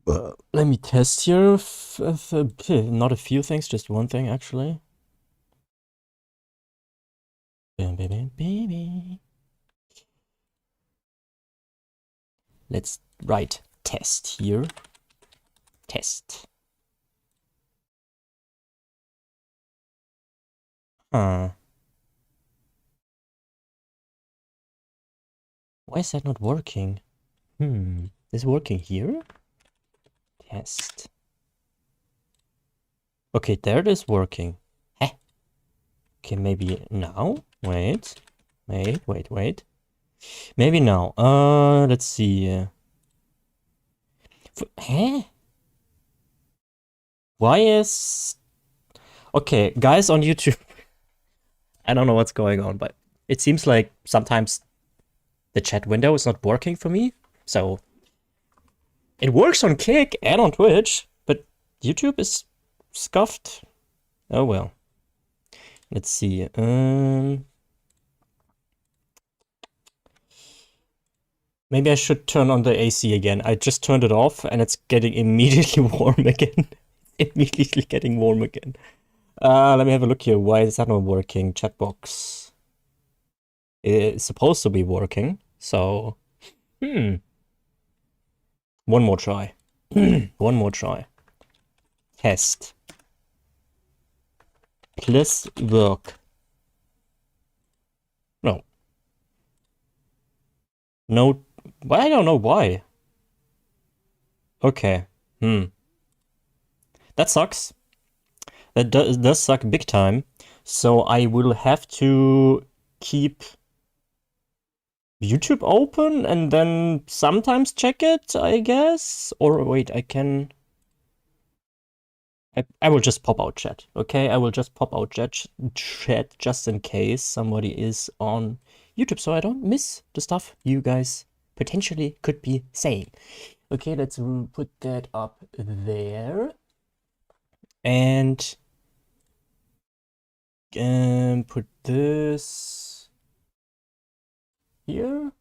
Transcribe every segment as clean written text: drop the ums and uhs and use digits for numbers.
Let me test here. Not a few things, just one thing actually. Baby. Let's write test here. Test. Huh. Why is that not working? Is it working here? Test. Okay, there it is working. Heh. Okay, maybe now. Wait. Maybe now. Let's see. Huh? Why is... Okay, guys on YouTube. I don't know what's going on, but it seems like sometimes the chat window is not working for me. So it works on Kick and on Twitch, but YouTube is scuffed. Oh well. Let's see. Maybe I should turn on the AC again. I just turned it off and it's getting immediately warm again. Immediately getting warm again. Let me have a look here. Why is that not working? Chat box. It's supposed to be working, so... One more try. One more try. Test. Please work. No. No. I don't know why. Okay. That sucks. That does suck big time. So I will have to keep YouTube open and then sometimes check it, I guess. Or wait, I can... I will just pop out chat, okay? I will just pop out chat just in case somebody is on YouTube, so I don't miss the stuff you guys potentially could be saying. Okay, let's put that up there. And put this here.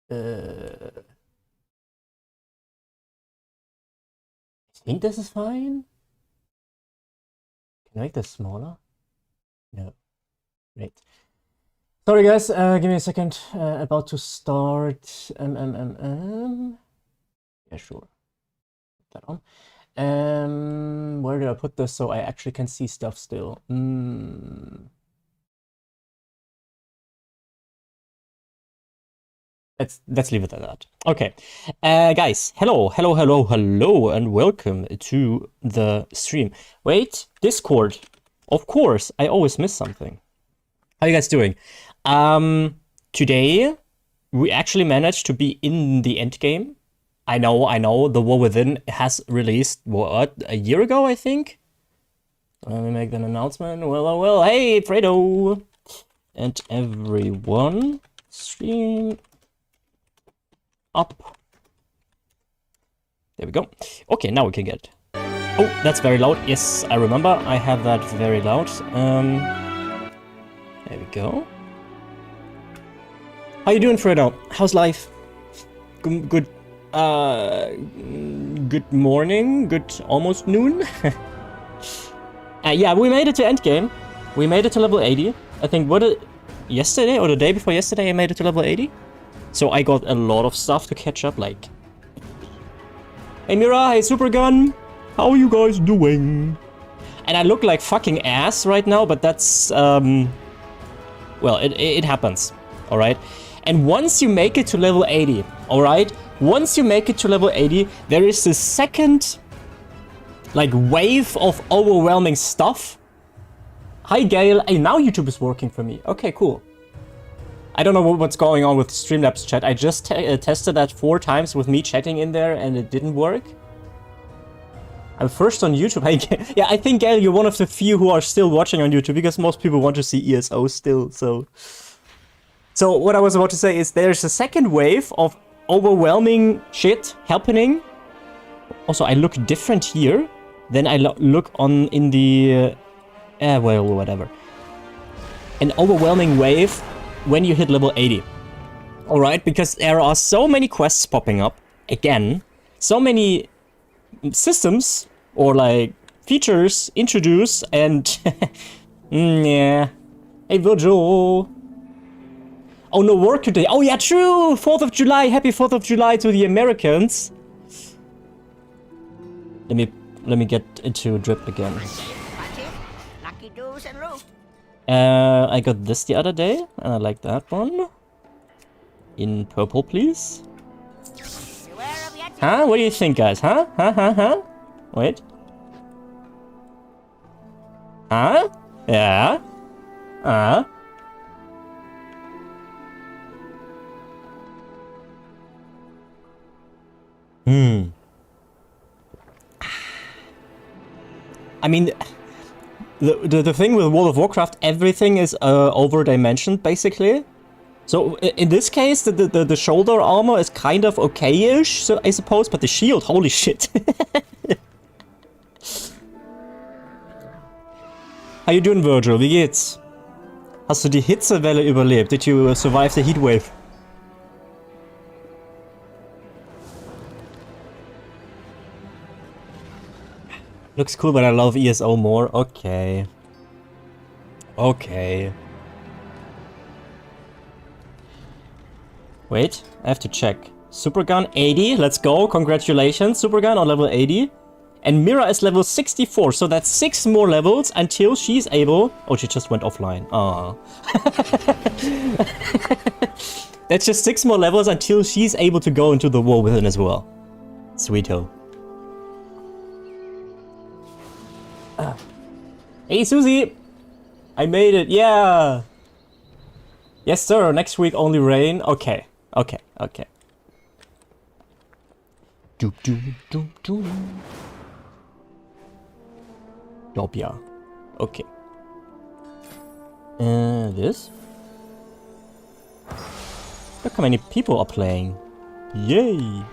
I think this is fine. Can I make this smaller? No. Great. Sorry guys, give me a second. About to start. Yeah, sure. Put that on. Where did I put this so I actually can see stuff still? Let's leave it at that. Okay, guys, hello, and welcome to the stream. Wait, Discord. Of course, I always miss something. How are you guys doing? Today we actually managed to be in the Endgame. I know, The War Within has released, what, a year ago, I think? Let me make an announcement. Well, hey, Fredo! And everyone, stream up. There we go. Okay, now we can get it. Oh, that's very loud. Yes, I remember. I have that very loud. There we go. How you doing, Fredo? How's life? Good morning, good almost noon. Yeah, we made it to Endgame. We made it to level 80. I think, yesterday or the day before yesterday I made it to level 80. So I got a lot of stuff to catch up, like... Hey Mira, hey Supergun! How are you guys doing? And I look like fucking ass right now, but that's, well, it happens, alright? And once you make it to level 80, alright? Once you make it to level 80, there is this second, like, wave of overwhelming stuff. Hi, Gail. Hey, now YouTube is working for me. Okay, cool. I don't know what's going on with Streamlabs chat. I just tested that 4 times with me chatting in there, and it didn't work. I'm first on YouTube. Yeah, I think, Gail, you're one of the few who are still watching on YouTube, because most people want to see ESO still, so... So, what I was about to say is there's a second wave of overwhelming shit happening. Also, I look different here than I look in the... well, whatever. An overwhelming wave when you hit level 80. Alright, because there are so many quests popping up, again, so many systems, or like, features introduced, and... yeah. Hey, Virgil! Oh, no work today. Oh yeah, true! 4th of July! Happy 4th of July to the Americans! Let me get into drip again. I got this the other day, and I like that one. In purple, please. Huh? What do you think, guys? Huh? Huh? Wait. Huh? Yeah? I mean, the thing with World of Warcraft, everything is over-dimensioned, basically. So in this case, the shoulder armor is kind of okay-ish, so I suppose, but the shield, holy shit. How you doing, Virgil? Wie geht's? Hast du die Hitzewelle überlebt? Did you survive the heat wave? Looks cool, but I love ESO more. Okay. Okay. Wait, I have to check. Supergun 80, let's go. Congratulations, Supergun on level 80. And Mira is level 64, so that's 6 more levels until she's able... Oh, she just went offline. Ah. That's just 6 more levels until she's able to go into the War Within as well. Sweeto. Hey, Susie! I made it, yeah! Yes, sir, next week only rain. Okay. Doop doop doop doop. Dobia. Okay. This? Look how many people are playing. Yay!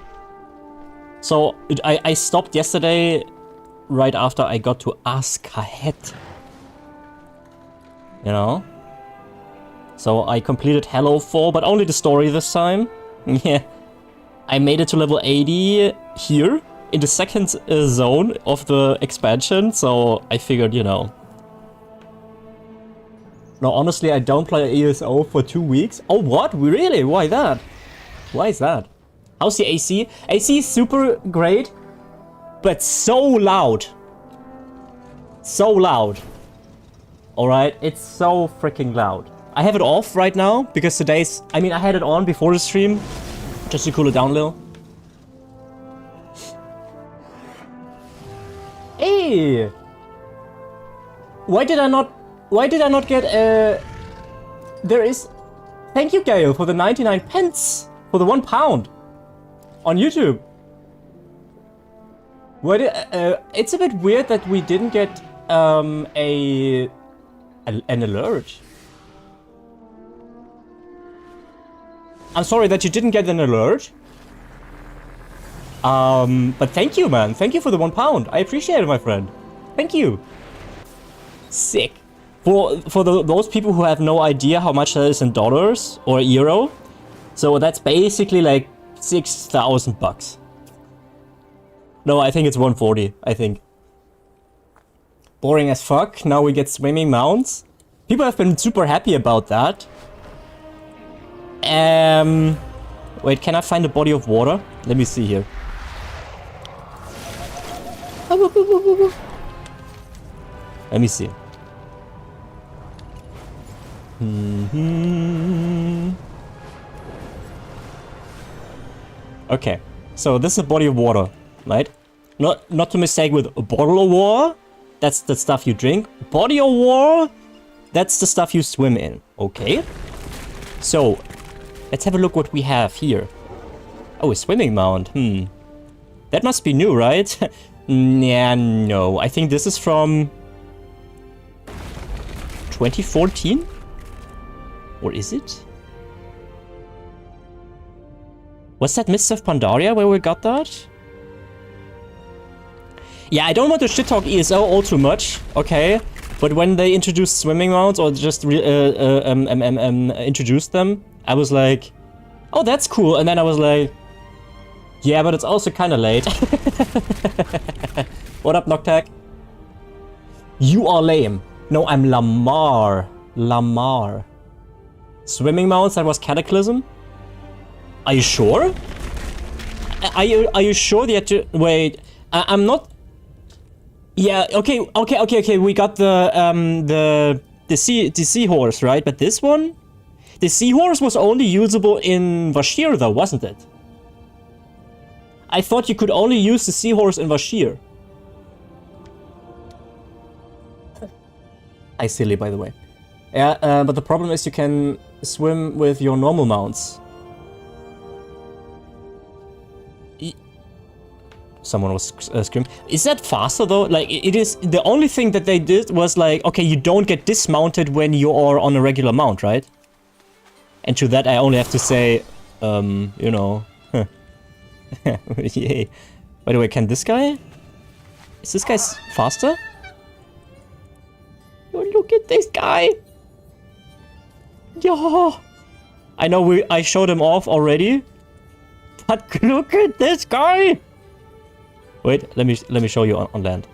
So, I stopped yesterday right after I got to Askahet. You know? So I completed Hello 4, but only the story this time. Yeah. I made it to level 80 here, in the second zone of the expansion, so I figured, you know. No, honestly, I don't play ESO for 2 weeks. Oh, what? Really? Why that? Why is that? How's the AC? AC is super great, but so loud. So loud. Alright, it's so freaking loud. I have it off right now, because today's... I mean, I had it on before the stream, just to cool it down a little. Hey! Why did I not get a... There is... Thank you, Gail, for the 99 pence! For the £1 on YouTube. What? It's a bit weird that we didn't get an alert. I'm sorry that you didn't get an alert. But thank you, man. Thank you for the £1. I appreciate it, my friend. Thank you. Sick. For those people who have no idea how much that is in dollars or euro, so that's basically like 6,000 bucks. No, I think it's 140, I think. Boring as fuck. Now we get swimming mounts. People have been super happy about that. Wait, can I find a body of water? Let me see here. Let me see. Okay, so this is a body of water, right? Not to mistake with a bottle of water. That's the stuff you drink. Body of water, that's the stuff you swim in. Okay. So, let's have a look what we have here. Oh, a swimming mount. That must be new, right? Yeah, no. I think this is from 2014? Or is it? Was that Mists of Pandaria where we got that? Yeah, I don't want to shit talk ESO all too much, okay? But when they introduced swimming mounts or just introduced them, I was like, oh, that's cool. And then I was like, yeah, but it's also kind of late. What up, Noctag? You are lame. No, I'm Lamar. Lamar. Swimming mounts, that was Cataclysm? Are you sure? Are you sure that you... Wait, I'm not... Yeah, okay, we got the seahorse, right? But this one? The seahorse was only usable in Vashir though, wasn't it? I thought you could only use the seahorse in Vashir. I silly, by the way. Yeah, but the problem is you can swim with your normal mounts. Someone was screaming. Is that faster though? Like, it is. The only thing that they did was like, okay, you don't get dismounted when you are on a regular mount, right? And to that I only have to say, you know, yay. By the way, can this guy? Is this guy faster? Oh, look at this guy! Yeah. I know I showed him off already, but look at this guy! Wait, let me show you on land.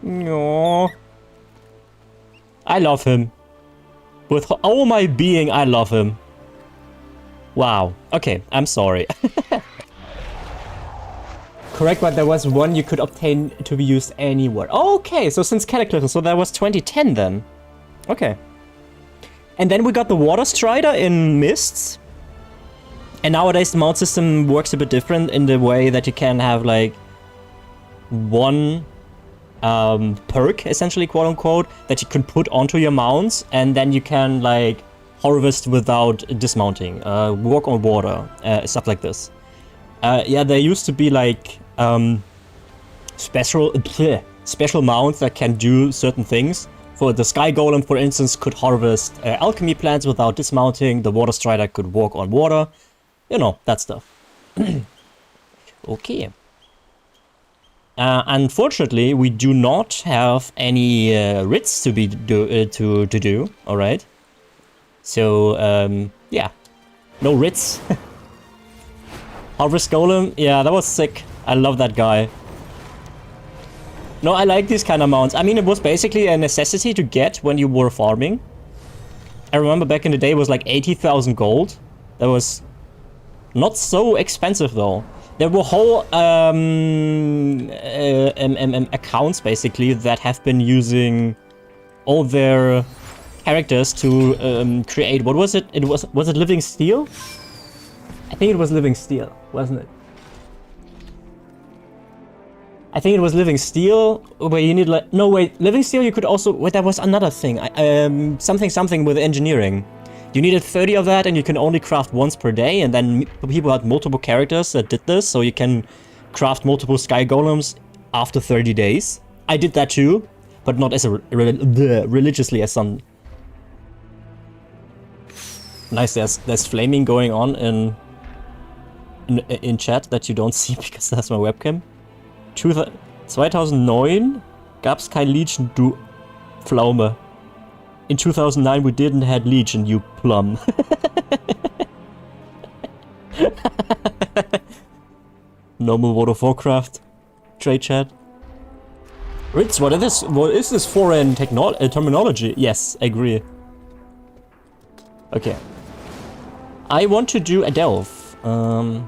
No. I love him. With all my being, I love him. Wow. Okay, I'm sorry. Correct, but there was one you could obtain to be used anywhere. Okay, so since Cataclysm, so that was 2010 then. Okay. And then we got the Water Strider in Mists. And nowadays the mount system works a bit different in the way that you can have like one perk, essentially, quote unquote, that you can put onto your mounts, and then you can like harvest without dismounting, walk on water, stuff like this. Yeah, there used to be like special mounts that can do certain things. For the Sky Golem, for instance, could harvest alchemy plants without dismounting. The Water Strider could walk on water. You know, that stuff. Okay. Unfortunately, we do not have any writs to do. All right. So yeah, no writs. Harvest Golem, yeah, that was sick. I love that guy. No, I like these kind of mounts. I mean, it was basically a necessity to get when you were farming. I remember back in the day it was like 80,000 gold. That was not so expensive though. There were whole accounts basically that have been using all their characters to create, what was it? Was it Living Steel? I think it was Living Steel, wasn't it? I think it was Living Steel, where you need like... No, wait, Living Steel you could also... Wait, that was another thing. Something with engineering. You needed 30 of that and you can only craft once per day, and then people had multiple characters that did this, so you can craft multiple Sky Golems after 30 days. I did that too, but not as religiously as some. Nice, there's flaming going on in chat that you don't see because that's my webcam. 2009 gab's kein Legion, du Pflaume. In 2009 we didn't had Legion, you plum. Normal World of Warcraft. Trade chat. Ritz, what is this foreign terminology? Yes, I agree. Okay. I want to do a delve. The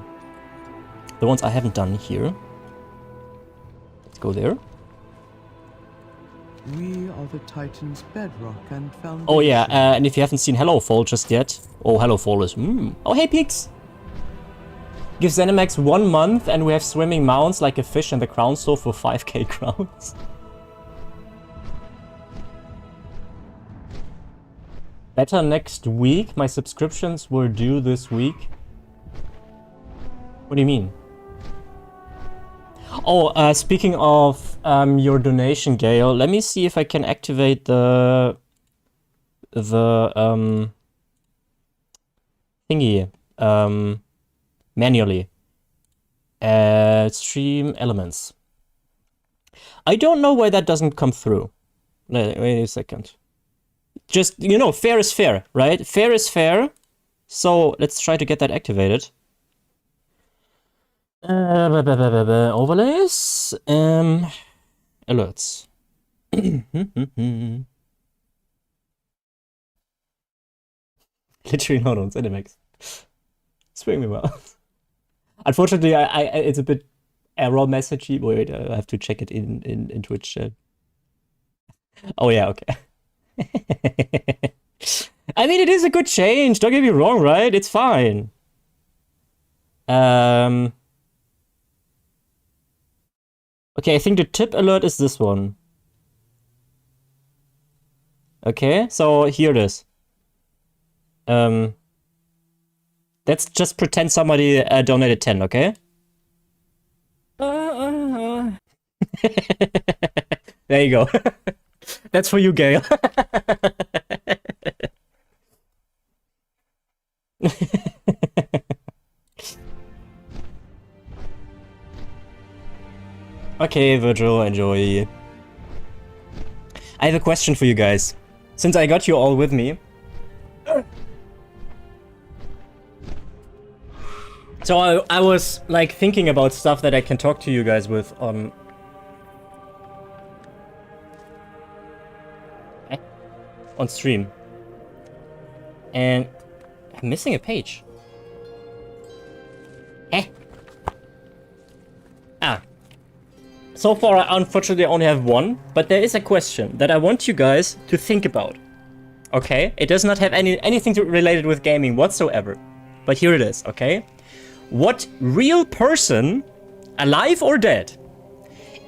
ones I haven't done here. Let's go there. We are the Titan's bedrock and foundation. Oh yeah, and if you haven't seen Hellowfall just yet. Oh, Hellowfall is... Oh, hey, Peaks! Give Zenimax 1 month and we have swimming mounts like a fish in the crown store for 5k crowns. Better next week? My subscriptions were due this week. What do you mean? Oh, speaking of your donation, Gale, let me see if I can activate the thingy manually. Stream elements. I don't know why that doesn't come through. Wait a second. Just, you know, fair is fair, right? Fair is fair. So let's try to get that activated. Overlays. Alerts. Literally not on Cinemax. Swing me well. Unfortunately, I it's a bit error messagey. Wait, I have to check it in Twitch chat. Oh yeah, okay. I mean, it is a good change. Don't get me wrong, right? It's fine. Okay, I think the tip alert is this one. Okay, so here it is. Let's just pretend somebody donated 10, okay? There you go. That's for you, Gail. Okay, Virgil, enjoy. I have a question for you guys. Since I got you all with me. So I was like thinking about stuff that I can talk to you guys with on stream. And I'm missing a page. So far, I unfortunately only have one, but there is a question that I want you guys to think about. Okay? It does not have anything related with gaming whatsoever. But here it is, okay? What real person, alive or dead,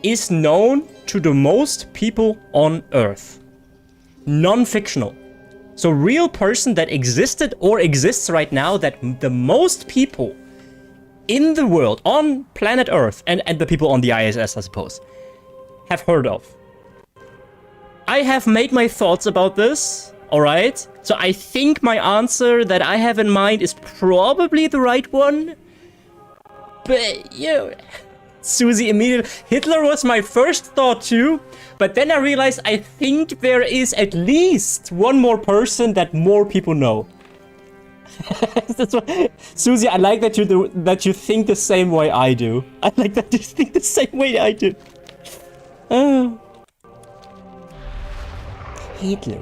is known to the most people on Earth? Non-fictional. So real person that existed or exists right now that the most people in the world, on planet Earth, and the people on the ISS, I suppose, have heard of. I have made my thoughts about this, alright? So I think my answer that I have in mind is probably the right one. But, you know, Susie immediately... Hitler was my first thought too, but then I realized I think there is at least one more person that more people know. That's what, Susie, I like that you think the same way I do. I like that you think the same way I do. Hitler.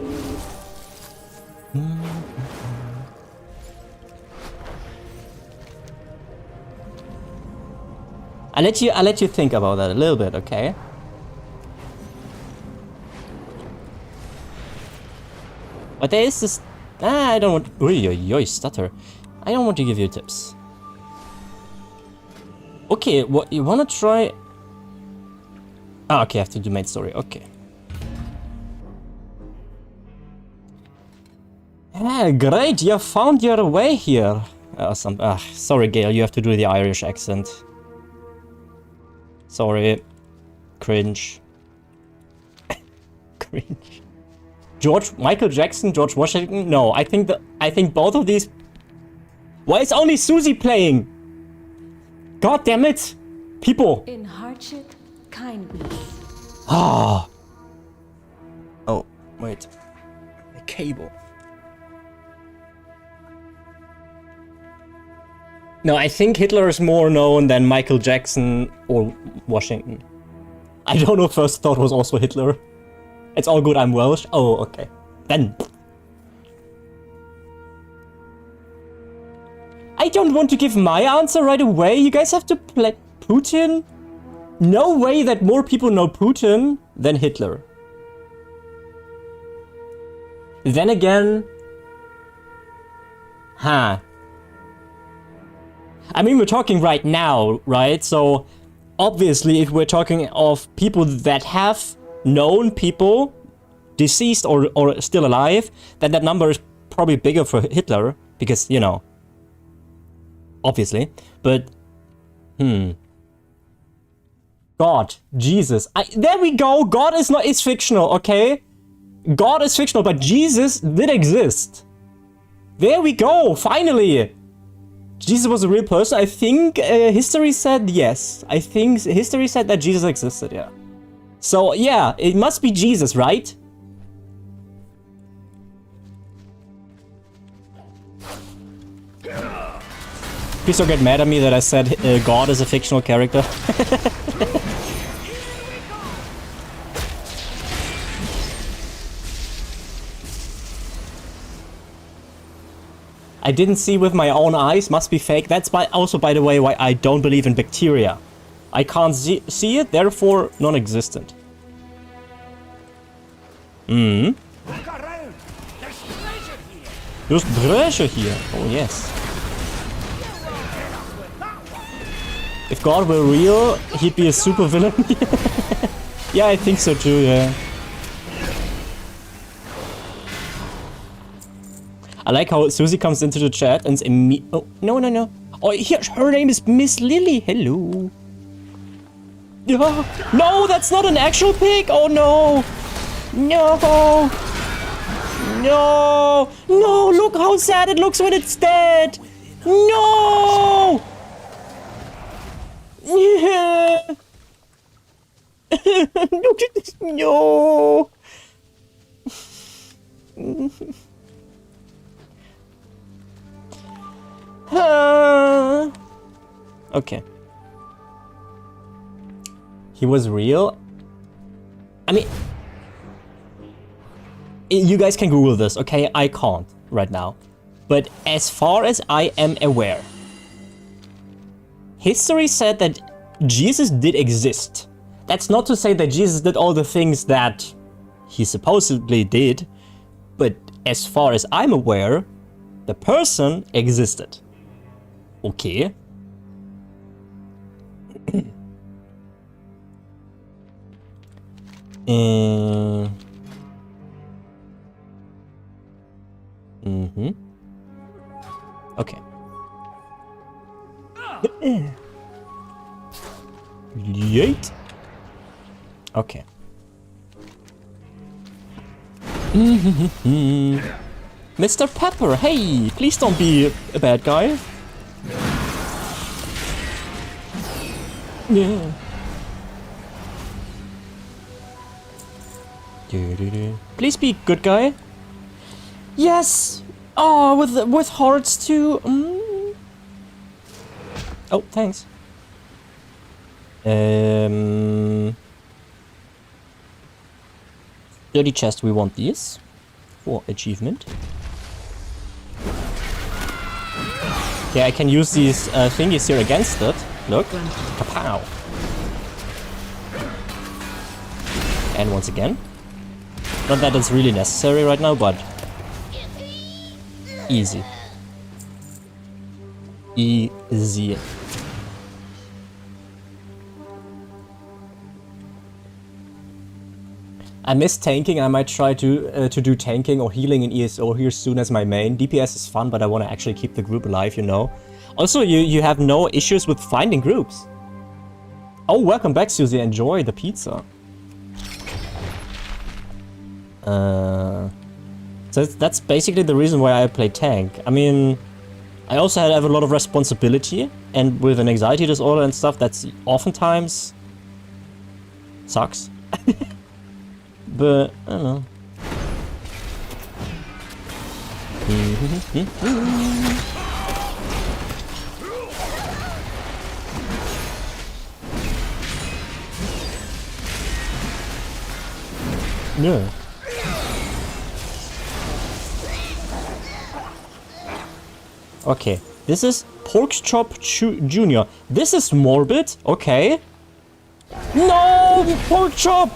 I'll let you think about that a little bit, okay? But there is this... I don't want... Oi, stutter. I don't want to give you tips. Okay, what you wanna try... Ah, okay, I have to do main story, okay. Ah, great, you found your way here. Sorry, Gail, you have to do the Irish accent. Sorry. Cringe. Cringe. Michael Jackson, George Washington? No, I think both of these... Why is only Susie playing? God damn it! People! In hardship, kindness. Ah. Oh, wait. The cable. No, I think Hitler is more known than Michael Jackson or Washington. I don't know, first thought was also Hitler. It's all good, I'm Welsh. Oh, okay. Then. I don't want to give my answer right away. You guys have to play Putin? No way that more people know Putin than Hitler. Then again... Huh. I mean, we're talking right now, right? So, obviously, if we're talking of people that have known people, deceased or still alive, then that number is probably bigger for Hitler, because, you know, obviously. But, God, Jesus. There we go. God is fictional, okay? God is fictional, but Jesus did exist. There we go, finally. Jesus was a real person. I think history said yes. I think history said that Jesus existed, yeah. So, yeah, it must be Jesus, right? Please don't get mad at me that I said God is a fictional character. I didn't see with my own eyes, must be fake. That's also, by the way, why I don't believe in bacteria. I can't see it, therefore non-existent. Hmm. There's treasure here. Oh, yes. If God were real, he'd be a super villain. Yeah, I think so too, yeah. I like how Susie comes into the chat and oh, no. Oh, here, her name is Miss Lily. Hello. No, that's not an actual pig. Oh, no. No. No. No, look how sad it looks when it's dead. No. Yeah. Look at this. No. Okay. He was real? I mean... You guys can Google this, okay? I can't right now. But as far as I am aware, history said that Jesus did exist. That's not to say that Jesus did all the things that he supposedly did, but as far as I'm aware, the person existed. Okay. Okay. Yeet. Okay. Mr. Pepper, hey, please don't be a bad guy. Yeah. Please be good guy. Yes. Oh, with hearts too. Oh, thanks. 30 chests. We want these for achievement. Okay, I can use these thingies here against it. Look. Kapow. And once again. Not that it's really necessary right now, but easy. Easy. I miss tanking. I might try to do tanking or healing in ESO here soon as my main. DPS is fun, but I want to actually keep the group alive, you know. Also, you have no issues with finding groups. Oh, welcome back, Susie. Enjoy the pizza. So that's basically the reason why I play tank. I mean, I also have a lot of responsibility, and with an anxiety disorder and stuff, that's oftentimes sucks. But I don't know. Yeah. Okay, this is Pork Chop Jr. This is morbid. Okay. No, Pork Chop!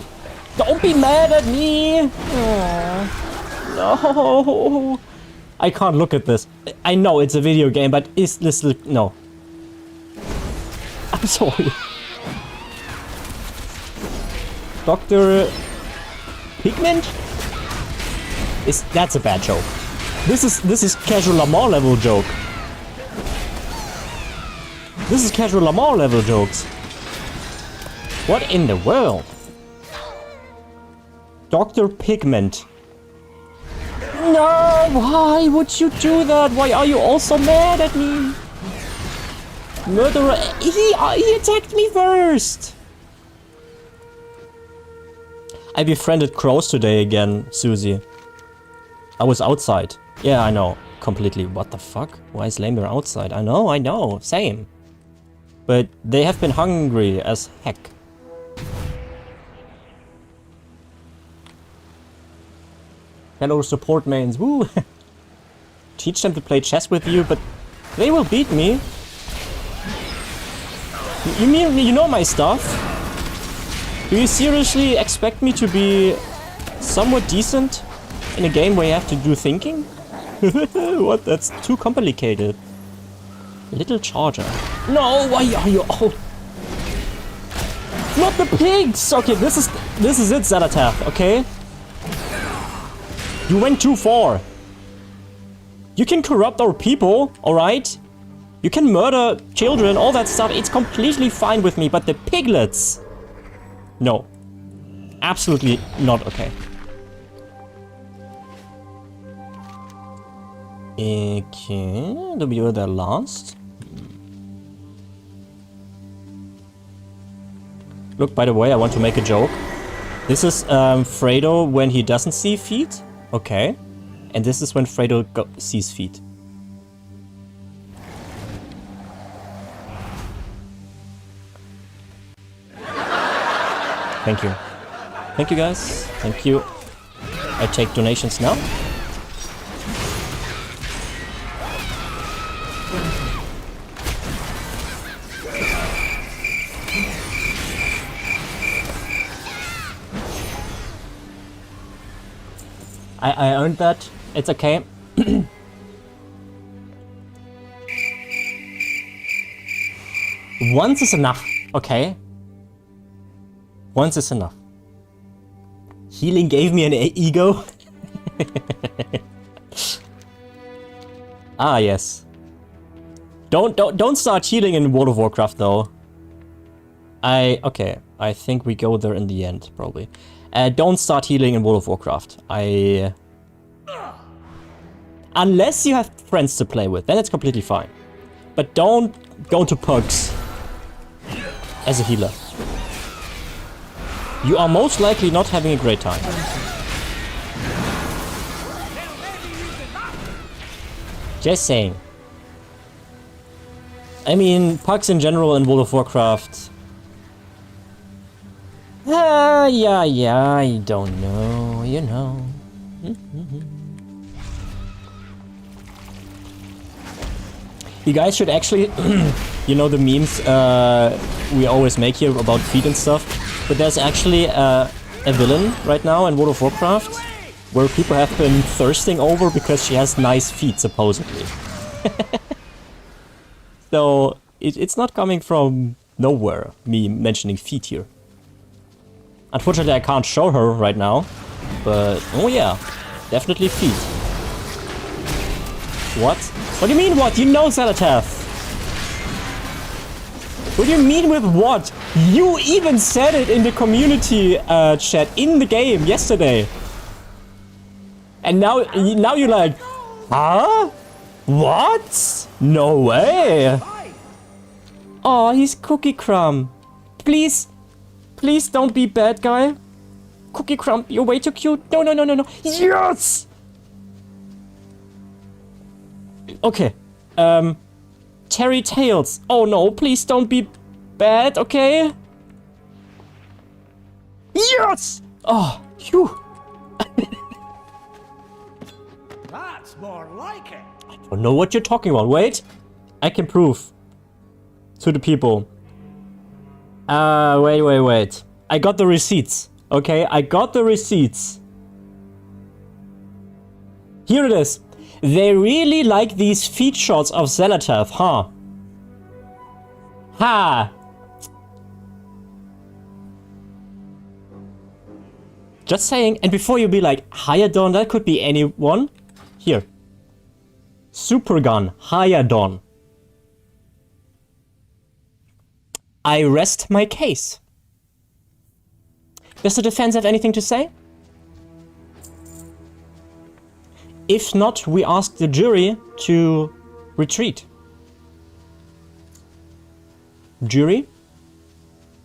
Don't be mad at me! No! I can't look at this. I know it's a video game, but is this... No. I'm sorry. Dr. Pigment? That's a bad joke. This is casual Lamar level joke. This is casual Lamar level jokes. What in the world? Dr. Pigment. No, why would you do that? Why are you all so mad at me? Murderer, he attacked me first. I befriended crows today again, Susie. I was outside. Yeah, I know. completely, what the fuck? Why is Lamir outside? I know, same. But they have been hungry as heck. Hello support mains, woo! Teach them to play chess with you, but they will beat me. You mean, you know my stuff? Do you seriously expect me to be somewhat decent in a game where you have to do thinking? What? That's too complicated. Little charger. No, why are you? Oh, not the pigs. Okay, this is it, Xanatath. Okay, you went too far. You can corrupt our people, all right? You can murder children, all that stuff. It's completely fine with me. But the piglets, no, absolutely not okay. Okay, do we do that last? Look, by the way, I want to make a joke. This is Fredo when he doesn't see feet. Okay. And this is when Fredo sees feet. Thank you. Thank you, guys. Thank you. I take donations now. I earned that. It's okay. Once is enough, okay? Once is enough. Healing gave me an ego. Ah, yes. Don't start healing in World of Warcraft though. Okay, I think we go there in the end, probably. Don't start healing in World of Warcraft. Unless you have friends to play with, then it's completely fine. But don't go to pugs as a healer. You are most likely not having a great time. Just saying. I mean, pugs in general in World of Warcraft. Yeah, I don't know, you know. You guys should actually, you know the memes we always make here about feet and stuff, but there's actually a villain right now in World of Warcraft where people have been thirsting over because she has nice feet, supposedly. So, it's not coming from nowhere, me mentioning feet here. Unfortunately, I can't show her right now, but oh yeah, definitely feet. What? What do you mean what? You know Xanatath. What do you mean with what? You even said it in the community chat in the game yesterday. And now you're like, huh? What? No way. Oh, he's Cookie Crumb. Please don't be bad guy. Cookie Crumb, you're way too cute. No. Yes! Okay. Terry Tails. Oh no, please don't be bad, okay? Yes! Oh, phew. That's more like it. I don't know what you're talking about. Wait. I can prove to the people. Wait. I got the receipts. Okay, I got the receipts. Here it is. They really like these feet shots of Xanatath, huh? Ha! Just saying, and before you be like, Hyadon, that could be anyone. Here. Supergun, Hyadon. I rest my case. Does the defense have anything to say? If not, we ask the jury to retreat. Jury,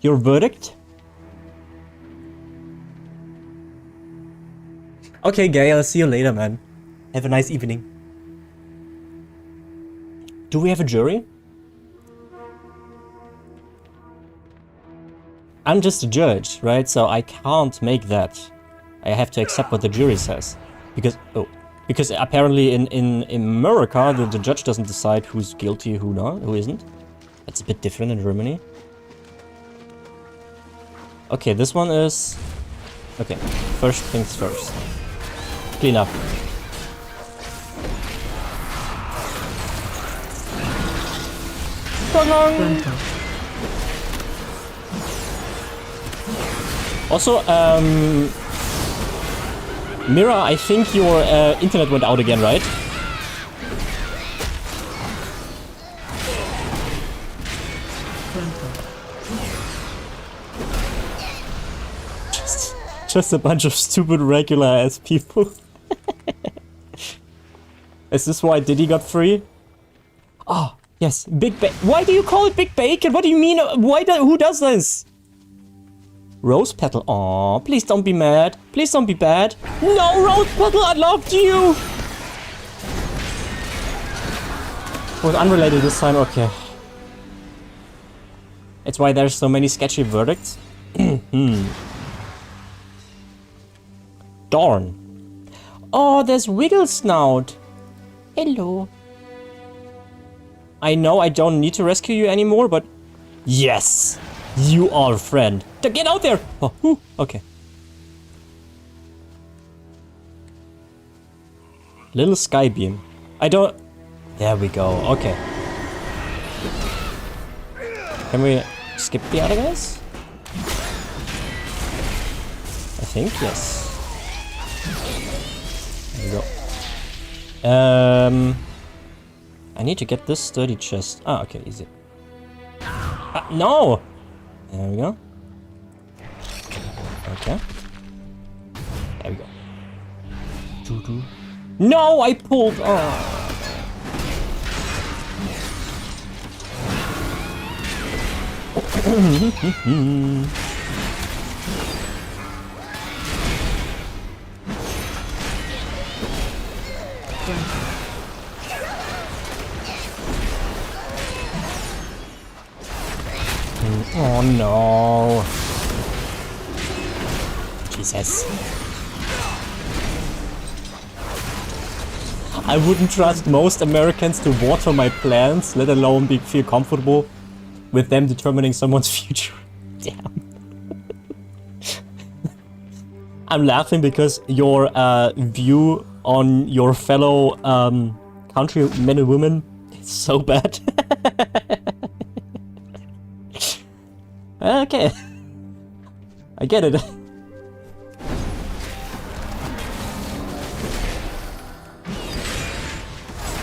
your verdict? Okay, Gay, I'll see you later, man. Have a nice evening. Do we have a jury? I'm just a judge, right? So I can't make that. I have to accept what the jury says. Because apparently in America, the judge doesn't decide who's guilty, who not, who isn't. That's a bit different in Germany. Okay, this one is... Okay, first things first. Clean up. Also, Mira, I think your internet went out again, right? Just a bunch of stupid regular ass people. Is this why Diddy got free? Oh, yes, Big Bacon. Why do you call it Big Bacon? What do you mean? Who does this? Rose Petal. Aw, please don't be mad. Please don't be bad. No, Rose Petal unlocked you! Was unrelated this time, okay. It's why there's so many sketchy verdicts. Darn. Oh, there's Wiggle Snout. Hello. I know I don't need to rescue you anymore, but... Yes! You are a friend. Get out there! Oh, whew, okay. Little sky beam. I don't... There we go, okay. Can we skip the other guys? I think, yes. There we go. I need to get this sturdy chest. Ah, okay, easy. Ah, no! There we go. Okay. There we go. No, I pulled. Oh. Oh no. Jesus. I wouldn't trust most Americans to water my plants, let alone feel comfortable with them determining someone's future. Damn. I'm laughing because your view on your fellow countrymen and women is so bad. Okay. I get it.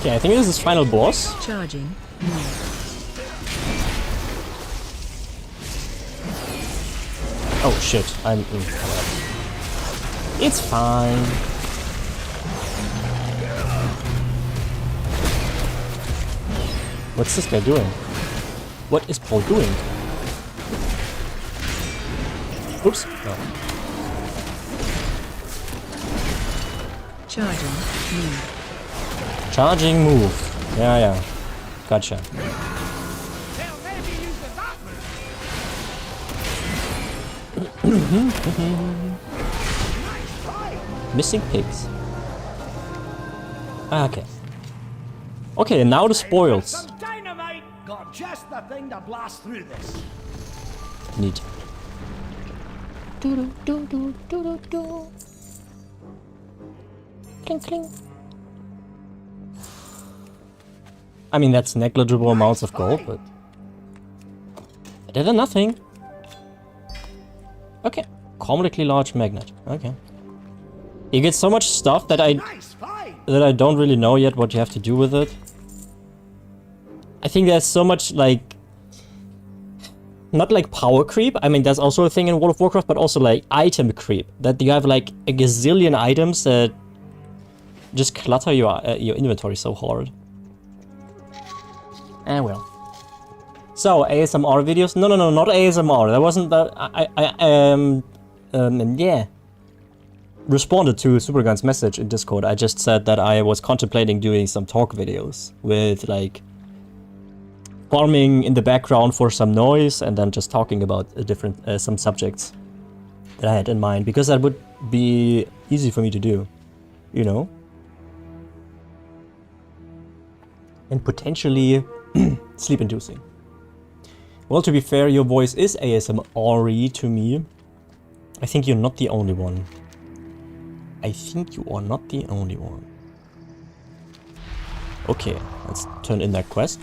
Okay, I think this is final boss. Charging. Oh shit, I'm... It's fine. What's this guy doing? What is Paul doing? Oops. No. Charging. Move. Charging move. Yeah. Gotcha. Missing pigs. Ah, okay. Okay, now the spoils. Some dynamite. Got just the thing to blast through this. Neat. Clink, clink. I mean, that's negligible amounts of gold, but better than nothing. Okay, comically large magnet. Okay, you get so much stuff that I don't really know yet what you have to do with it. I think there's so much like, not like power creep. I mean, there's also a thing in World of Warcraft, but also like item creep. That you have like a gazillion items that just clutter your inventory so hard. Well. So, ASMR videos? No, not ASMR. That wasn't the... yeah. Responded to Supergun's message in Discord. I just said that I was contemplating doing some talk videos with, like, farming in the background for some noise and then just talking about a different some subjects that I had in mind, because that would be easy for me to do, you know, and potentially sleep inducing. Well, to be fair, your voice is ASMR-y to me. I think you're not the only one. I think you are not the only one. Okay, let's turn in that quest.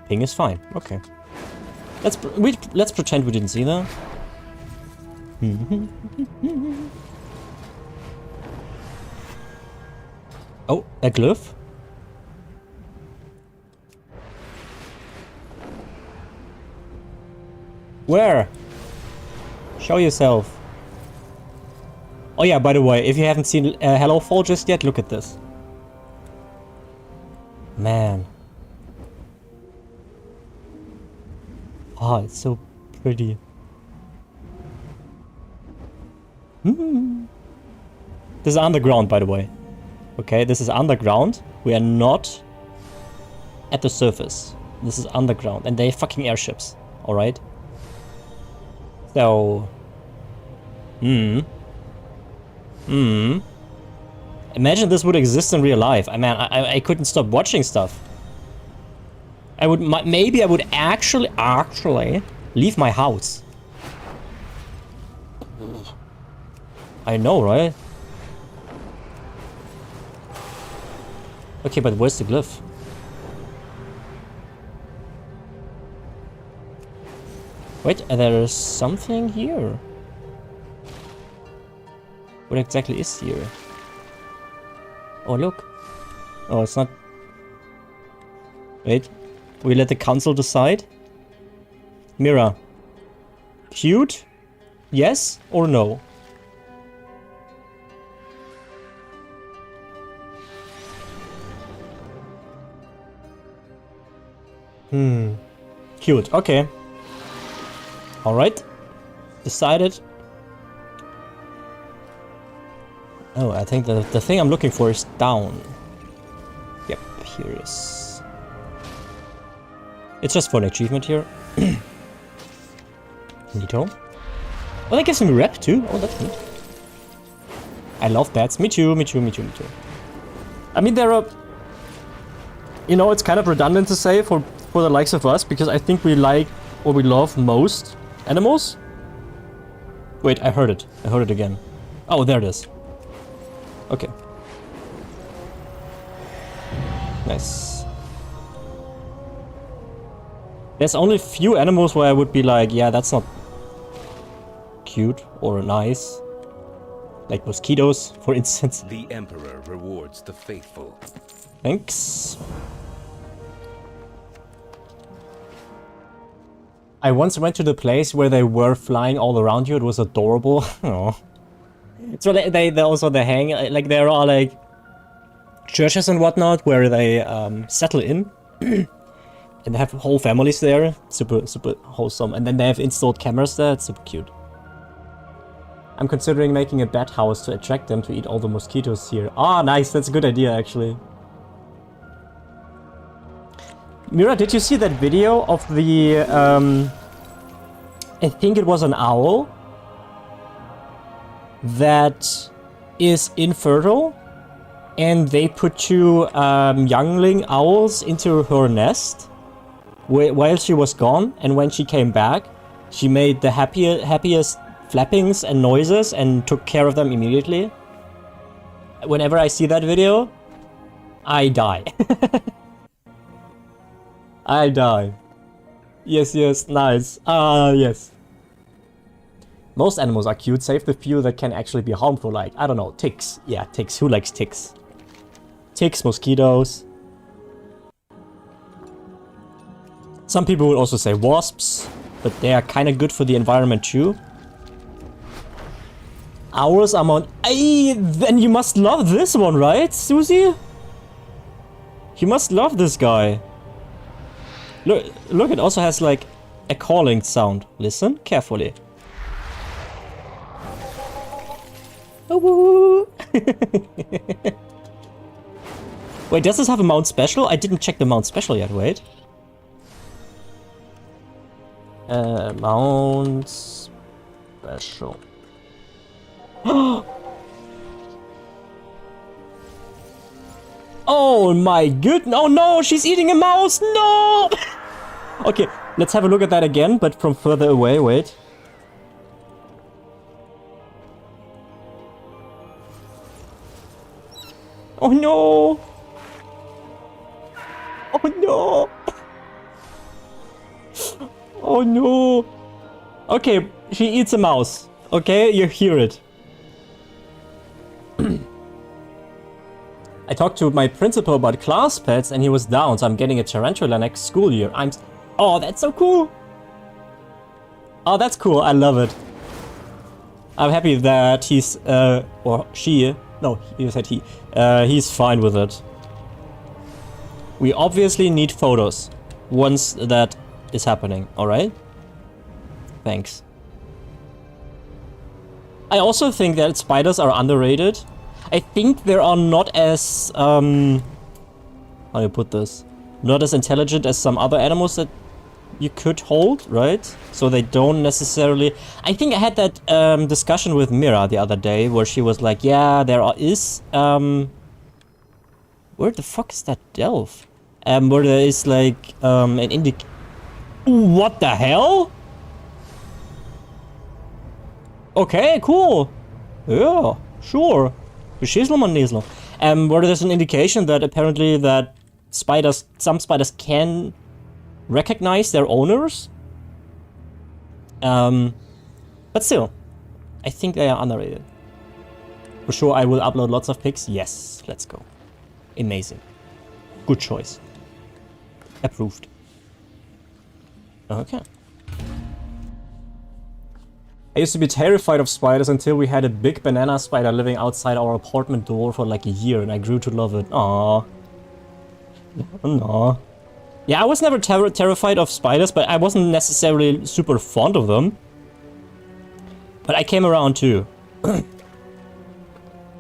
Ping is fine. Okay. Let's pretend we didn't see that. Oh, a glyph. Where? Show yourself. Oh yeah, by the way, if you haven't seen Hello Fall just yet, look at this. Man. Oh, it's so pretty. This is underground, by the way. Okay, this is underground. We are not at the surface. This is underground, and they fucking airships. All right. So. Imagine this would exist in real life. I mean, I couldn't stop watching stuff. I would maybe I would actually leave my house. I know, right? Okay, but where's the glyph? Wait, there's something here. What exactly is here? Oh, look. Oh, it's not... Wait. We let the council decide? Mira. Cute? Yes or no? Cute. Okay. Alright. Decided. Oh, I think the thing I'm looking for is down. Yep, here it is. It's just for an achievement here. Neato. Oh, that gives me rep too. Oh, that's good. I love bats. Me too, me too, me too, me too. I mean, there are... You know, it's kind of redundant to say for the likes of us, because I think we like or we love most animals. Wait, I heard it. I heard it again. Oh, there it is. Okay. Nice. There's only a few animals where I would be like, yeah, that's not cute or nice. Like mosquitoes, for instance. The Emperor rewards the faithful. Thanks. I once went to the place where they were flying all around you. It was adorable. Oh. So they also they hang, like there are like churches and whatnot where they settle in. And they have whole families there. Super, super wholesome. And then they have installed cameras there. It's super cute. I'm considering making a bat house to attract them to eat all the mosquitoes here. Ah, nice. That's a good idea, actually. Mira, did you see that video of the, I think it was an owl that is infertile, and they put two youngling owls into her nest while she was gone, and when she came back, she made the happiest flappings and noises and took care of them immediately. Whenever I see that video, I die. I die. Yes, yes, nice. Ah, yes. Most animals are cute, save the few that can actually be harmful, like, I don't know, ticks. Yeah, ticks. Who likes ticks? Ticks, mosquitoes. Some people would also say wasps, but they are kind of good for the environment too. Owls are more... Ay, then you must love this one, right, Susie? You must love this guy. Look, it also has like a calling sound. Listen carefully. Oh, woo. Wait, does this have a mount special? I didn't check the mount special yet, wait. Mount special. Oh my goodness. Oh no, she's eating a mouse. No. Okay, let's have a look at that again, but from further away. Wait. Oh no. Oh no. Oh no. Okay, she eats a mouse. Okay, you hear it. I talked to my principal about class pets and he was down, so I'm getting a tarantula next school year. Oh, that's so cool. Oh, that's cool. I love it. I'm happy that he's, or she, no, you said he, he's fine with it. We obviously need photos once that is happening, alright? Thanks. I also think that spiders are underrated. I think they are not as, how do you put this? Not as intelligent as some other animals that you could hold, right? So they don't necessarily... I think I had that discussion with Mira the other day where she was like, yeah, there is... where the fuck is that delve? Where there is like an What the hell? Okay, cool. Yeah, sure. Where there's an indication that apparently that some spiders can recognize their owners. But still, I think they are underrated. For sure, I will upload lots of pics. Yes, let's go. Amazing. Good choice. Approved. Okay. I used to be terrified of spiders until we had a big banana spider living outside our apartment door for like a year and I grew to love it. Aww. No. Yeah, I was never terrified of spiders, but I wasn't necessarily super fond of them. But I came around too.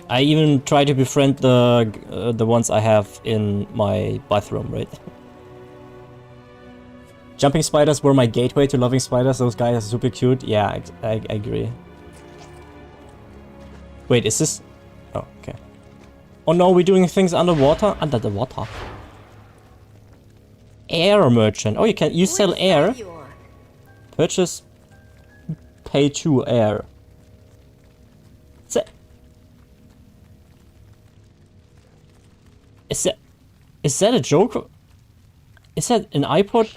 I even tried to befriend the ones I have in my bathroom, right? Jumping spiders were my gateway to loving spiders. Those guys are super cute. Yeah, I agree. Wait, is this... Oh, okay. Oh no, we're doing things underwater? Under the water. Air merchant. Oh, you sell air. Purchase... Pay to air. Is that a joke? Is that an iPod?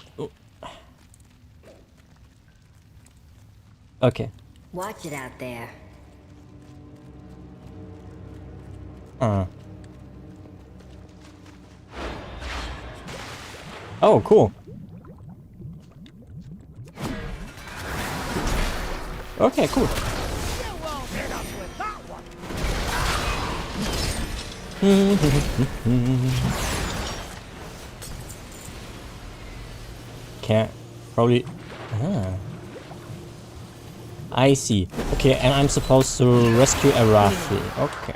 Okay. Watch it out there. Oh, cool. Okay, cool. Can't probably. I see. Okay, and I'm supposed to rescue a Rafi. Okay.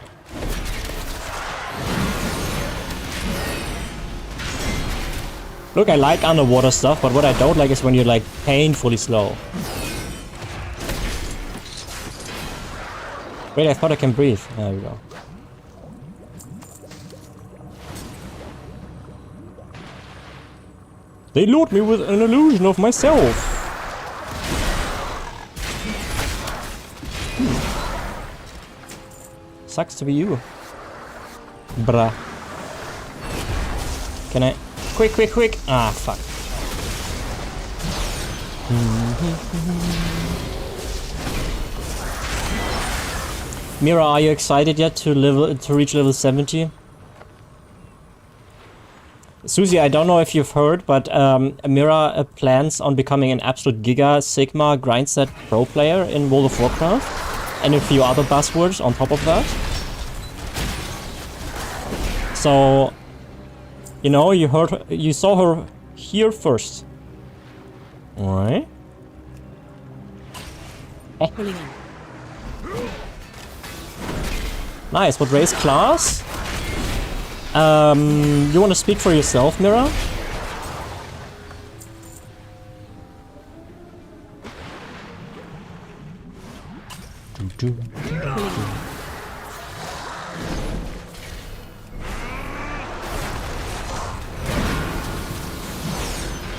Look, I like underwater stuff, but what I don't like is when you're like painfully slow. Wait, I thought I can breathe. There we go. They lured me with an illusion of myself. Sucks to be you. Bruh. Can I... Quick. Ah, fuck. Mira, are you excited yet to reach level 70? Susie, I don't know if you've heard, but Mira plans on becoming an absolute Giga Sigma grindset pro player in World of Warcraft, and a few other buzzwords on top of that. So, you know, you saw her here first. Alright. Nice, what race class? You want to speak for yourself, Mira?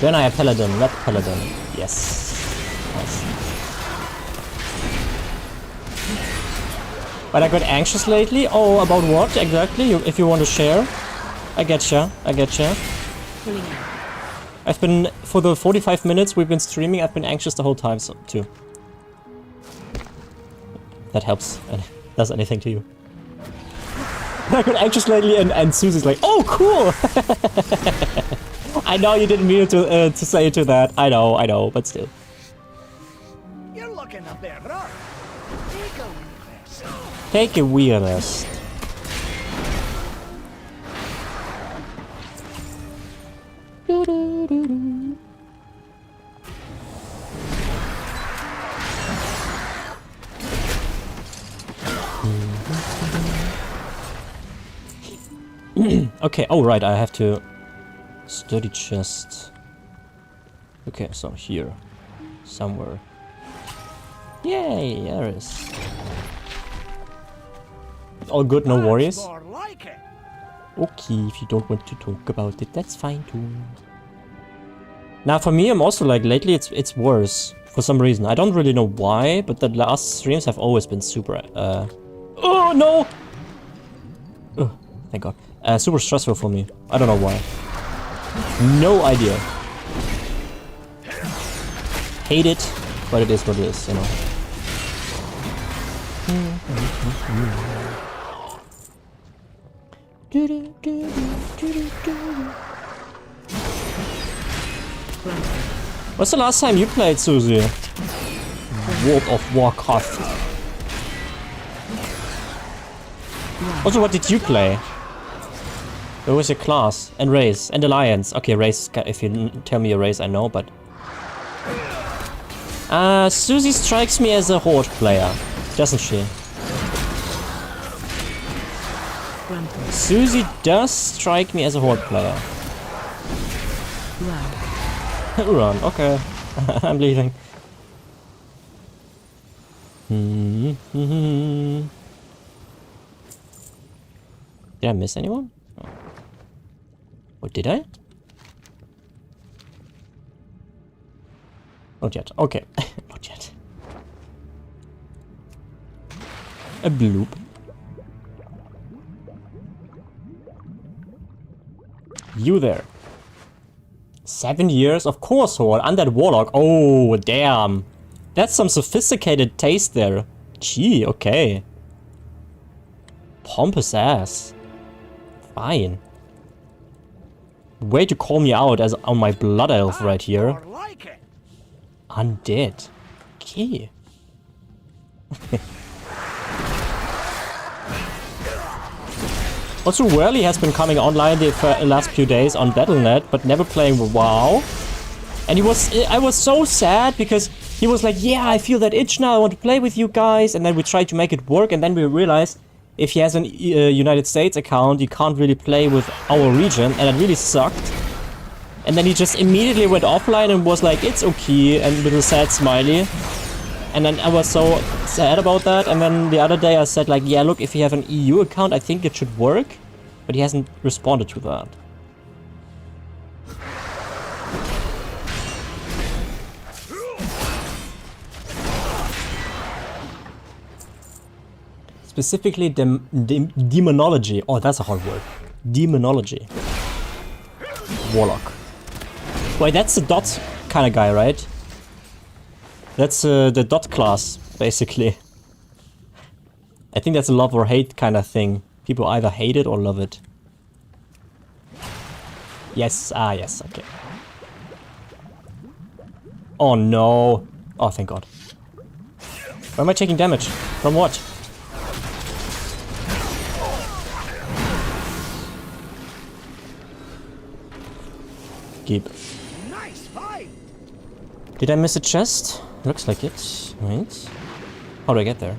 Then I have Paladin, red Paladin. Yes. Nice. But I got anxious lately. Oh, about what exactly? If you want to share. I getcha, I getcha. I've been, for the 45 minutes we've been streaming, I've been anxious the whole time, so, too. That helps, and does anything to you. I got anxious lately, and Susie's like, oh, cool! I know you didn't mean to say to that. I know, but still. You're looking a bit rough. Take a wee rest. Okay, oh right, I have to study chest. Okay, so here. Somewhere. Yay, there is. All good, no worries. Okay, if you don't want to talk about it, that's fine too. Now for me, I'm also like, lately it's worse. For some reason. I don't really know why, but the last streams have always been super, oh no! Oh, thank god. Super stressful for me. I don't know why. No idea. Hate it, but it is what it is, you know. What's the last time you played, Susie? World of Warcraft. Also, what did you play? What was your class? And race? And alliance? Okay, race, if you tell me your race, I know, but... Susie strikes me as a horde player, doesn't she? Susie does strike me as a horde player. Run, okay. I'm leaving. Did I miss anyone? Oh. What did I? Not yet. Okay. Not yet. A bloop. You there. 7 years? Of course, Horde. Undead Warlock. Oh, damn. That's some sophisticated taste there. Gee, okay. Pompous ass. Fine. Way to call me out as on my blood elf right here. Undead. Okay. Also, Whirly has been coming online the last few days on Battle.net, but never playing WoW. And I was so sad because he was like, yeah, I feel that itch now, I want to play with you guys. And then we tried to make it work, and then we realized if he has an United States account, he can't really play with our region, and it really sucked. And then he just immediately went offline and was like, it's okay, and with a sad smiley. And then I was so sad about that, and then the other day I said like, yeah, look, if you have an EU account, I think it should work. But he hasn't responded to that. Specifically demonology. Oh, that's a hard word. Demonology. Warlock. Wait, that's the dot kind of guy, right? That's the dot class, basically. I think that's a love or hate kind of thing. People either hate it or love it. Yes, yes, okay. Oh no. Oh, thank god. Why am I taking damage? From what? Keep. Nice fight. Did I miss a chest? Looks like it. Wait. How do I get there?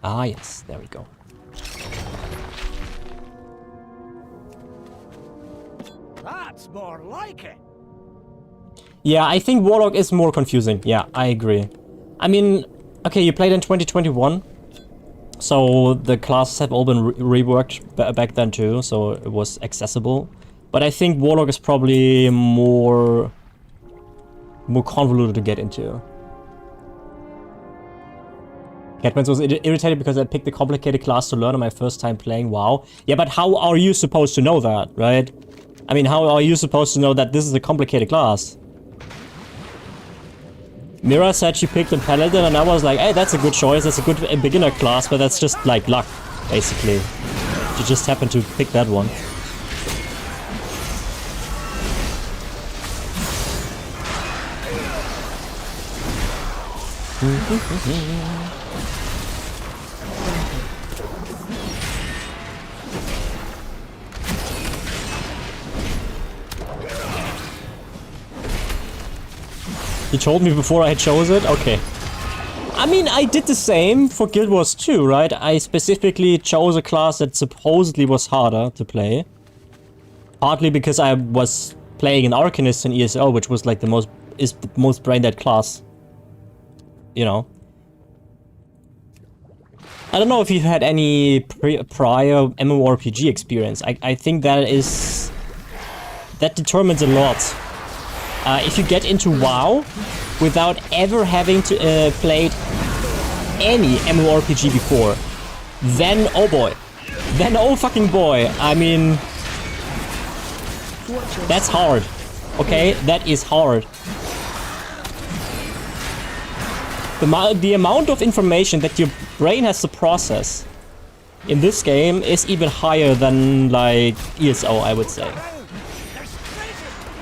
Ah, yes, there we go. That's more like it. Yeah, I think Warlock is more confusing. Yeah, I agree. I mean, okay, you played in 2021, so the classes have all been reworked back then too, so it was accessible. But I think Warlock is probably more convoluted to get into. Catmans was irritated because I picked the complicated class to learn on my first time playing WoW. Yeah, but how are you supposed to know that, right? I mean, how are you supposed to know that this is a complicated class? Mira said she picked a Paladin, and I was like, hey, that's a good choice, that's a good beginner class, but that's just like luck, basically. You just happen to pick that one. You told me before I chose it? Okay. I mean, I did the same for Guild Wars 2, right? I specifically chose a class that supposedly was harder to play. Partly because I was playing an Arcanist in ESO, which was like the most brain-dead class. You know. I don't know if you've had any prior MMORPG experience. I think that determines a lot. If you get into WoW without ever having to played any MMORPG before, then oh boy, then oh fucking boy, I mean, that's hard, okay, that is hard. The amount of information that your brain has to process in this game is even higher than like ESO, I would say.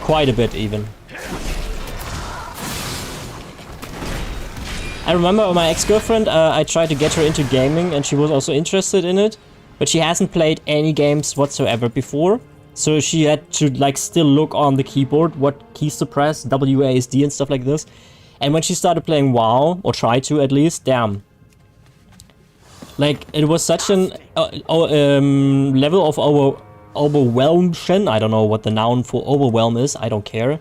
Quite a bit even. I remember my ex-girlfriend, I tried to get her into gaming and she was also interested in it, but she hasn't played any games whatsoever before. So she had to like still look on the keyboard what keys to press, WASD and stuff like this. And when she started playing WoW, or tried to at least, damn. Like, it was such an level of overwhelmation. I don't know what the noun for overwhelm is, I don't care.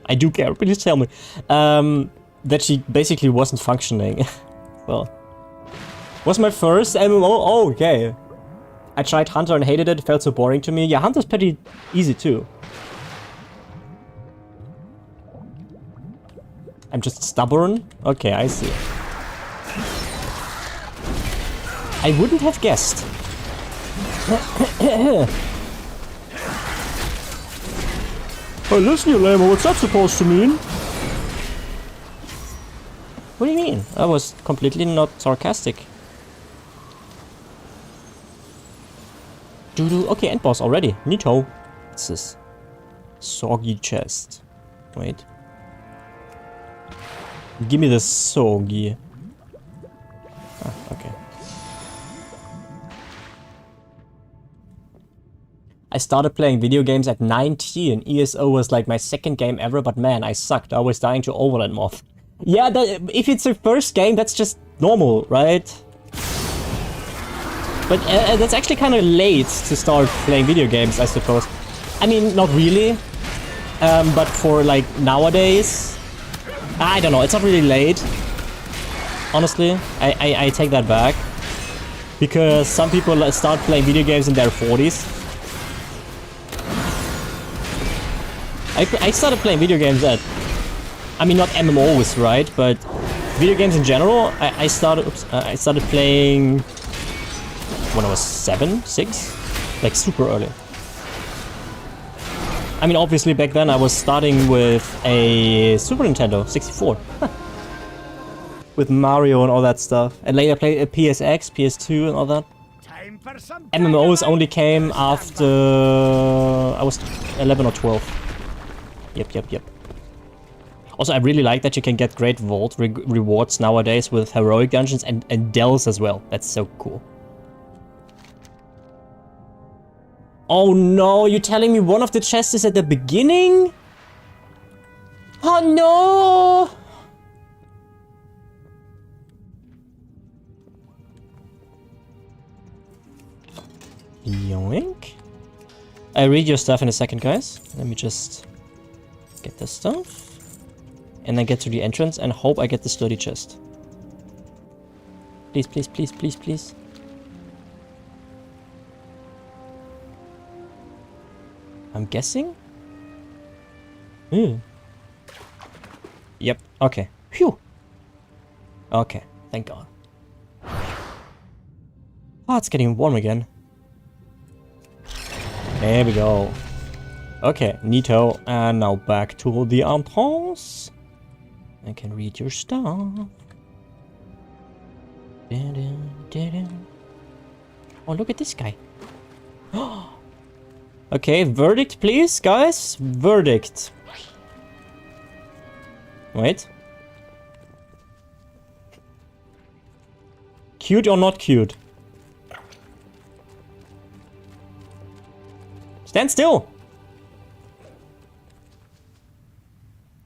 I do care, please tell me. That she basically wasn't functioning. Well, was my first MMO? Oh, okay. I tried Hunter and hated it, felt so boring to me. Yeah, Hunter's pretty easy too. I'm just stubborn? Okay, I see. I wouldn't have guessed. Oh, listen, you lame, what's that supposed to mean? What do you mean? I was completely not sarcastic. Okay, end boss already. Neato. What's this? Soggy chest. Wait. Give me the soggy. Ah, okay. I started playing video games at 19. ESO was like my second game ever, but man, I sucked. I was dying to Overland Moth. Yeah, if it's your first game, that's just normal, right? But that's actually kind of late to start playing video games, I suppose. I mean, not really. But for like nowadays, I don't know, it's not really late. Honestly, I take that back. Because some people start playing video games in their 40s. I started playing video games at, I mean, not MMOs, right? But video games in general, I started playing when I was 7, 6, like super early. I mean, obviously back then I was starting with a Super Nintendo 64. With Mario and all that stuff. And later played a PSX, PS2 and all that. MMOs only came after I was 11 or 12. Yep. Also, I really like that you can get great vault rewards nowadays with heroic dungeons and dells as well. That's so cool. Oh no, you're telling me one of the chests is at the beginning? Oh no! Yoink. I read your stuff in a second, guys. Let me just get this stuff. And then get to the entrance and hope I get the sturdy chest. Please, please, please, please, please. I'm guessing? Yep, okay. Phew. Okay, thank God. Oh, it's getting warm again. There we go. Okay, neato. And now back to the entrance. I can read your stuff. Oh, look at this guy. Okay, verdict, please, guys. Verdict. Wait. Cute or not cute? Stand still!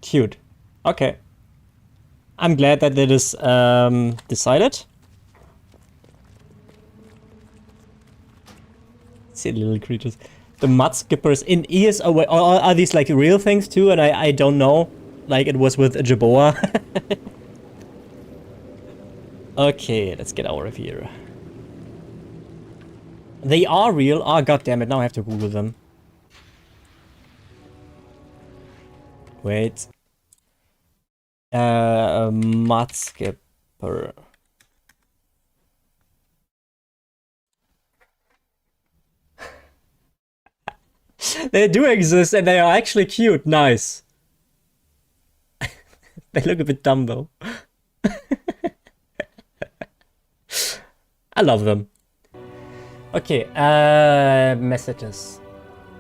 Cute. Okay. I'm glad that it is decided. Silly little creatures. The mud skippers in ears away. Are these like real things too? And I don't know. Like it was with a Jaboa. Okay, let's get out of here. They are real. Oh, god damn it! Now I have to Google them. Wait. Mud skipper. They do exist and they are actually cute. Nice. They look a bit dumb though. I love them. Okay, messages.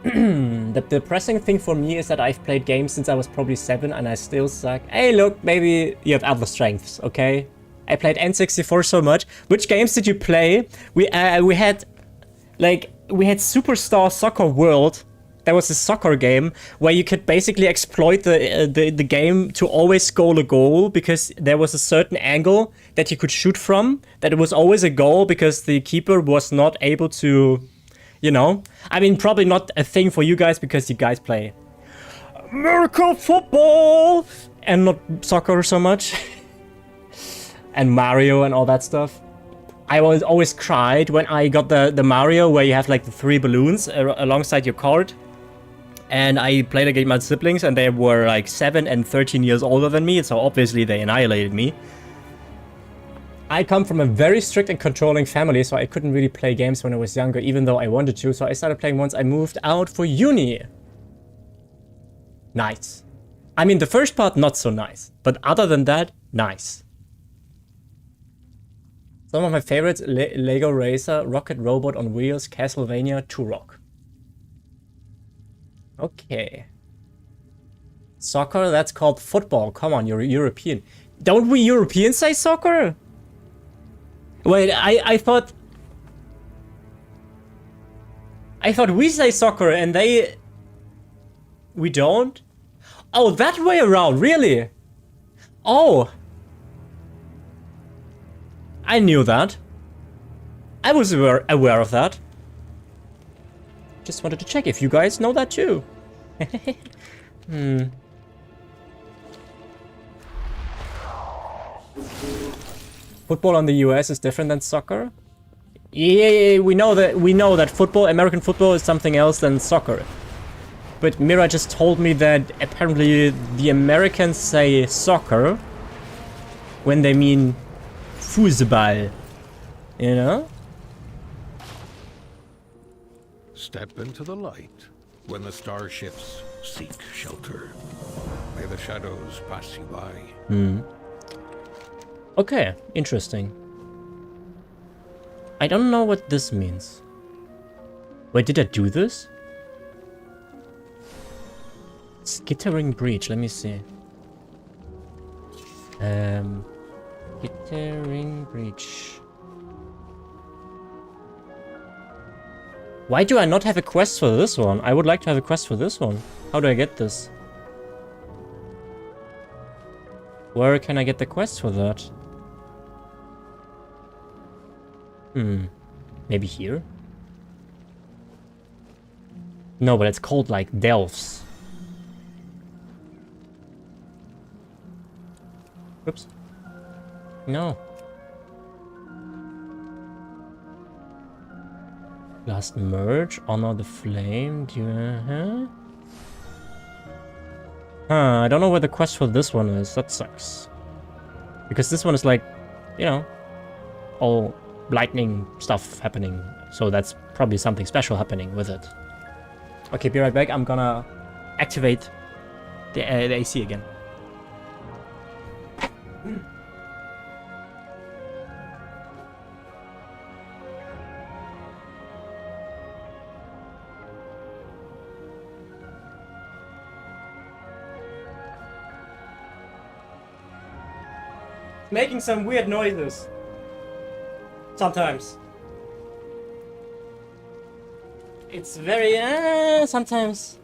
The depressing thing for me is that I've played games since I was probably 7 and I still suck. Hey look, maybe you have other strengths, okay? I played N64 so much. Which games did you play? We had Superstar Soccer World. There was a soccer game where you could basically exploit the game to always score a goal because there was a certain angle that you could shoot from. That it was always a goal because the keeper was not able to, you know. I mean, probably not a thing for you guys because you guys play American football and not soccer so much. And Mario and all that stuff. I always cried when I got the Mario where you have like the 3 balloons alongside your card. And I played against my siblings and they were like 7 and 13 years older than me, so obviously they annihilated me. I come from a very strict and controlling family, so I couldn't really play games when I was younger, even though I wanted to, so I started playing once I moved out for uni. Nice. I mean, the first part, not so nice, but other than that, nice. Some of my favorites, Lego Racer, Rocket Robot on Wheels, Castlevania, Turok. Okay. Soccer, that's called football. Come on, you're European. Don't we Europeans say soccer? Wait, I thought we say soccer and they... We don't? Oh, that way around, really? Oh. I knew that. I was aware of that. Just wanted to check if you guys know that too. Football in the US is different than soccer? Yeah, we know that football, American football, is something else than soccer. But Mira just told me that apparently the Americans say soccer when they mean Fußball. You know? Step into the light when the starships seek shelter. May the shadows pass you by. Okay, interesting. I don't know what this means. Wait, did I do this? Skittering breach, let me see. Skittering breach. Why do I not have a quest for this one? I would like to have a quest for this one. How do I get this? Where can I get the quest for that? Maybe here? No, but it's called like Delphs. Oops. No. Last merge, honor the flame. Do you, I don't know where the quest for this one is. That sucks. Because this one is like, you know, all lightning stuff happening. So that's probably something special happening with it. Okay, be right back. I'm gonna activate the AC again. Making some weird noises. Sometimes. It's very, sometimes.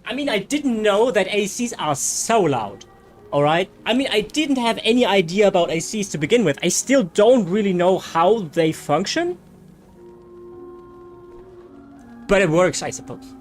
I mean, I didn't know that ACs are so loud. Alright? I mean, I didn't have any idea about ACs to begin with. I still don't really know how they function. But it works, I suppose.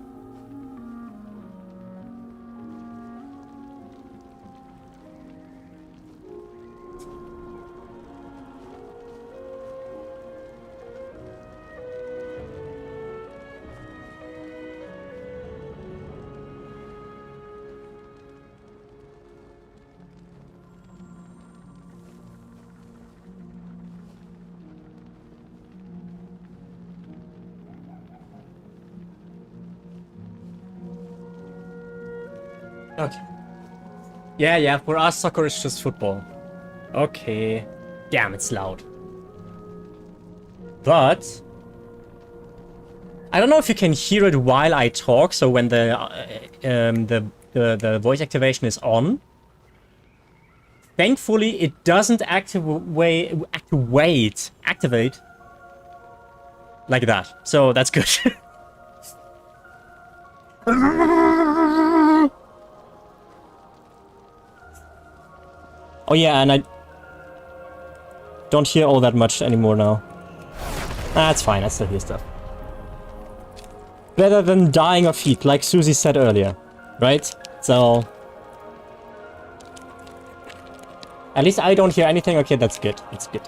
Okay. Yeah, for us soccer is just football. Okay. Damn, it's loud. But I don't know if you can hear it while I talk, so when the voice activation is on. Thankfully, it doesn't activate like that. So that's good. Oh yeah, and I don't hear all that much anymore now. That's fine, I still hear stuff. Better than dying of heat, like Susie said earlier, right? So at least I don't hear anything. Okay, that's good. That's good.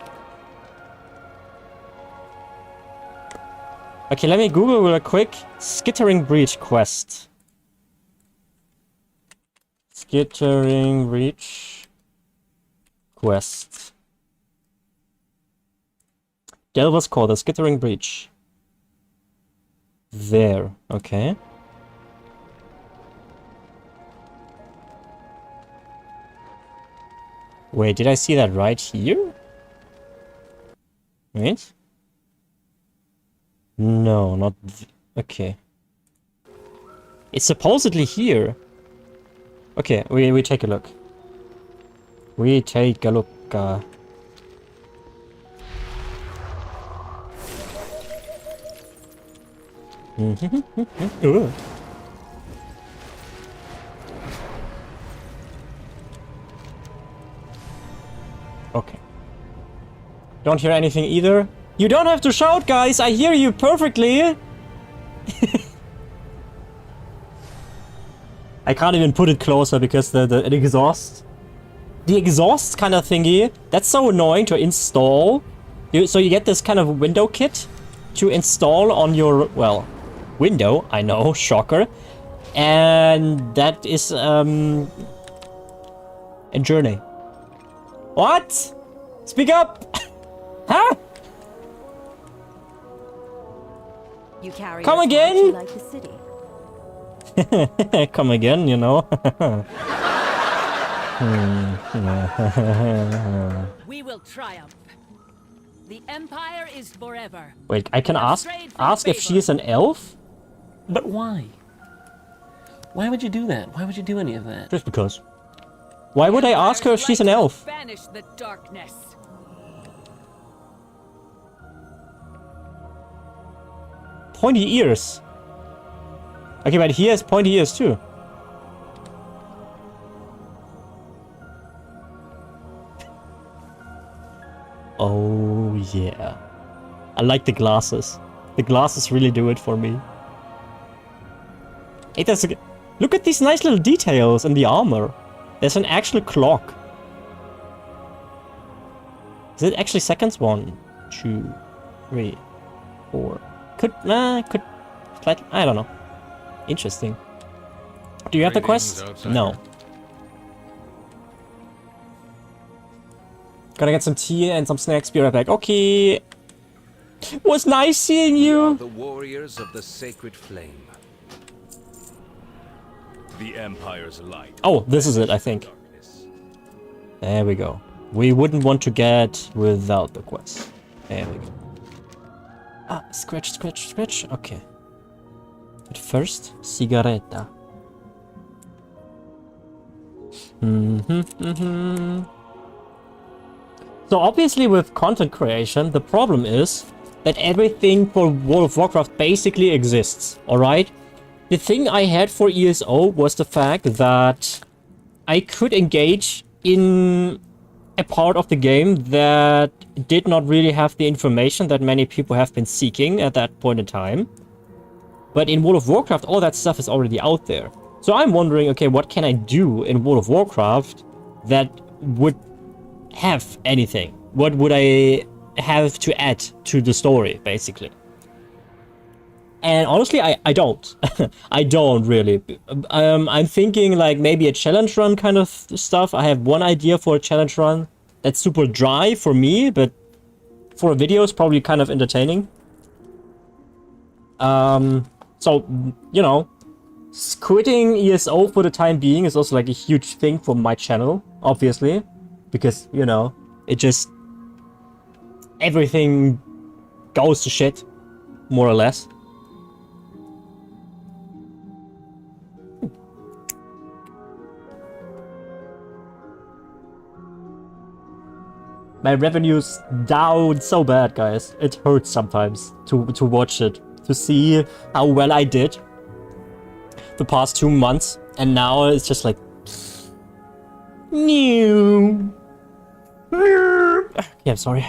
Okay, let me Google real quick. Skittering Breach quest. Skittering Breach quest. Delver's Call, the Skittering Breach. There, okay. Wait, did I see that right here? Wait. No, not... Okay. It's supposedly here. Okay, we take a look. We take a look. Ooh. Okay. Don't hear anything either. You don't have to shout, guys. I hear you perfectly. I can't even put it closer because the exhaust. The exhaust kind of thingy. That's so annoying to install. So you get this kind of window kit to install on your, well, window. I know, shocker. And that is a journey. What? Speak up! Huh? You carry Come us again? like the city. Come again, you know. We will triumph. The Empire is forever. Wait, I can ask if she is an elf? But why? Why would you do that? Why would you do any of that? Just because. Why would I ask her if she's an elf? Banish the darkness. Pointy ears. Okay, but he has pointy ears too. Oh yeah. I like the glasses. The glasses really do it for me. Hey, look at these nice little details in the armor. There's an actual clock. Is it actually seconds? 1, 2, 3, 4. Could slightly, I don't know. Interesting. Do you have the quest? No. Gonna get some tea and some snacks. Be right back. Okay. Was nice seeing you. The warriors of the sacred flame. The Empire's light. Oh, this is it, I think. There we go. We wouldn't want to get without the quest. There we go. Ah, scratch, scratch, scratch. Okay. But first, cigaretta. So obviously with content creation, the problem is that everything for World of Warcraft basically exists, alright? The thing I had for ESO was the fact that I could engage in a part of the game that did not really have the information that many people have been seeking at that point in time. But in World of Warcraft, all that stuff is already out there. So I'm wondering, okay, what can I do in World of Warcraft that would have anything? What would I have to add to the story, basically? And honestly, I don't. I don't really. I'm thinking like maybe a challenge run kind of stuff. I have one idea for a challenge run that's super dry for me, but for a video it's probably kind of entertaining. So, you know, quitting ESO for the time being is also like a huge thing for my channel, obviously. Because, you know, it just... everything goes to shit, more or less. My revenue's down so bad, guys. It hurts sometimes to watch it. To see how well I did the past 2 months. And now it's just like... new. Yeah, I'm sorry.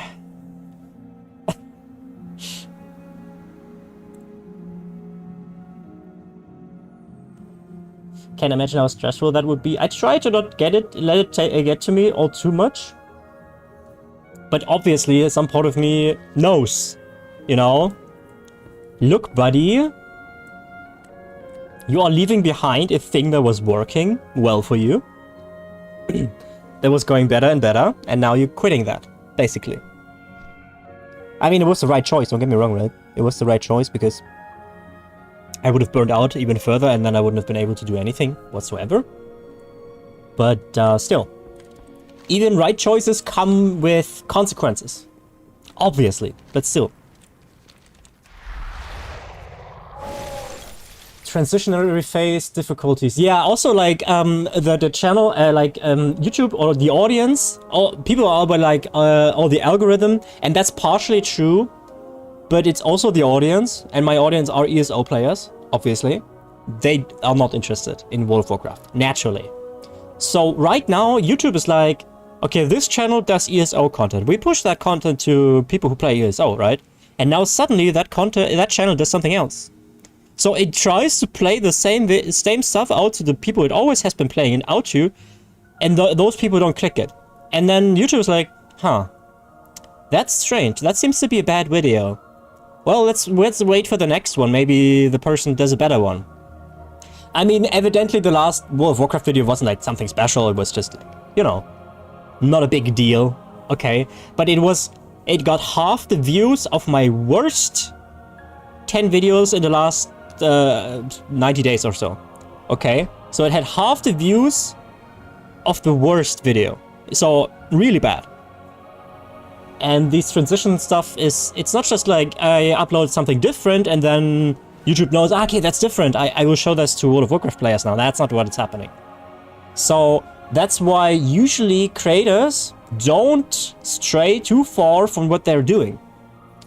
Can't imagine how stressful that would be. I try to not get it, let it get to me all too much. But obviously, some part of me knows, you know? Look, buddy. You are leaving behind a thing that was working well for you. That was going better and better, and now you're quitting that, basically. I mean, it was the right choice, don't get me wrong, right? It was the right choice because I would have burned out even further and then I wouldn't have been able to do anything whatsoever. But still. Even right choices come with consequences. Obviously, but still. Transitionary phase difficulties. Yeah, also like the channel, YouTube or the audience, people are like, or the algorithm, and that's partially true, but it's also the audience, and my audience are ESO players, obviously. They are not interested in World of Warcraft, naturally. So right now, YouTube is like, okay, this channel does ESO content. We push that content to people who play ESO, right? And now suddenly that channel does something else. So it tries to play the same stuff out to the people it always has been playing it out to, and those people don't click it. And then YouTube is like, huh, that's strange. That seems to be a bad video. Well, let's wait for the next one. Maybe the person does a better one. I mean, evidently the last World of Warcraft video wasn't like something special. It was just, you know, not a big deal. Okay, but it got half the views of my worst 10 videos in the last 90 days or so. Okay, so it had half the views of the worst video. So really bad. And this transition stuff it's not just like I upload something different and then YouTube knows, okay, that's different. I will show this to World of Warcraft players now. That's not what's happening. So that's why usually creators don't stray too far from what they're doing.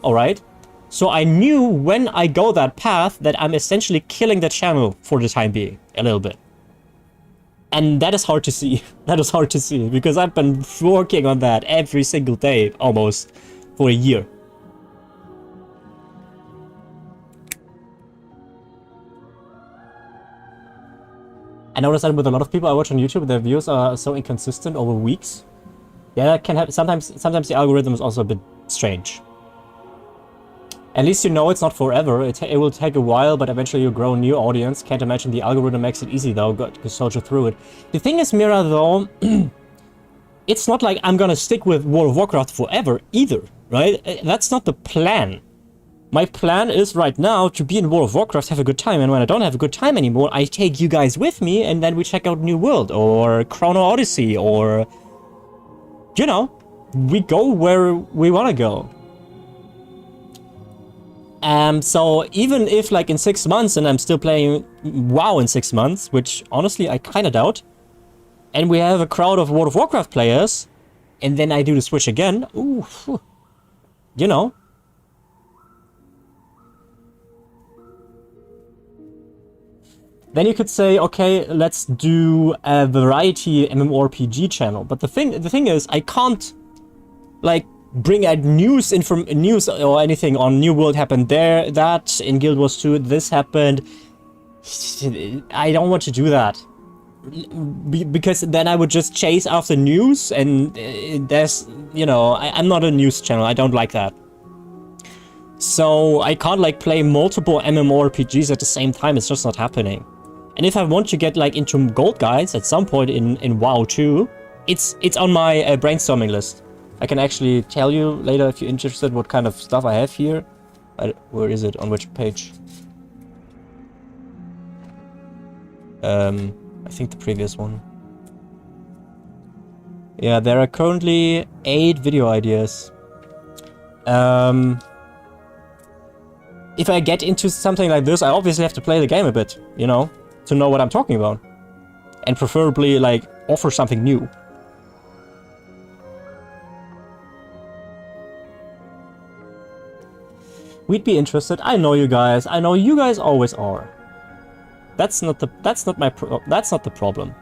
Alright? So I knew when I go that path that I'm essentially killing the channel for the time being, a little bit. And that is hard to see. That is hard to see, because I've been working on that every single day, almost, for a year. noticed that with a lot of people I watch on YouTube, their views are so inconsistent over weeks. Yeah, that can happen. Sometimes the algorithm is also a bit strange. At least you know it's not forever. It will take a while, but eventually you grow a new audience. Can't imagine the algorithm makes it easy though, to soldier through it. The thing is, Mira, though, it's not like I'm gonna stick with World of Warcraft forever either, right? That's not the plan. My plan is right now to be in World of Warcraft, have a good time, and when I don't have a good time anymore, I take you guys with me, and then we check out New World, or Chrono Odyssey, or... You know, we go where we wanna go. So even if like in 6 months and I'm still playing WoW in 6 months, which honestly I kinda doubt, and we have a crowd of World of Warcraft players, and then I do the switch again, ooh, you know. Then you could say, okay, let's do a variety MMORPG channel. But the thing is, I can't like bring out news or anything on New World happened there, that in Guild Wars 2 this happened. I don't want to do that. Because then I would just chase after news, and there's, you know, I'm not a news channel, I don't like that. So I can't like play multiple MMORPGs at the same time, it's just not happening. And if I want to get like into gold guides at some point in WoW 2, it's on my brainstorming list. I can actually tell you later if you're interested what kind of stuff I have here. Where is it? On which page? I think the previous one. Yeah, there are currently 8 video ideas. If I get into something like this, I obviously have to play the game a bit, you know, to know what I'm talking about. And preferably, like, offer something new. We'd be interested. I know you guys. I know you guys always are. That's not the problem.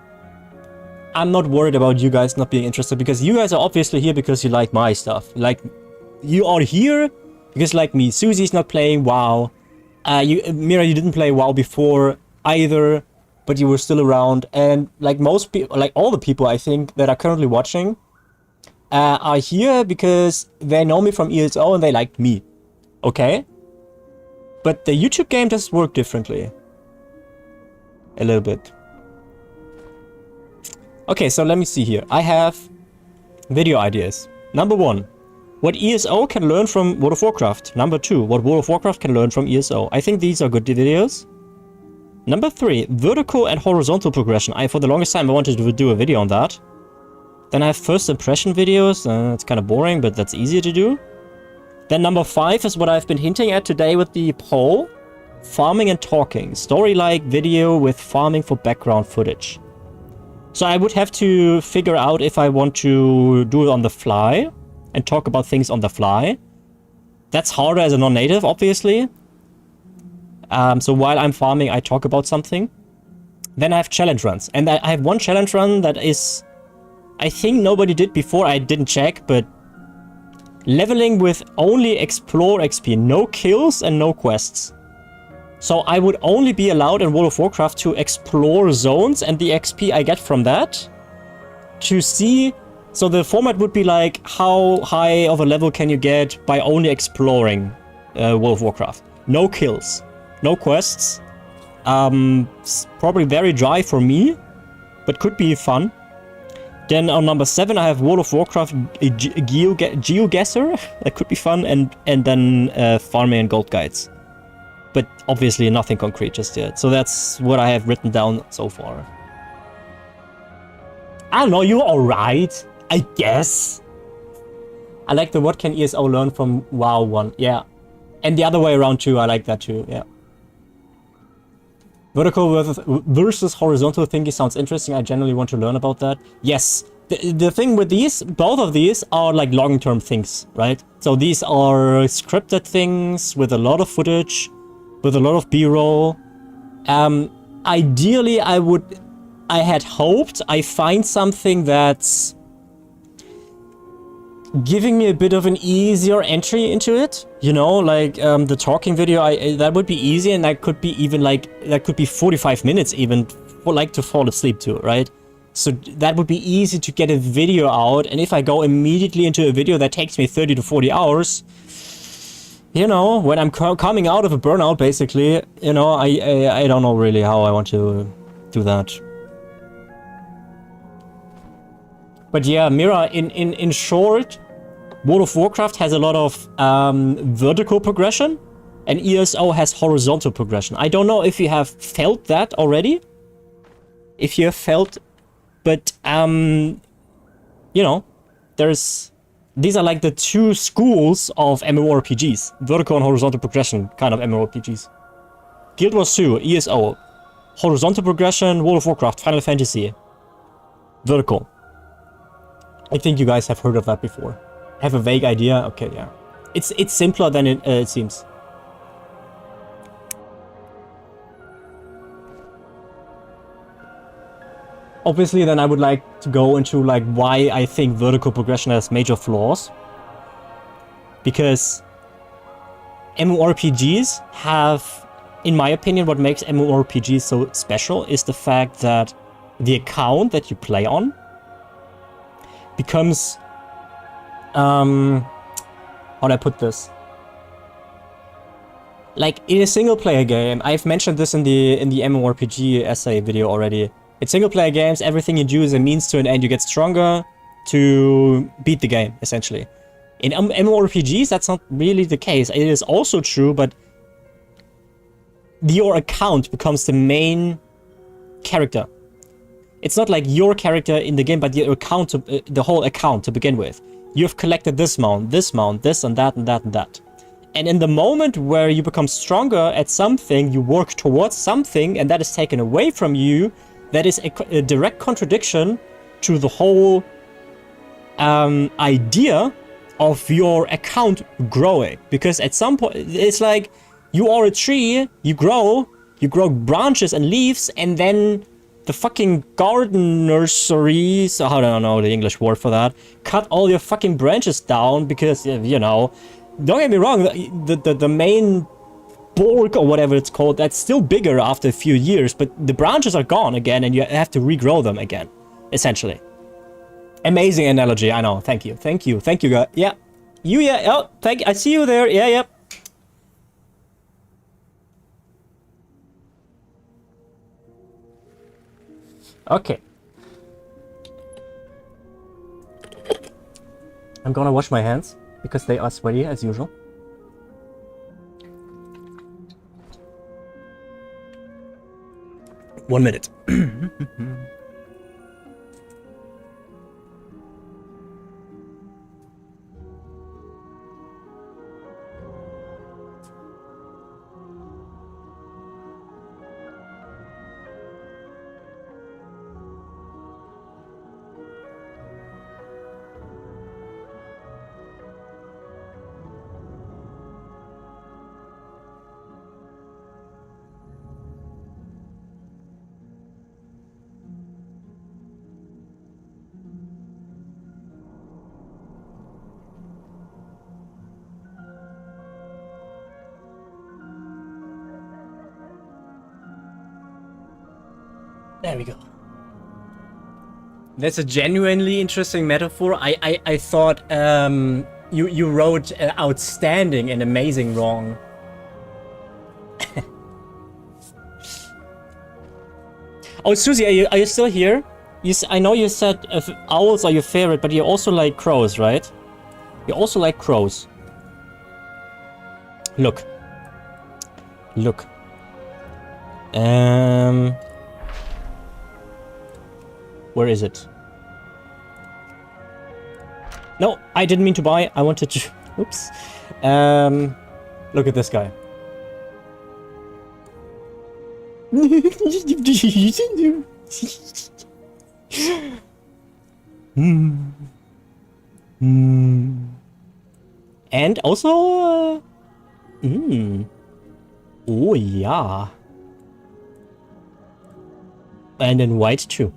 I'm not worried about you guys not being interested, because you guys are obviously here because you like my stuff. Like, you are here because, like me, Susie's not playing WoW. Mira, you didn't play WoW before either, but you were still around. And like most people, like all the people I think that are currently watching, are here because they know me from ESO and they like me. Okay? But the YouTube game does work differently. A little bit. Okay, so let me see here. I have video ideas. Number 1. What ESO can learn from World of Warcraft. Number 2. What World of Warcraft can learn from ESO. I think these are good videos. Number 3. Vertical and horizontal progression. For the longest time I wanted to do a video on that. Then I have first impression videos. It's kind of boring, but that's easy to do. Then number 5 is what I've been hinting at today with the poll. Farming and talking. Story-like video with farming for background footage. So I would have to figure out if I want to do it on the fly and talk about things on the fly. That's harder as a non-native, obviously. So while I'm farming, I talk about something. Then I have challenge runs. And I have one challenge run that is... I think nobody did before, I didn't check, but... leveling with only explore XP. No kills and no quests. So I would only be allowed in World of Warcraft to explore zones and the XP I get from that. To see... So the format would be like, how high of a level can you get by only exploring World of Warcraft? No kills. No quests. Probably very dry for me, but could be fun. Then on number 7 I have World of Warcraft GeoGuessr. That could be fun. And then farming and gold guides. But obviously nothing concrete just yet. So that's what I have written down so far. I don't know, you're alright, I guess. I like the what can ESO learn from WoW one, yeah. And the other way around too, I like that too, yeah. Vertical versus horizontal thinking sounds interesting. I generally want to learn about that. Yes, the thing with these, both of these are like long-term things, right? So these are scripted things with a lot of footage, with a lot of B-roll. Ideally, I had hoped I find something that's giving me a bit of an easier entry into it, you know, like the talking video. That would be easy, and that could be even like, that could be 45 minutes even like to fall asleep to, right? So that would be easy to get a video out, and if I go immediately into a video that takes me 30 to 40 hours, you know, when I'm coming out of a burnout, basically, you know, I don't know really how I want to do that. But yeah, Mira, in short, World of Warcraft has a lot of vertical progression, and ESO has horizontal progression. I don't know if you have felt that already. If you have felt, but you know, these are like the two schools of MMORPGs, vertical and horizontal progression kind of MMORPGs. Guild Wars 2, ESO, horizontal progression, World of Warcraft, Final Fantasy, vertical. I think you guys have heard of that before. Have a vague idea? Okay, yeah. It's simpler than it seems. Obviously, then I would like to go into like why I think vertical progression has major flaws. Because MMORPGs have, in my opinion, what makes MMORPGs so special is the fact that the account that you play on becomes, how do I put this? Like in a single player game, I've mentioned this in the MMORPG essay video already. In single player games, everything you do is a means to an end. You get stronger to beat the game, essentially. In MMORPGs, that's not really the case. It is also true, but your account becomes the main character. It's not like your character in the game, but your account, the whole account to begin with. You've collected this mount, this, and that, and that, and that. And in the moment where you become stronger at something, you work towards something, and that is taken away from you, that is a direct contradiction to the whole idea of your account growing. Because at some point, it's like you are a tree, you grow branches and leaves, and then the fucking garden nursery, so I don't know the English word for that, cut all your fucking branches down because, you know, don't get me wrong, the main bulk or whatever it's called, that's still bigger after a few years, but the branches are gone again and you have to regrow them again, essentially. Amazing analogy, I know. Thank you, guys. Yeah, oh, thank you. I see you there. Yeah, yep. Okay. I'm gonna wash my hands because they are sweaty as usual. One minute. There we go. That's a genuinely interesting metaphor. I thought you wrote outstanding and amazing wrong. Oh, Susie, are you still here? I know you said owls are your favorite, but you also like crows, right? You also like crows. Look. Where is it? No, I didn't mean to buy. I wanted to... Oops. Look at this guy. And also... Oh, yeah. And in white, too.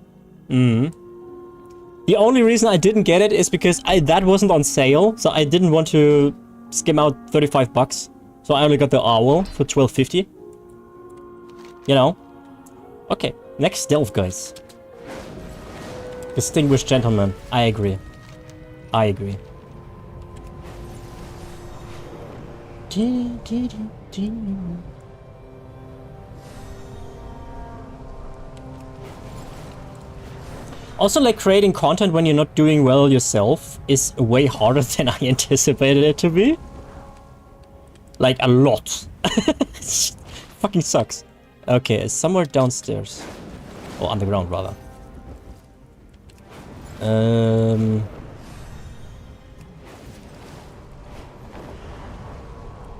The only reason I didn't get it is because that wasn't on sale, so I didn't want to skim out 35 bucks. So I only got the owl for $12.50. You know? Okay. Next stealth, guys. Distinguished gentleman. I agree. I agree. Also, like, creating content when you're not doing well yourself is way harder than I anticipated it to be. Like, a lot. Fucking sucks. Okay, it's somewhere downstairs. Or underground, rather.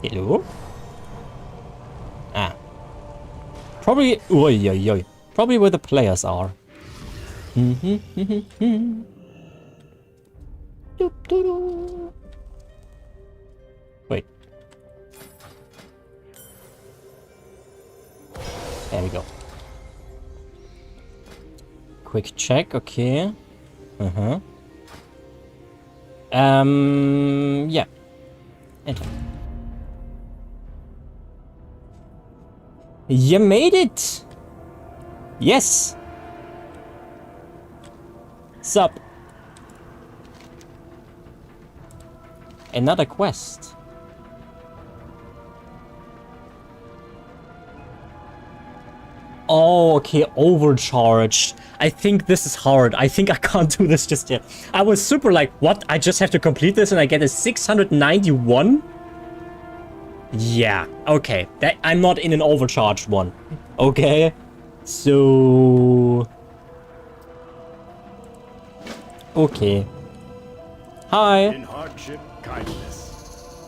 Hello? Ah. Probably... Oi, oi, oi. Probably where the players are. Wait. There we go. Quick check, okay. Yeah. Enter. You made it! Yes! Sup? Another quest. Oh, okay, overcharged. I think this is hard. I think I can't do this just yet. I was super like, what? I just have to complete this and I get a 691? Yeah, okay. I'm not in an overcharged one. Okay. So... Okay. Hi. In hardship, kindness.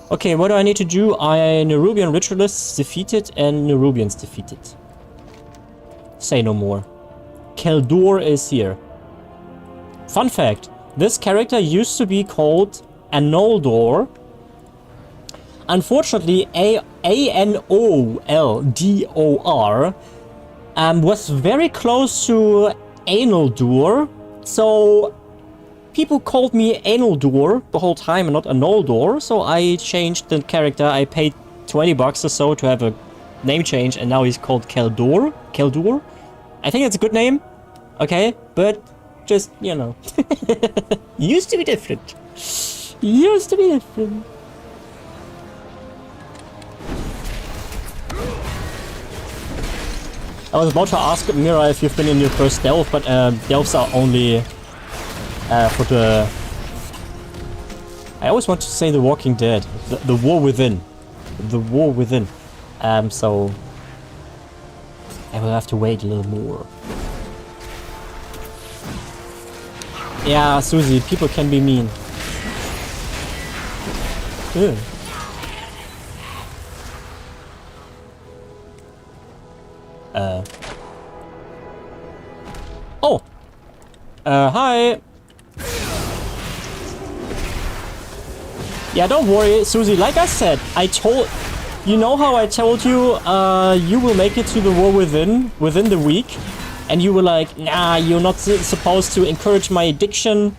Okay, what do I need to do? Nerubian Ritualists defeated and Nerubians defeated. Say no more. Keldor is here. Fun fact. This character used to be called Anoldor. Unfortunately, A-N-O-L-D-O-R was very close to Analdor. So people called me Analdor the whole time and not Anoldor. So I changed the character. I paid $20 or so to have a name change, and now he's called Keldor. Keldor. I think it's a good name. Okay, but just, you know. Used to be different. Used to be different. I was about to ask Mira if you've been in your first delve, but delves are only for the... I always want to say The Walking Dead. The War Within. The War Within. So... I will have to wait a little more. Yeah, Susie, people can be mean. Ew. Oh! Hi! Yeah, don't worry, Susie, like I said, you know how I told you, you will make it to the War within the week? And you were like, nah, you're not supposed to encourage my addiction.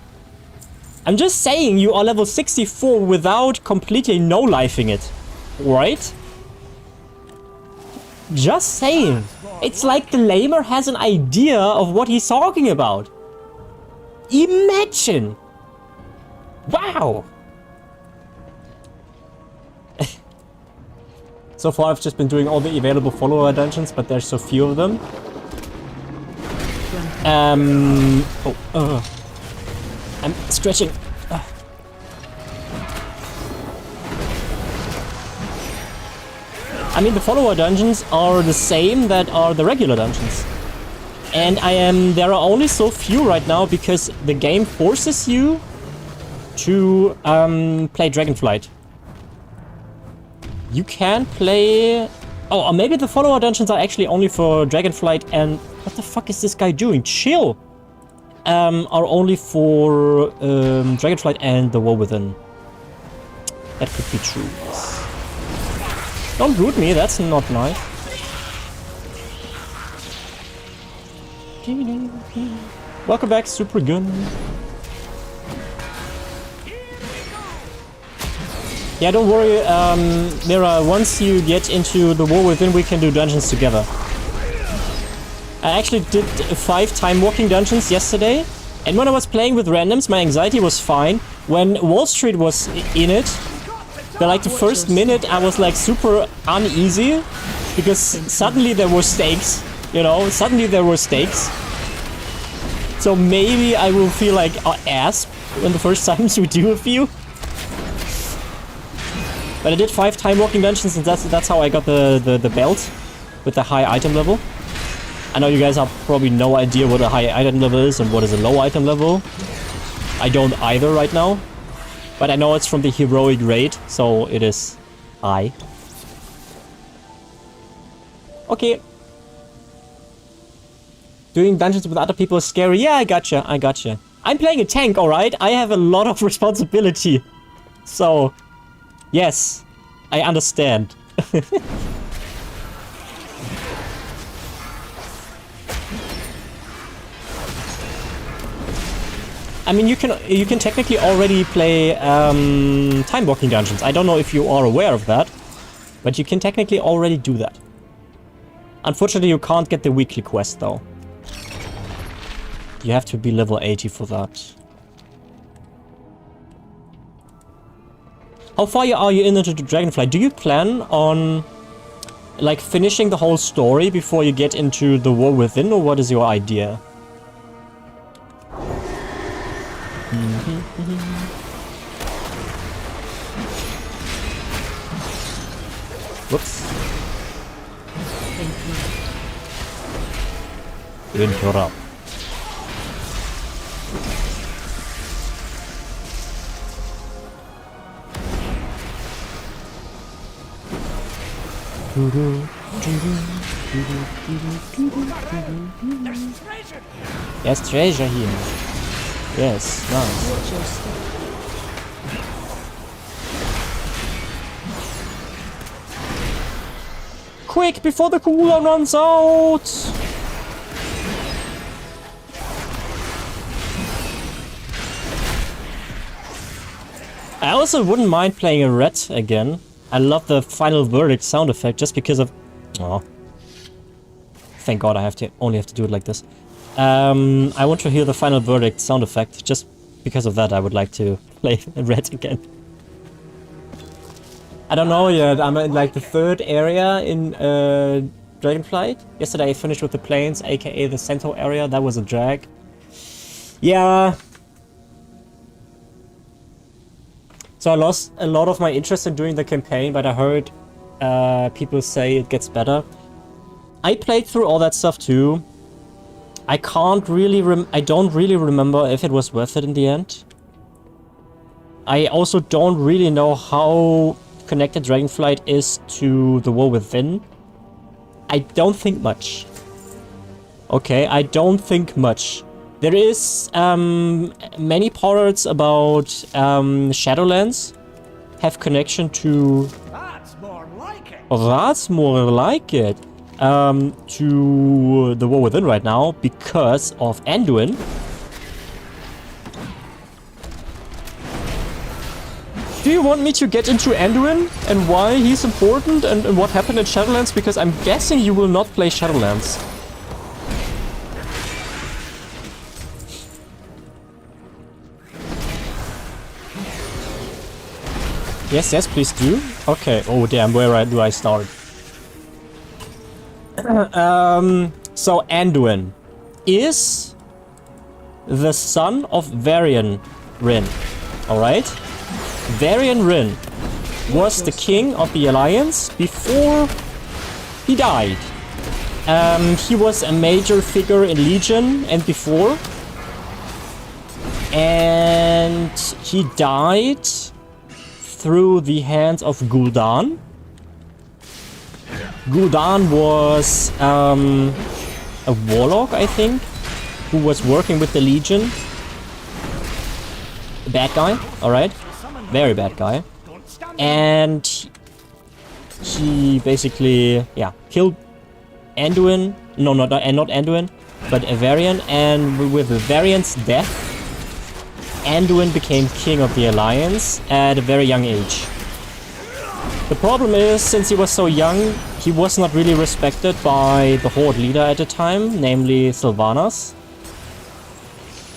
I'm just saying, you are level 64 without completely no-lifing it. Right? Just saying. It's like the lamer has an idea of what he's talking about. Imagine! Wow! So far I've just been doing all the available follower dungeons, but there's so few of them. I'm stretching. I mean, the follower dungeons are the same that are the regular dungeons. And there are only so few right now because the game forces you to play Dragonflight. You can play... Oh, or maybe the follower dungeons are actually only for Dragonflight and... What the fuck is this guy doing? Chill! Are only for Dragonflight and the War Within. That could be true. Don't root me, that's not nice. Welcome back, Super Gun. Yeah, don't worry, Mira, once you get into the War Within, we can do dungeons together. I actually did 5 time walking dungeons yesterday. And when I was playing with randoms, my anxiety was fine. When Wall Street was in it, the first minute I was like super uneasy. Because suddenly there were stakes. You know, suddenly there were stakes. So maybe I will feel like ass when the first times we do a few. But I did 5 time walking dungeons and that's how I got the belt with the high item level. I know you guys have probably no idea what a high item level is and what is a low item level. I don't either right now. But I know it's from the heroic raid, so it is high. Okay. Doing dungeons with other people is scary. Yeah, I gotcha. I'm playing a tank, alright? I have a lot of responsibility. So, yes, I understand. I mean, you can technically already play time walking dungeons. I don't know if you are aware of that, but you can technically already do that. Unfortunately, you can't get the weekly quest though. You have to be level 80 for that. How far are you into the Dragonflight? Do you plan on like finishing the whole story before you get into the War Within, or what is your idea? Whoops. Interrupt. There's treasure here. Yes, nice. Quick, before the cooldown runs out! I also wouldn't mind playing a red again. I love the final verdict sound effect just because of... Oh. Thank God I only have to do it like this. I want to hear the final verdict sound effect. Just because of that, I would like to play red again. I don't know yet. I'm in like the 3rd area in Dragonflight. Yesterday I finished with the plains, aka the Centaur area. That was a drag. Yeah. So I lost a lot of my interest in doing the campaign, but I heard people say it gets better. I played through all that stuff too. I don't really remember if it was worth it in the end. I also don't really know how connected Dragonflight is to the War Within. I don't think much. Okay, I don't think much. There is many parts about Shadowlands have connection to... That's more like it. Oh, that's more like it. To the War Within right now because of Anduin. Do you want me to get into Anduin and why he's important and what happened in Shadowlands? Because I'm guessing you will not play Shadowlands. Yes, yes, please do. Okay. Oh, damn. Where do I start? So Anduin is the son of Varian Rin. Alright? Varian Rin was the king of the Alliance before he died. He was a major figure in Legion and before. And he died through the hands of Gul'dan. Gul'dan was a warlock, I think, who was working with the Legion. A bad guy, alright? Very bad guy. And he basically, yeah, killed Anduin. No, not Anduin, but a Varian. And with the Varian's death, Anduin became king of the Alliance at a very young age. The problem is, since he was so young, he was not really respected by the Horde leader at the time, namely Sylvanas,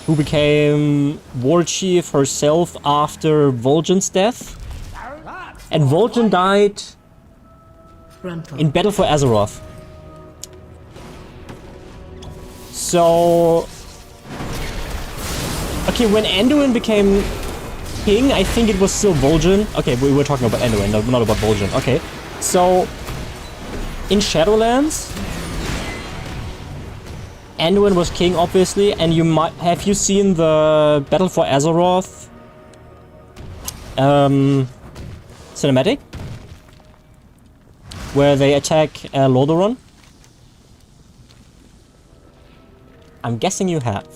who became war chief herself after Vol'jin's death. And Vol'jin died in Battle for Azeroth. So... Okay, when Anduin became king, I think it was still Vol'jin. Okay, we were talking about Anduin, not about Vol'jin. Okay, so... In Shadowlands... Anduin was king, obviously, and you might... Have you seen the Battle for Azeroth cinematic? Where they attack Lordaeron? I'm guessing you have.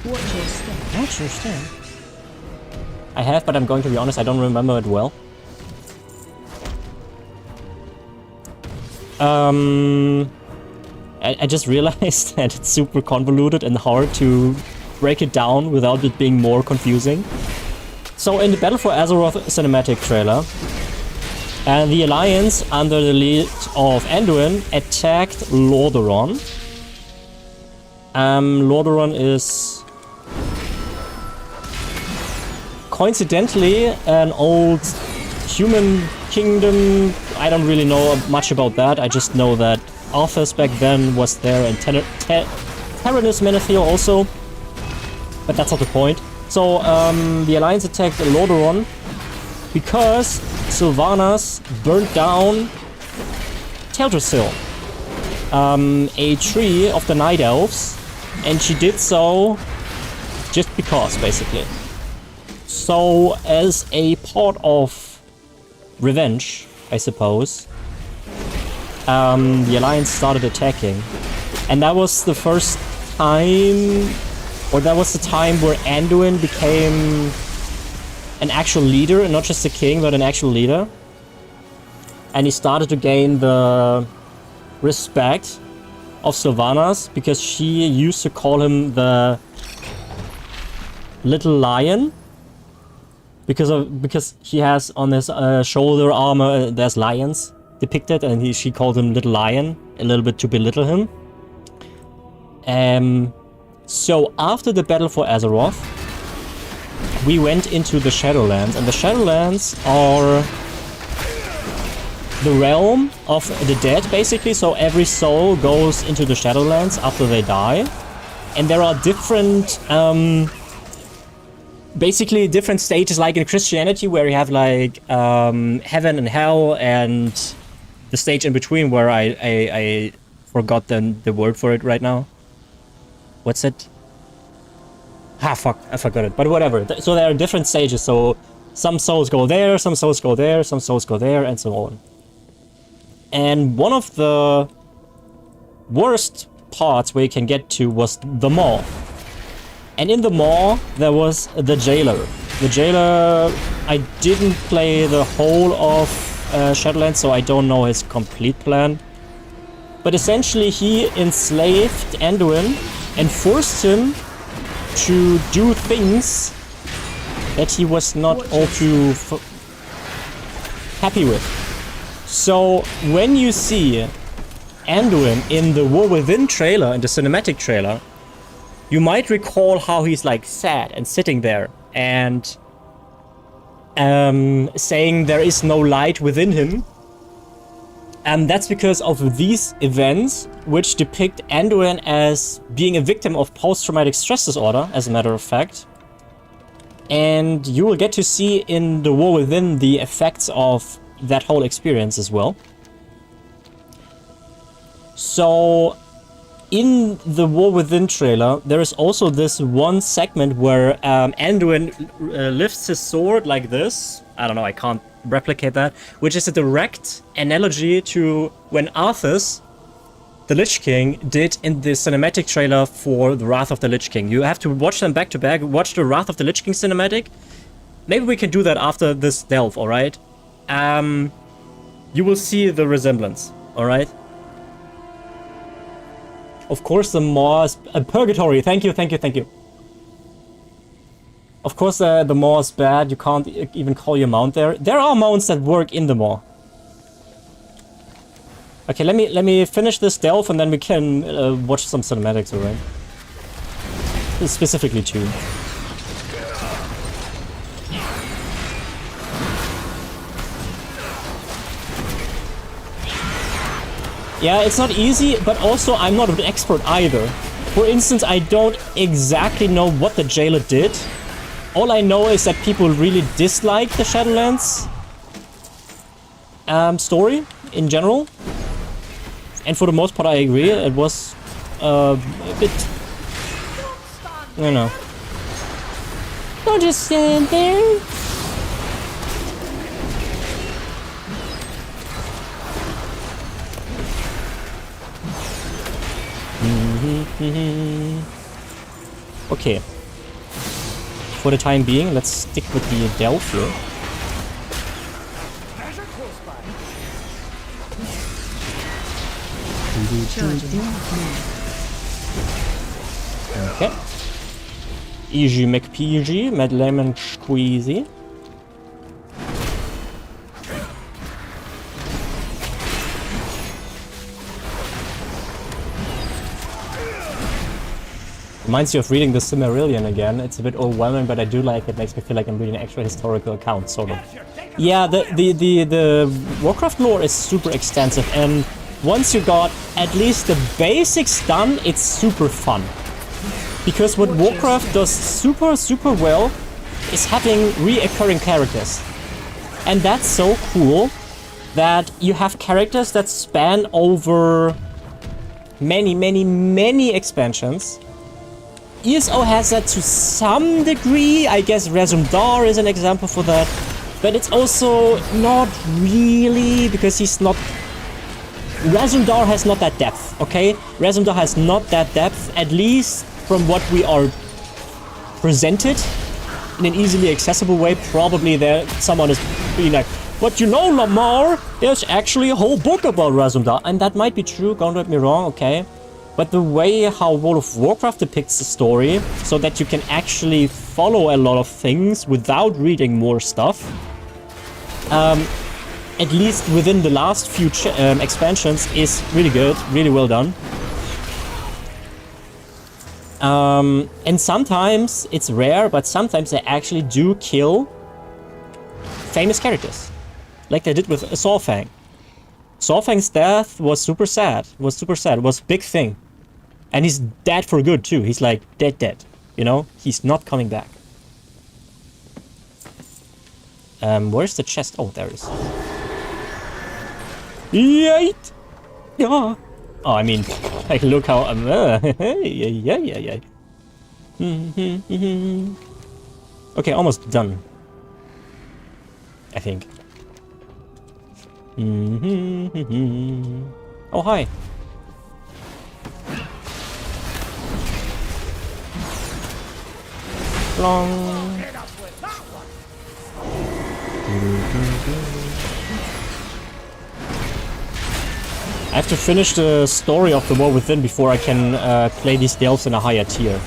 Watch your step. Watch your step. I have, but I'm going to be honest, I don't remember it well. I just realized that it's super convoluted and hard to break it down without it being more confusing. So in the Battle for Azeroth cinematic trailer, the Alliance under the lead of Anduin attacked Lordaeron. Lordaeron is coincidentally an old human kingdom. I don't really know much about that. I just know that Arthas back then was there and Tyrannus Menethil also. But that's not the point. So the Alliance attacked Lordaeron because Sylvanas burnt down Teldrassil, a tree of the Night Elves, and she did so just because, basically. So, as a part of revenge, I suppose, the Alliance started attacking. And that was the first time, or that was the time where Anduin became an actual leader, and not just a king, but an actual leader. And he started to gain the respect of Sylvanas, because she used to call him the Little Lion. Because he has on his shoulder armor, there's lions depicted, and she called him Little Lion, a little bit to belittle him. So after the Battle for Azeroth, we went into the Shadowlands, and the Shadowlands are the realm of the dead, basically. So every soul goes into the Shadowlands after they die, and there are different basically different stages, like in Christianity, where you have like heaven and hell, and the stage in between where I forgot the word for it right now. What's it? Ah, fuck, I forgot it. But whatever. So there are different stages. So some souls go there, some souls go there, some souls go there, and so on. And one of the worst parts where you can get to was the Maw. And in the Maw, there was the Jailer. The Jailer, I didn't play the whole of Shadowlands, so I don't know his complete plan. But essentially, he enslaved Anduin and forced him to do things that he was not all too happy with. So, when you see Anduin in the War Within trailer, in the cinematic trailer, you might recall how he's like sad and sitting there and saying there is no light within him. And that's because of these events, which depict Anduin as being a victim of post-traumatic stress disorder, as a matter of fact. And you will get to see in the War Within the effects of that whole experience as well. So, in the War Within trailer, there is also this one segment where Anduin lifts his sword like this. I don't know, I can't replicate that. Which is a direct analogy to when Arthas, the Lich King, did in the cinematic trailer for the Wrath of the Lich King. You have to watch them back to back. Watch the Wrath of the Lich King cinematic. Maybe we can do that after this delve, alright? You will see the resemblance, alright? Of course, the Moors... Purgatory, thank you, thank you, thank you. Of course, the Maw is bad. You can't even call your mount there. There are mounts that work in the Maw. Okay, let me finish this delve and then we can watch some cinematics, alright? Specifically 2. Yeah, it's not easy, but also I'm not an expert either. For instance, I don't exactly know what the Jailer did. All I know is that people really dislike the Shadowlands story in general. And for the most part I agree, it was a bit... I don't know. Don't just stand there. Okay. For the time being, let's stick with the delve here. Okay. Easy McPeasy, Mad Lemon Squeezy. Reminds you of reading the Silmarillion again. It's a bit overwhelming, but I do like it. Makes me feel like I'm reading an actual historical account, sort of. Yeah, the Warcraft lore is super extensive, and once you got at least the basics done, it's super fun. Because what Warcraft does super well is having reoccurring characters. And that's so cool that you have characters that span over many expansions. ESO has that to some degree. I guess Razumdar is an example for that. But it's also not really, because he's not... Razumdar has not that depth, okay? Razumdar has not that depth, at least from what we are presented in an easily accessible way. Probably there someone is being like, but you know, Lamar, there's actually a whole book about Razumdar. And that might be true, don't get me wrong, okay? But the way how World of Warcraft depicts the story, so that you can actually follow a lot of things without reading more stuff, at least within the last few expansions, is really good, really well done. And sometimes, it's rare, but sometimes they actually do kill famous characters. Like they did with Saurfang. Saurfang's death was super sad, It was a big thing. And he's dead for good too, he's like dead, you know? He's not coming back. Where's the chest? Oh, there it is. Yait! Yeah. Oh, I mean, like, look how I'm... yeah. Okay, almost done. I think. Oh, hi. Long. I have to finish the story of the War Within before I can play these delves in a higher tier.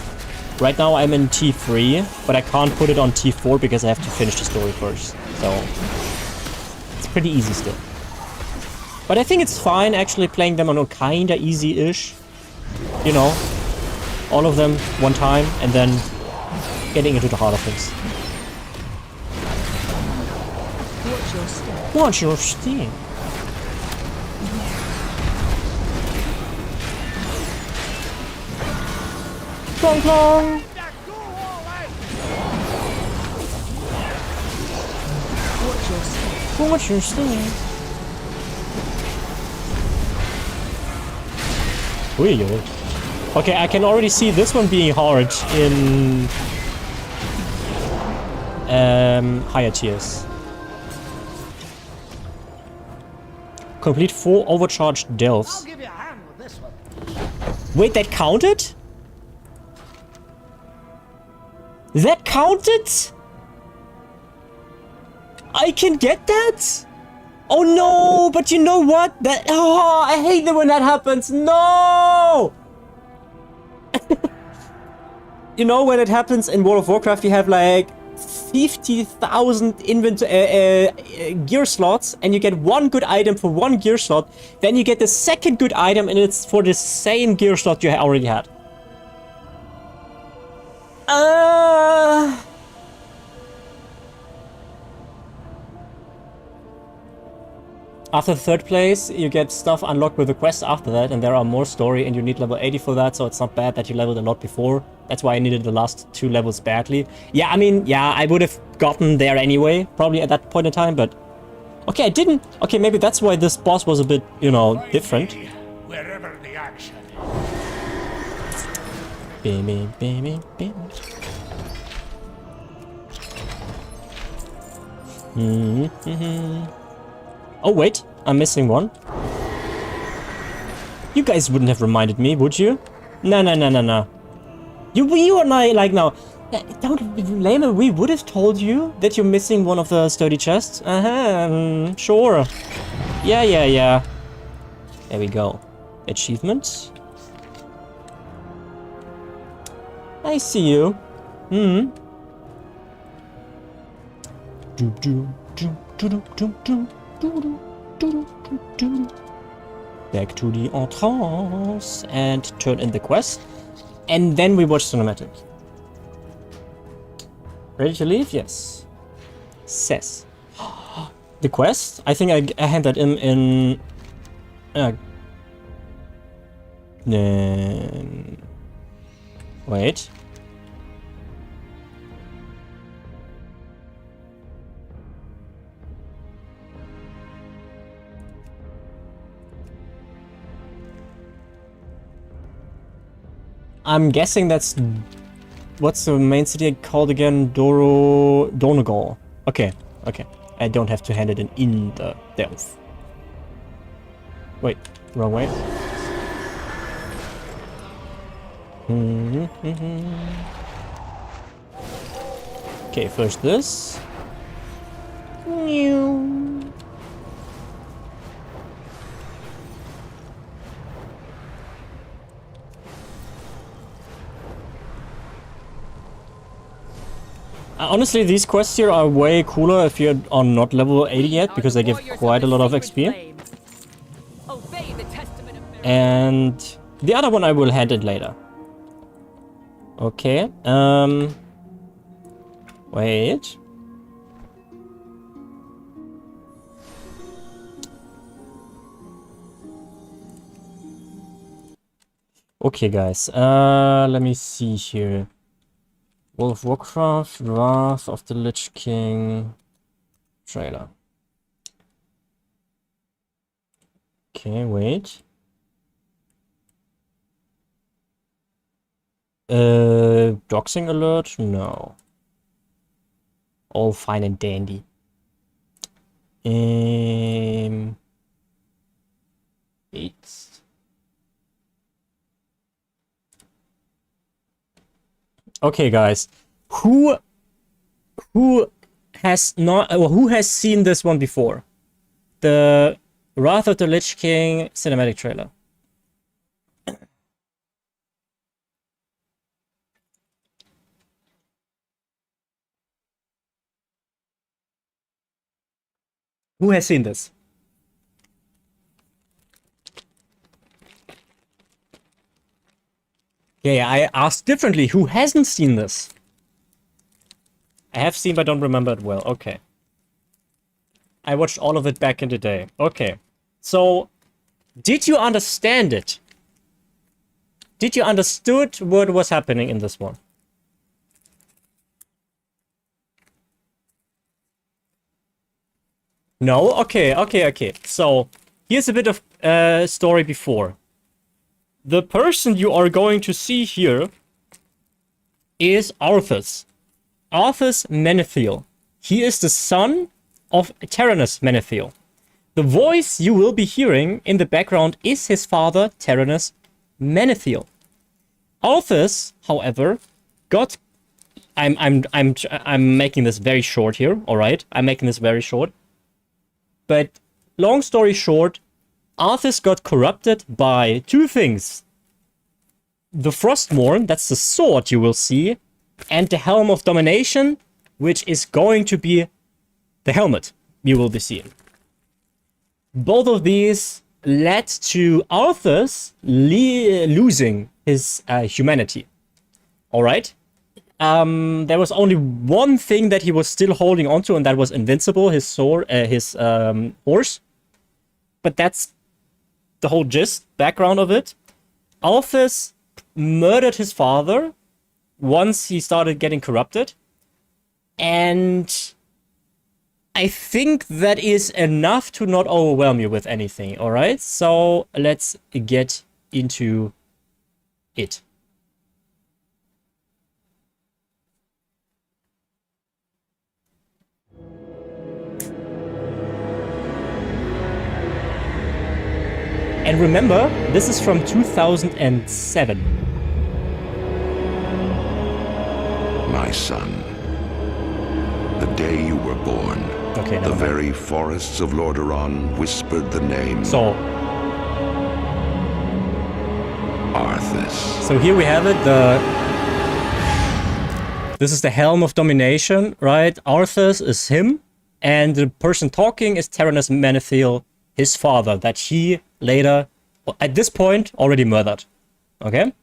Right now I'm in T3, but I can't put it on T4 because I have to finish the story first. So it's pretty easy still. But I think it's fine actually playing them on a kinda easy-ish. You know, all of them one time and then getting into the harder things. Watch your step. Clong clong! Watch your step. Ui. Okay, I can already see this one being hard in higher tiers. Complete 4 overcharged delves. I'll give you a hand with this one. Wait, that counted? That counted? I can get that? Oh no, but you know what? Oh, I hate it when that happens. No! you know when it happens in World of Warcraft, you have like 50,000 gear slots, and you get one good item for one gear slot. Then you get the second good item, and it's for the same gear slot you already had. After the third place, you get stuff unlocked with the quest after that, and there are more story, and you need level 80 for that, so it's not bad that you leveled a lot before. That's why I needed the last 2 levels badly. Yeah, I mean, yeah, I would have gotten there anyway, probably at that point in time, but... Okay, I didn't... Okay, maybe that's why this boss was a bit, you know, different. Wherever the action. Baby, baby, baby. Oh, wait, I'm missing one. You guys wouldn't have reminded me, would you? No, no, no, no, no. You and I, like, now... Don't blame it, we would have told you that you're missing one of the sturdy chests. Sure. Yeah, yeah, yeah. There we go. Achievements. I see you. Back to the entrance and turn in the quest. And then we watch cinematic. Ready to leave? Yes. Says. The quest? I think I hand that in... Wait. I'm guessing that's... What's the main city called again? Donegal. Okay, okay. I don't have to hand it in the Delph. Wait, wrong way. Okay, first this. Honestly, these quests here are way cooler if you're on not level 80 yet, because they give quite a lot of XP. And the other one I will hand it later. Okay, wait. Okay, guys, let me see here. World of Warcraft, Wrath of the Lich King trailer. Okay, wait. Doxing alert? No. All fine and dandy. It's... Okay, guys, who has not, or who has seen this one before? The Wrath of the Lich King cinematic trailer. Who has seen this? Okay, I asked differently. Who hasn't seen this? I have seen, but don't remember it well. Okay. I watched all of it back in the day. Okay. So, did you understand it? Did you understood what was happening in this one? No? Okay, okay, okay. So, here's a bit of story before. The person you are going to see here is Arthas. Arthas Menethil. He is the son of Tyrannus Menethil. The voice you will be hearing in the background is his father, Tyrannus Menethil. Arthas, however, got... I'm making this very short here, alright? I'm making this very short. But, long story short, Arthas got corrupted by two things. the Frostmourne, that's the sword you will see, and the Helm of Domination, which is going to be the helmet you will be seeing. Both of these led to Arthas losing his humanity. Alright? There was only one thing that he was still holding onto, and that was invincible, his sword, his horse. But that's the whole background of it. Arthas murdered his father once he started getting corrupted. And I think that is enough to not overwhelm you with anything, alright? So let's get into it. And remember, this is from 2007. My son, the day you were born, Okay, the never mind. very forests of Lordaeron whispered the name So Arthas. So here we have it, this is the Helm of Domination, right? Arthas is him, and the person talking is Tyrannus Menethil, his father, that he later, at this point, already murdered. Okay?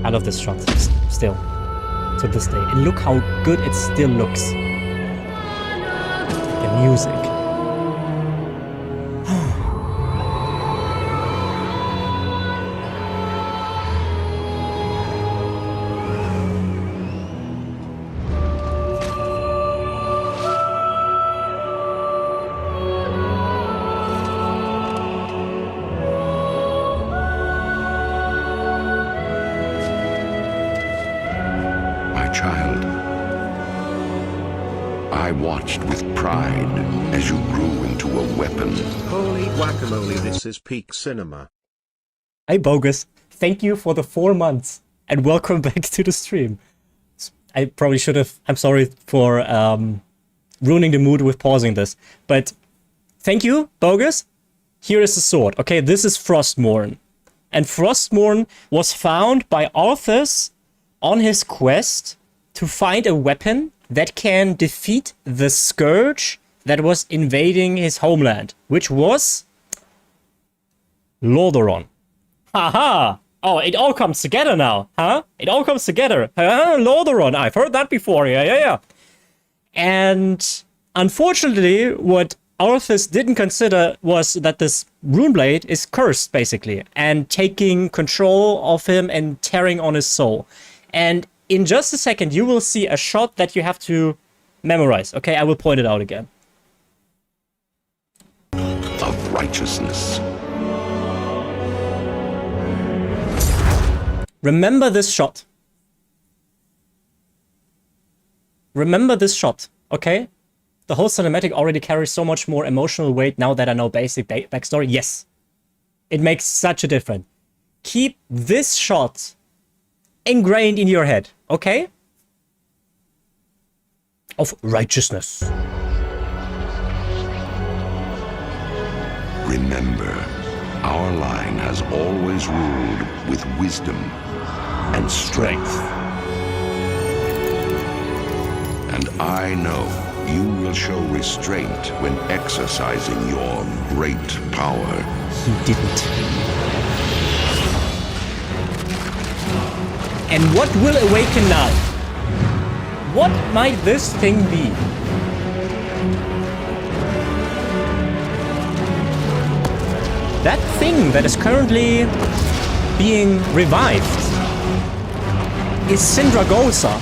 I love this shot, still, to this day. And look how good it still looks. The music. Child, I watched with pride as you grew into a weapon. Holy guacamole, this is peak cinema. Hey Bogus, thank you for the 4 months and welcome back to the stream. I probably should have, I'm sorry for ruining the mood with pausing this, but thank you, Bogus. Here is the sword. Okay, this is Frostmourne. And Frostmourne was found by Arthas on his quest to find a weapon that can defeat the Scourge that was invading his homeland, which was Lordaeron. Haha! Oh, it all comes together now, huh? It all comes together. Huh? Lordaeron, I've heard that before, yeah. And unfortunately, what Arthas didn't consider was that this runeblade is cursed, basically, and taking control of him and tearing on his soul. And in just a second, you will see a shot that you have to memorize. Okay, I will point it out again. Of righteousness. Remember this shot. Remember this shot, okay? The whole cinematic already carries so much more emotional weight now that I know basic backstory. Yes, it makes such a difference. Keep this shot ingrained in your head, okay? Of righteousness. Remember, our line has always ruled with wisdom and strength. And I know you will show restraint when exercising your great power. He didn't. And what will awaken now? What might this thing be? That thing that is currently being revived is Sindragosa.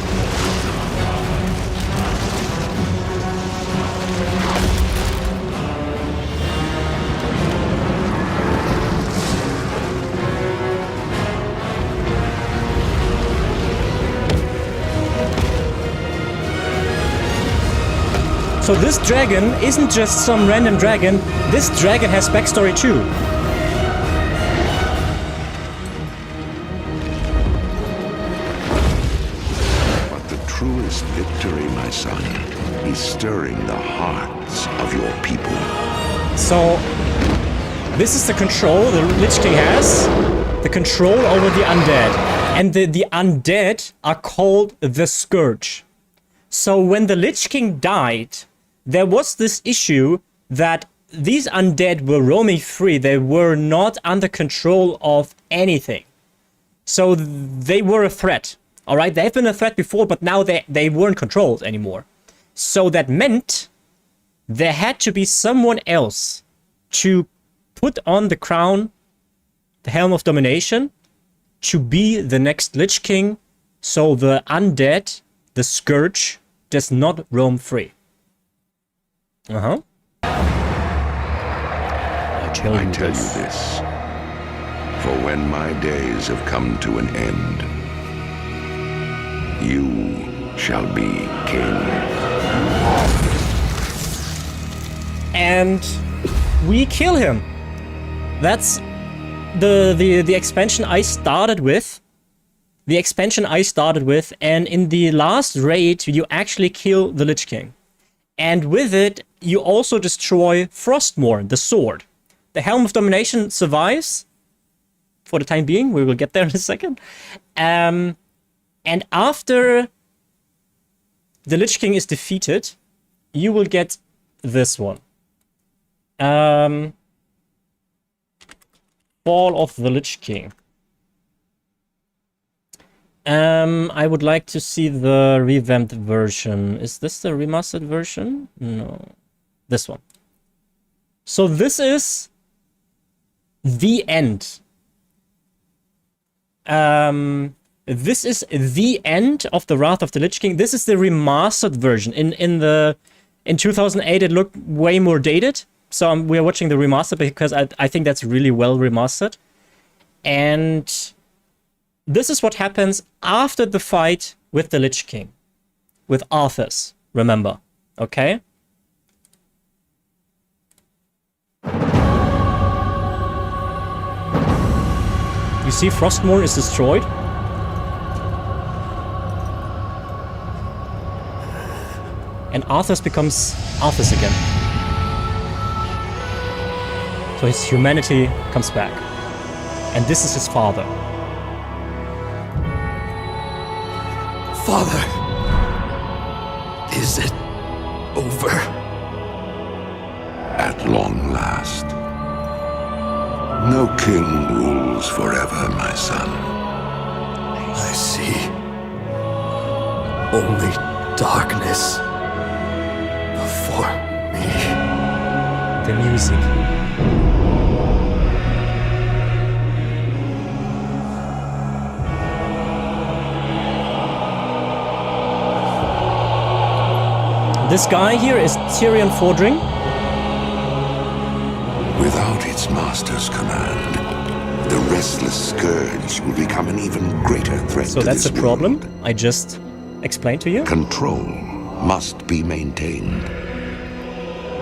So this dragon isn't just some random dragon, this dragon has backstory too. But the truest victory, my my son. He's stirring the hearts of your people. So, this is the control the Lich King has. The control over the undead. And the undead are called the Scourge. So when the Lich King died, there was this issue that these undead were roaming free. They were not under control of anything. So they were a threat. Alright, they've been a threat before, but now they weren't controlled anymore. So that meant there had to be someone else to put on the crown, the Helm of Domination, to be the next Lich King, so the undead, the Scourge, does not roam free. I tell you this, for when my days have come to an end, you shall be king. And we kill him. That's the expansion I started with. The expansion I started with, and in the last raid, you actually kill the Lich King. And with it, you also destroy Frostmourne, the sword. The Helm of Domination survives, for the time being. We will get there in a second. And after the Lich King is defeated, you will get this one. Fall of the Lich King. I would like to see the revamped version. Is this the remastered version? No. This one. So this is the end. This is the end of the Wrath of the Lich King. This is the remastered version. In 2008, it looked way more dated. So we're watching the remaster because I think that's really well remastered. And this is what happens after the fight with the Lich King. With Arthas, remember. Okay? You see Frostmourne is destroyed. And Arthas becomes Arthas again. So his humanity comes back. And this is his father. Father, is it over? At long last. No king rules forever, my son. I see. Only darkness before me. The music. This guy here is Tyrion Fordring. Without its master's command, the restless scourge will become an even greater threat to this world. So that's the problem I just explained to you. Control must be maintained.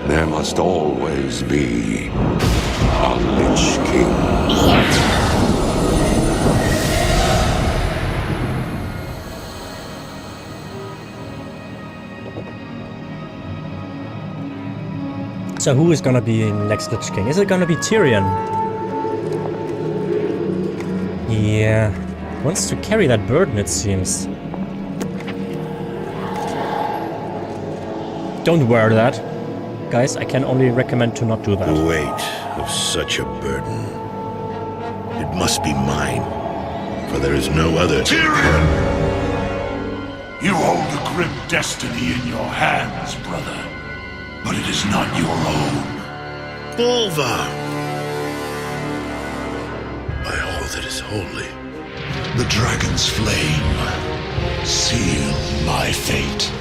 There must always be a Lich King. So who is gonna be next Lich King? Is it gonna be Tyrion? Yeah, wants to carry that burden, it seems. Don't wear that. Guys, I can only recommend to not do that. The weight of such a burden. It must be mine, for there is no other. Tyrion! You hold a grim destiny in your hands, brother. But it is not your own. Bolvar! By all that is holy. The dragon's flame. Seal my fate.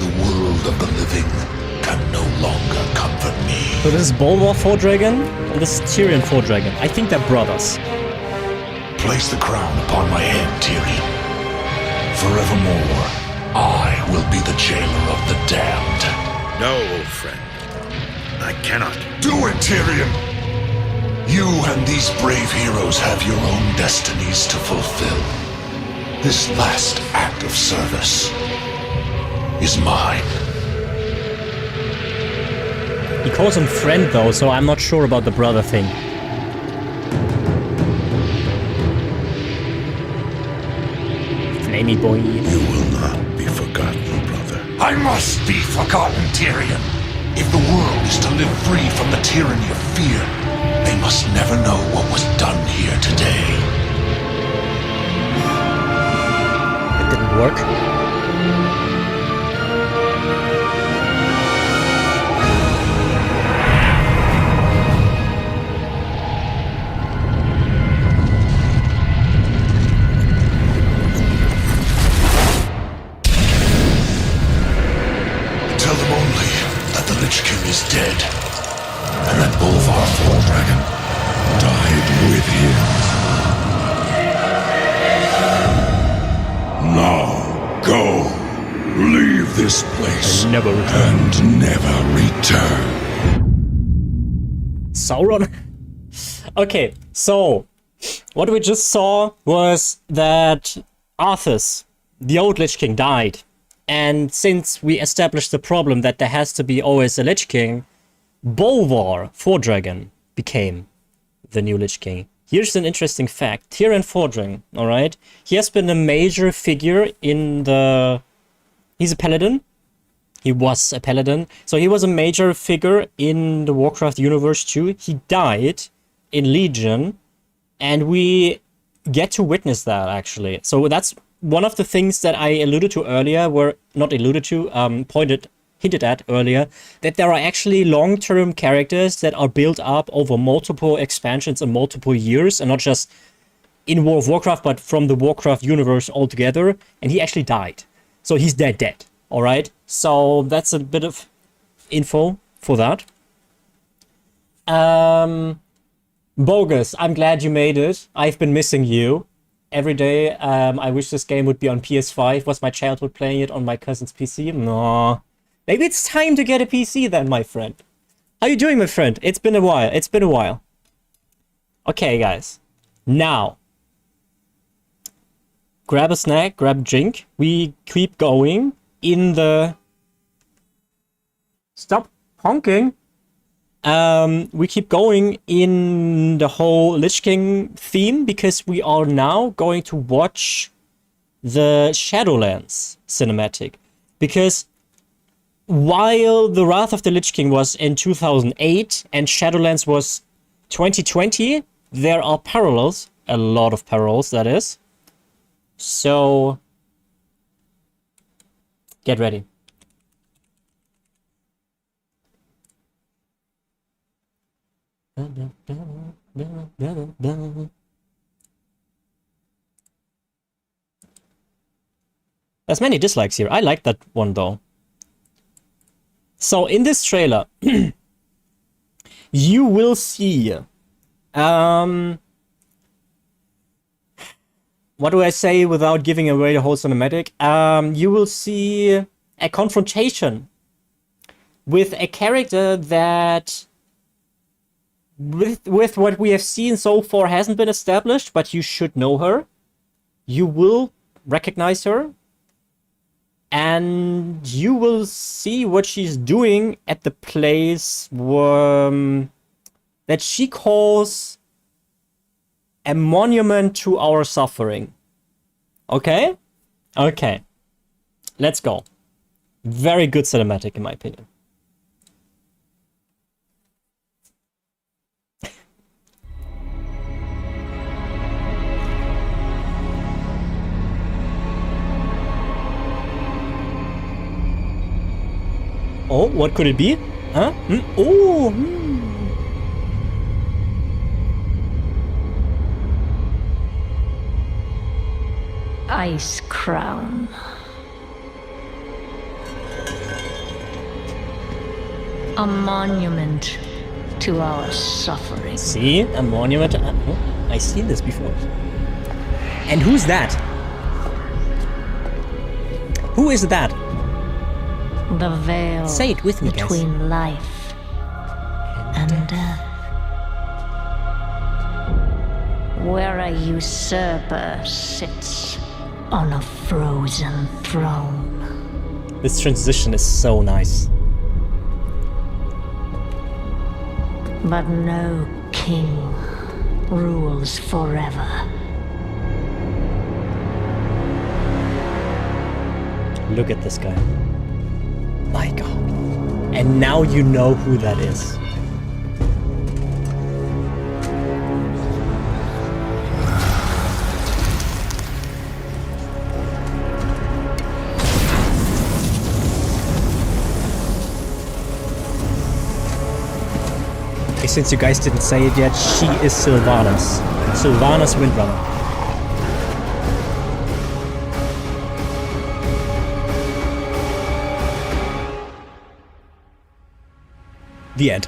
The world of the living can no longer comfort me. So this is Bolvar Fordragon, and this is Tyrion Fordragon. I think they're brothers. Place the crown upon my head, Tyrion. Forevermore, I will be the jailer of the damned. No, old friend. I cannot. Do it, Tyrion! You and these brave heroes have your own destinies to fulfill. This last act of service is mine. He calls him friend though, so I'm not sure about the brother thing. Flamey boy. You will not be forgotten, brother. I must be forgotten, Tyrion. If the world is to live free from the tyranny of fear, they must never know what was done here today. It didn't work. Tell them only that the Lich King is dead, and that Bolvar Dragon died with him. Now, go. Leave this place. And never return. And never return. Sauron? Okay, so what we just saw was that Arthas, the old Lich King, died. And since we established the problem that there has to be always a Lich King, Bolvar Dragon became the new Lich King. Here's an interesting fact. Tyrion Fordragon, alright? He has been a major figure in the... He's a paladin. He was a paladin. So he was a major figure in the Warcraft universe too. He died in Legion. And we get to witness that, actually. So that's one of the things that I alluded to earlier, hinted at earlier, that there are actually long-term characters that are built up over multiple expansions and multiple years, and not just in World of Warcraft, but from the Warcraft universe altogether, and he actually died. So he's dead, alright? So that's a bit of info for that. Bogus, I'm glad you made it. I've been missing you. Every day, I wish this game would be on PS5. Was my childhood playing it on my cousin's PC? No. Maybe it's time to get a PC then, my friend. How you doing, my friend? It's been a while. Okay, guys. Now. Grab a snack, grab a drink. We keep going in the... Stop honking. We keep going in the whole Lich King theme because we are now going to watch the Shadowlands cinematic. Because while the Wrath of the Lich King was in 2008 and Shadowlands was 2020, there are parallels, a lot of parallels that is. So, get ready. There's many dislikes here. I like that one though. So in this trailer, you will see, what do I say without giving away the whole cinematic? You will see a confrontation with a character that with what we have seen so far hasn't been established, but you should know her. You will recognize her. And you will see what she's doing at the place that she calls a monument to our suffering. Okay? Okay. Let's go. Very good cinematic in my opinion. Oh, what could it be? Huh? Oh! Ice Crown. A monument to our suffering. See? A monument. Oh, I've seen this before. And who's that? Who is that? The veil. Say it with me, between guys. life and death. Where a usurper sits on a frozen throne. This transition is so nice. But no king rules forever. Look at this guy. My god. And now you know who that is. Okay, since you guys didn't say it yet, she is Sylvanas. Sylvanas Windrunner. The end.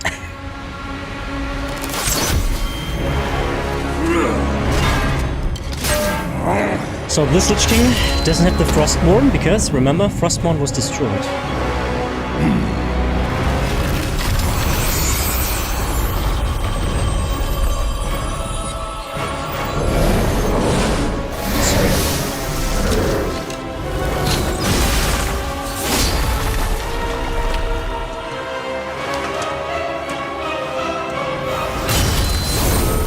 So this Lich King doesn't have the Frostmourne because, remember, Frostmourne was destroyed.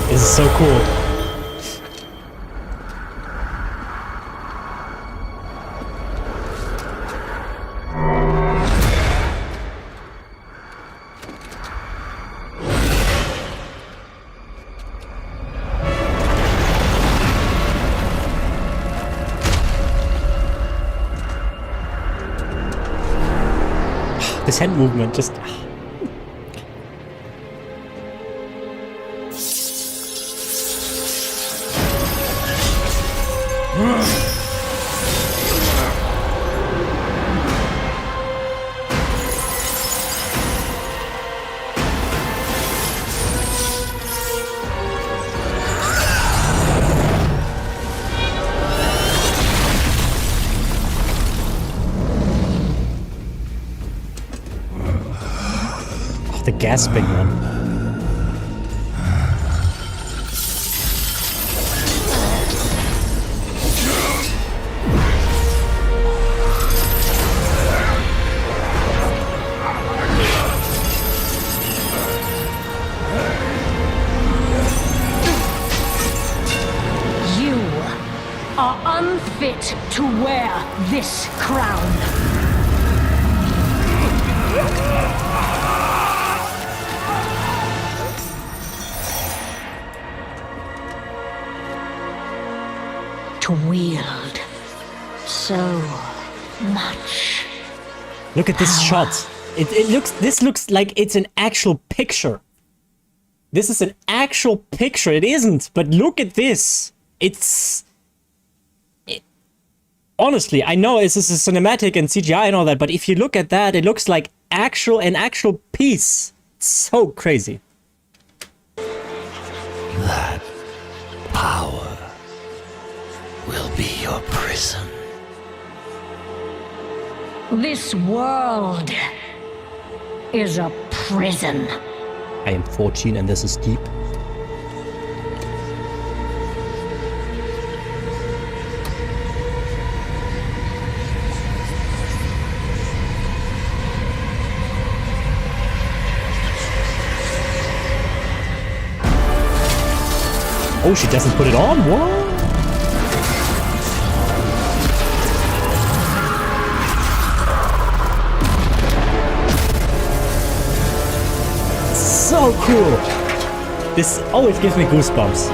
This is so cool. This hand movement just... the gasping one. You are unfit to wear this crown. To wield so much. Look at this shot. This looks like it's an actual picture. This is an actual picture. It isn't, but look at this. Honestly, I know this is a cinematic and CGI and all that, but if you look at that, it looks like an actual piece. It's so crazy. That power will be your prison. This world is a prison. I am 14 and this is deep. Oh, she doesn't put it on? What? So cool! This always gives me goosebumps.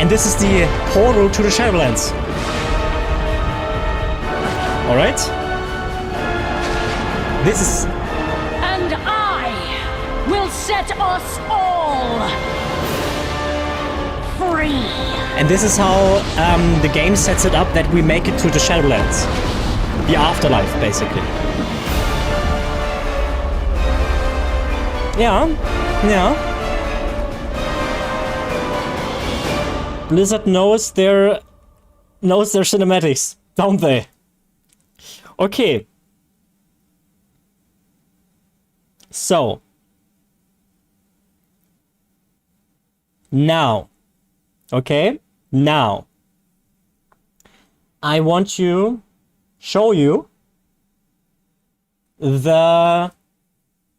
And this is the portal to the Shadowlands. Alright? This is... And I will set us all free. And this is how the game sets it up that we make it to the Shadowlands. The afterlife, basically. Yeah, yeah. Blizzard knows their cinematics, don't they? Okay. So. Now. Okay? Now. I want you show you the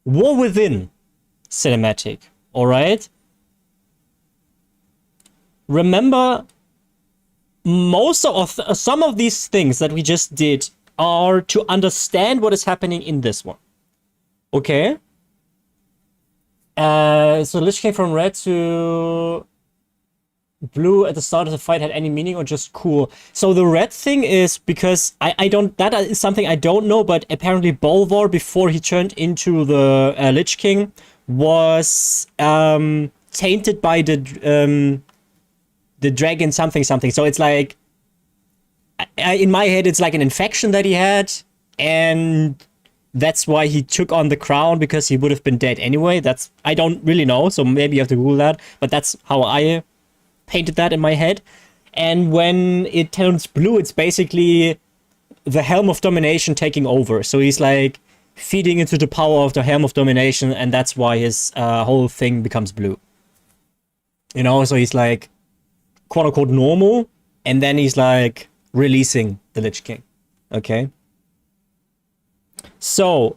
War Within cinematic, alright? Remember, some of these things that we just did are to understand what is happening in this one. Okay? So Lich came from red to blue at the start of the fight had any meaning or just cool? So the red thing is because I don't, that is something I don't know, but apparently Bolvar, before he turned into the Lich King, was tainted by the dragon something. So it's like, in my head, it's like an infection that he had, and that's why he took on the crown, because he would have been dead anyway. I don't really know, so maybe you have to Google that, but that's how I painted that in my head. And when it turns blue, it's basically the Helm of Domination taking over. So he's like feeding into the power of the Helm of Domination, and that's why his whole thing becomes blue. You know, so he's like quote unquote normal, and then he's like releasing the Lich King. Okay. So,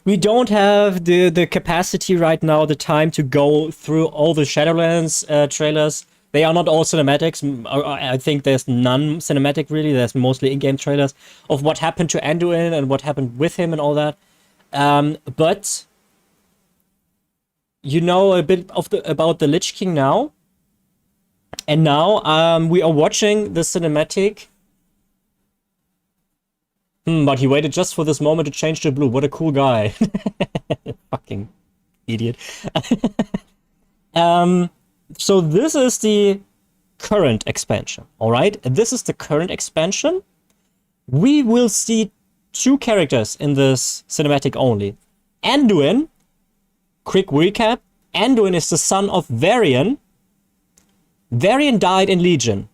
we don't have the capacity right now, the time to go through all the Shadowlands trailers. They are not all cinematics. I think there's none cinematic really. There's mostly in-game trailers of what happened to Anduin and what happened with him and all that. But you know a bit of about the Lich King now. And now we are watching the cinematic. But he waited just for this moment to change to blue. What a cool guy. Fucking idiot. So this is the current expansion, alright? This is the current expansion. We will see 2 characters in this cinematic only. Anduin, quick recap. Anduin is the son of Varian. Varian died in Legion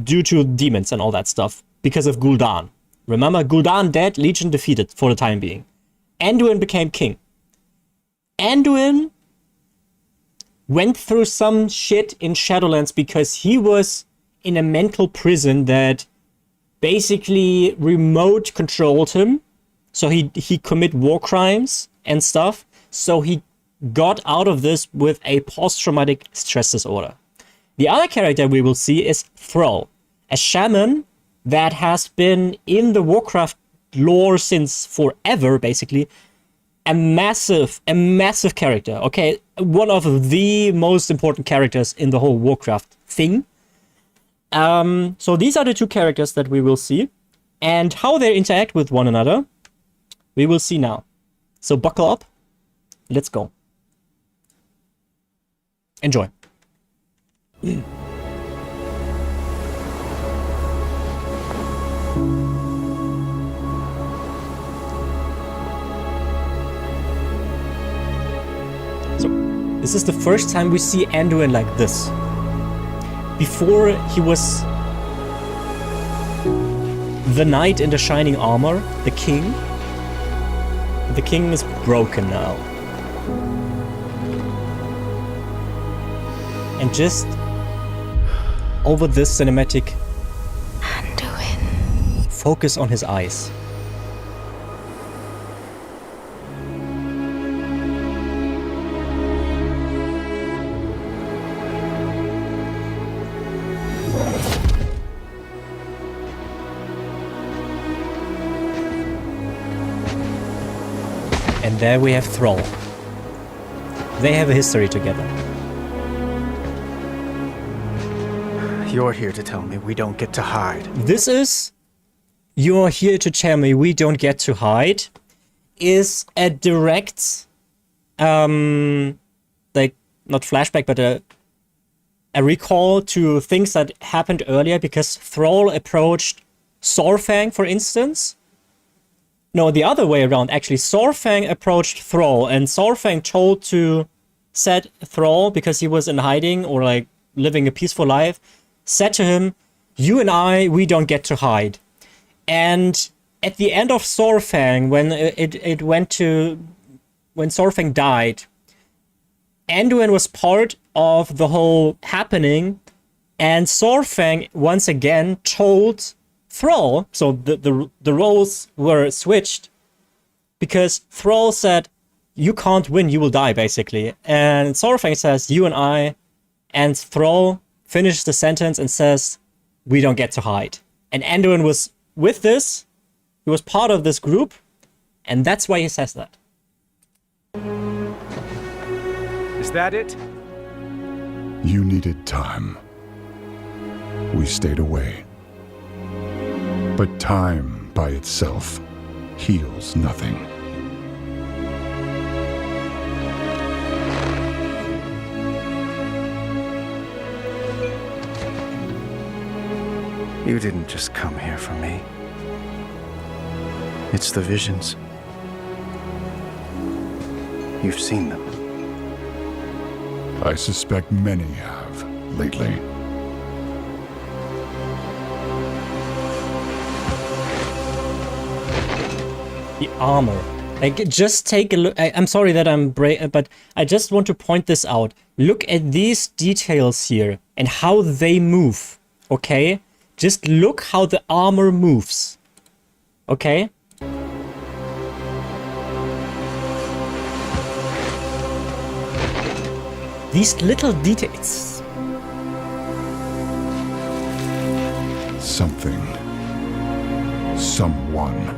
due to demons and all that stuff because of Gul'dan. Remember, Gul'dan dead, Legion defeated for the time being. Anduin became king. Anduin went through some shit in Shadowlands because he was in a mental prison that basically remote controlled him. So he commit war crimes and stuff. So he got out of this with a post-traumatic stress disorder. The other character we will see is Thrall, a shaman that has been in the Warcraft lore since forever, basically. A massive character, okay? One of the most important characters in the whole Warcraft thing. So these are the 2 characters that we will see. And how they interact with one another, we will see now. So buckle up. Let's go. Enjoy. This is the first time we see Anduin like this. Before, he was the knight in the shining armor, the king. The king is broken now. And just over this cinematic, Anduin. Focus on his eyes. And there we have Thrall. They have a history together. You're here to tell me we don't get to hide. This is "You're here to tell me we don't get to hide" is a direct, like, not flashback, but a recall to things that happened earlier, because Thrall approached Saurfang, for instance. No, the other way around, actually. Saurfang approached Thrall, and Saurfang said Thrall, because he was in hiding or like living a peaceful life, said to him, "You and I, we don't get to hide." And at the end of Saurfang, when Saurfang died, Anduin was part of the whole happening, And Sorfang once again told Thrall, so the roles were switched, because Thrall said, you can't win, you will die, basically. And Sorfang says, you and I, and Thrall finishes the sentence and says, we don't get to hide. And Anduin was with this, he was part of this group, and that's why he says that. Is that it? You needed time. We stayed away. But time by itself heals nothing. You didn't just come here for me. It's the visions. You've seen them. I suspect many have lately. The armor. Like, just take a look. I'm sorry that I'm but I just want to point this out. Look at these details here and how they move. Okay? Just look how the armor moves. Okay? These little details. Something, someone,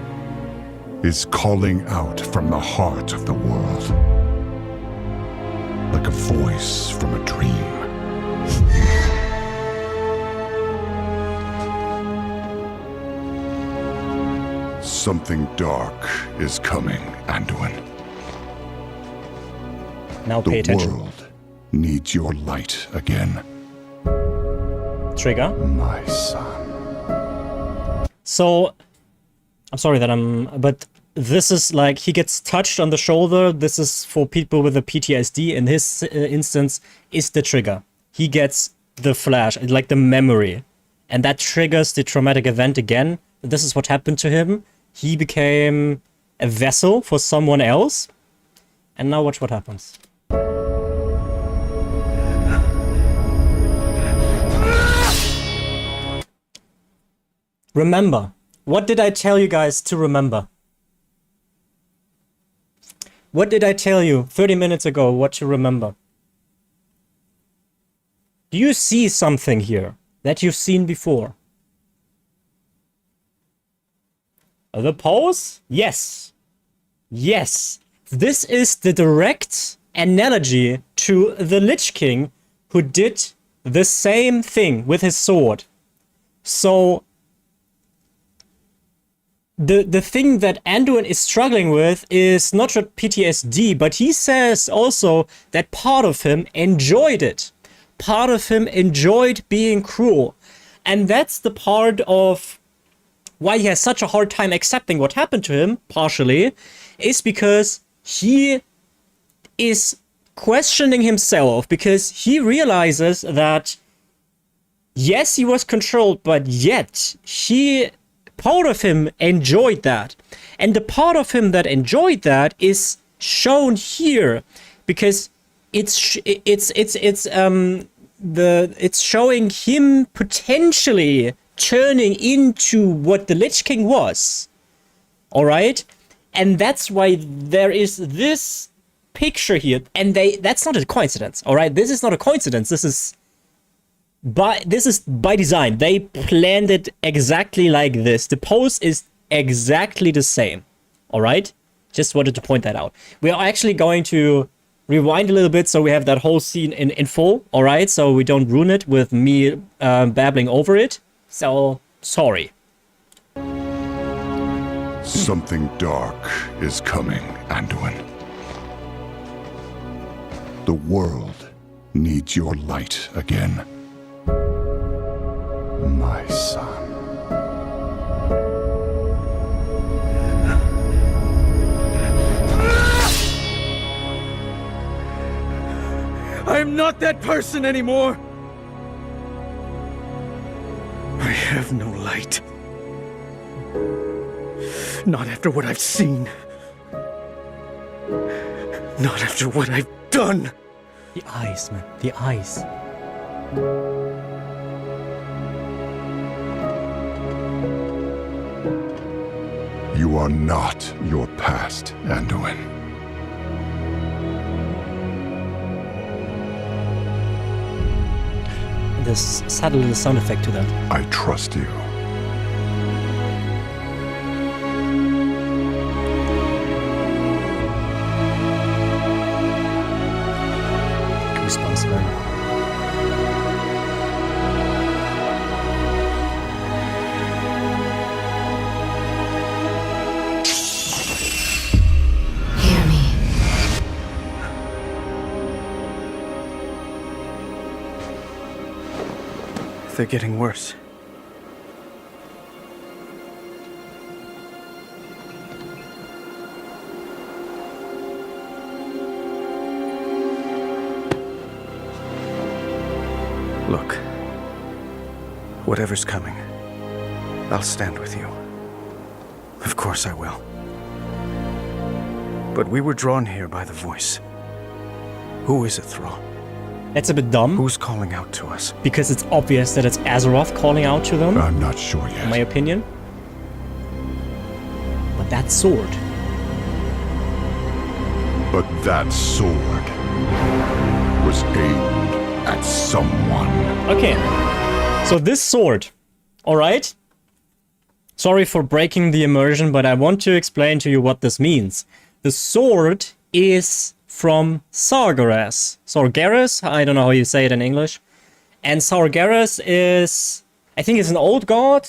is calling out from the heart of the world. Like a voice from a dream. Something dark is coming, Anduin. Now pay attention. The world needs your light again. Trigger. My son. So, I'm sorry that but this is like, he gets touched on the shoulder. This is for people with a PTSD. In his instance, is the trigger. He gets the flash, like the memory. And that triggers the traumatic event again. This is what happened to him. He became a vessel for someone else. And now watch what happens. Remember. What did I tell you guys to remember? What did I tell you 30 minutes ago what to remember? Do you see something here that you've seen before? The pose? Yes. Yes. This is the direct analogy to the Lich King who did the same thing with his sword. So the thing that Anduin is struggling with is not just PTSD, but he says also that part of him enjoyed it. Part of him enjoyed being cruel. And that's the part of why he has such a hard time accepting what happened to him, partially, is because he is questioning himself, because he realizes that, yes, he was controlled, but yet part of him enjoyed that. And the part of him that enjoyed that is shown here, because it's showing him potentially turning into what the Lich King was. All right? And that's why there is this picture here. And that's not a coincidence. All right? This is not a coincidence. This is by design. They planned it exactly like this. The pose is exactly the same. All right? Just wanted to point that out. We are actually going to rewind a little bit so we have that whole scene in full. All right? So we don't ruin it with me babbling over it. So, sorry. Something dark is coming, Anduin. The world needs your light again. My son. I'm not that person anymore. I have no light. Not after what I've seen. Not after what I've done. The eyes, man. The eyes. You are not your past, Anduin. There's subtle little sound effect to that. I trust you. Goosebumps, man. Hear me. They're getting worse. Look, whatever's coming, I'll stand with you. Of course I will. But we were drawn here by the voice. Who is it, Thrall? That's a bit dumb. Who's calling out to us? Because it's obvious that it's Azeroth calling out to them. I'm not sure yet. In my opinion. But that sword. But that sword was aimed at someone. Okay. So this sword. Alright? Sorry for breaking the immersion, but I want to explain to you what this means. The sword is from Sargeras. Sargeras? I don't know how you say it in English. And Sargeras is, I think, is an old god.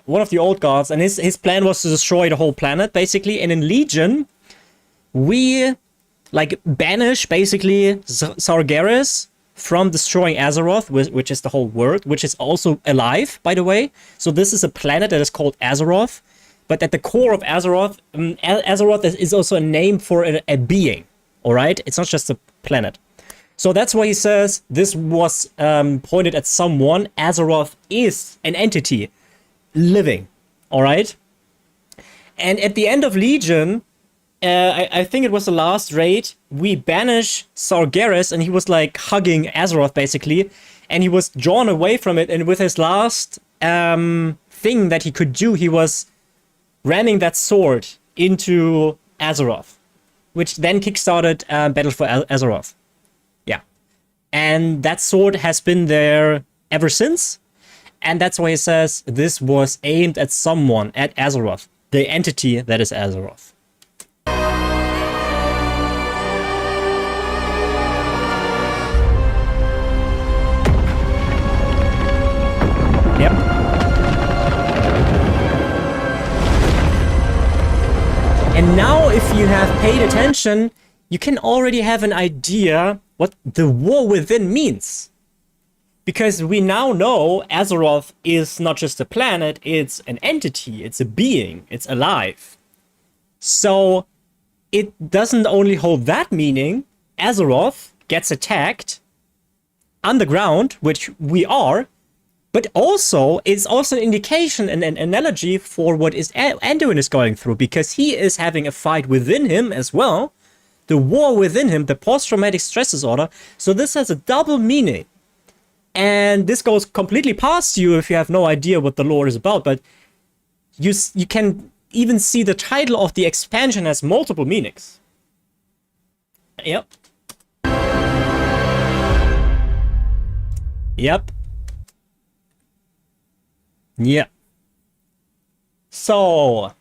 One of the old gods. And his plan was to destroy the whole planet, basically. And in Legion, we, like, banish, basically, Sargeras from destroying Azeroth, which is the whole world, which is also alive, by the way. So this is a planet that is called Azeroth. But at the core of Azeroth, Azeroth is also a name for a being. Alright? It's not just a planet. So that's why he says this was pointed at someone. Azeroth is an entity living. Alright? And at the end of Legion, I think it was the last raid, we banish Sargeras and he was like hugging Azeroth basically. And he was drawn away from it, and with his last thing that he could do, he was ramming that sword into Azeroth, which then kickstarted Battle for Azeroth. Yeah. And that sword has been there ever since. And that's why he says this was aimed at someone, at Azeroth. The entity that is Azeroth. Yep. And now, if you have paid attention, you can already have an idea what the war within means. Because we now know Azeroth is not just a planet, it's an entity, it's a being, it's alive. So it doesn't only hold that meaning. Azeroth gets attacked underground, which we are, but also it's also an indication and an analogy for what is Anduin is going through, because he is having a fight within him as well. The war within him, the post-traumatic stress disorder. So this has a double meaning. And this goes completely past you if you have no idea what the lore is about, but you can even see the title of the expansion has multiple meanings. Yep. Yep. Yeah. So,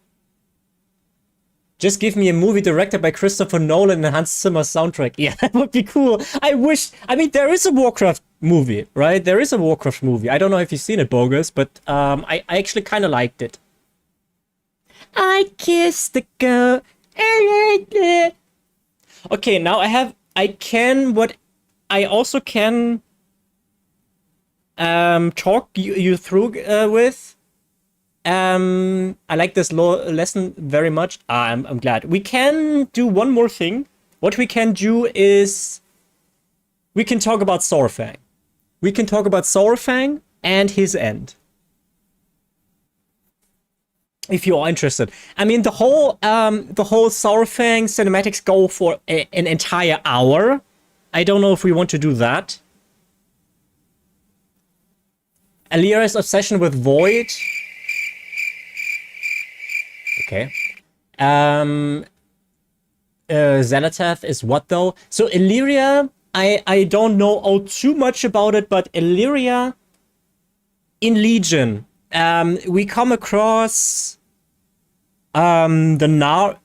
just give me a movie directed by Christopher Nolan and Hans Zimmer soundtrack. Yeah, that would be cool. I mean, there is a Warcraft movie, right? There is a Warcraft movie. I don't know if you've seen it, Bogus, but I actually kind of liked it. I kissed the girl. Okay, now I also can talk you through with. I like this lesson very much. I'm glad. We can do one more thing. What we can do is we can talk about Saurfang. We can talk about Saurfang and his end. If you are interested. I mean, the whole Saurfang cinematics go for an entire hour. I don't know if we want to do that. Alira's obsession with Void. Okay. Xanathath is what though? So Illyria, I don't know all too much about it, but Illyria in Legion, we come across the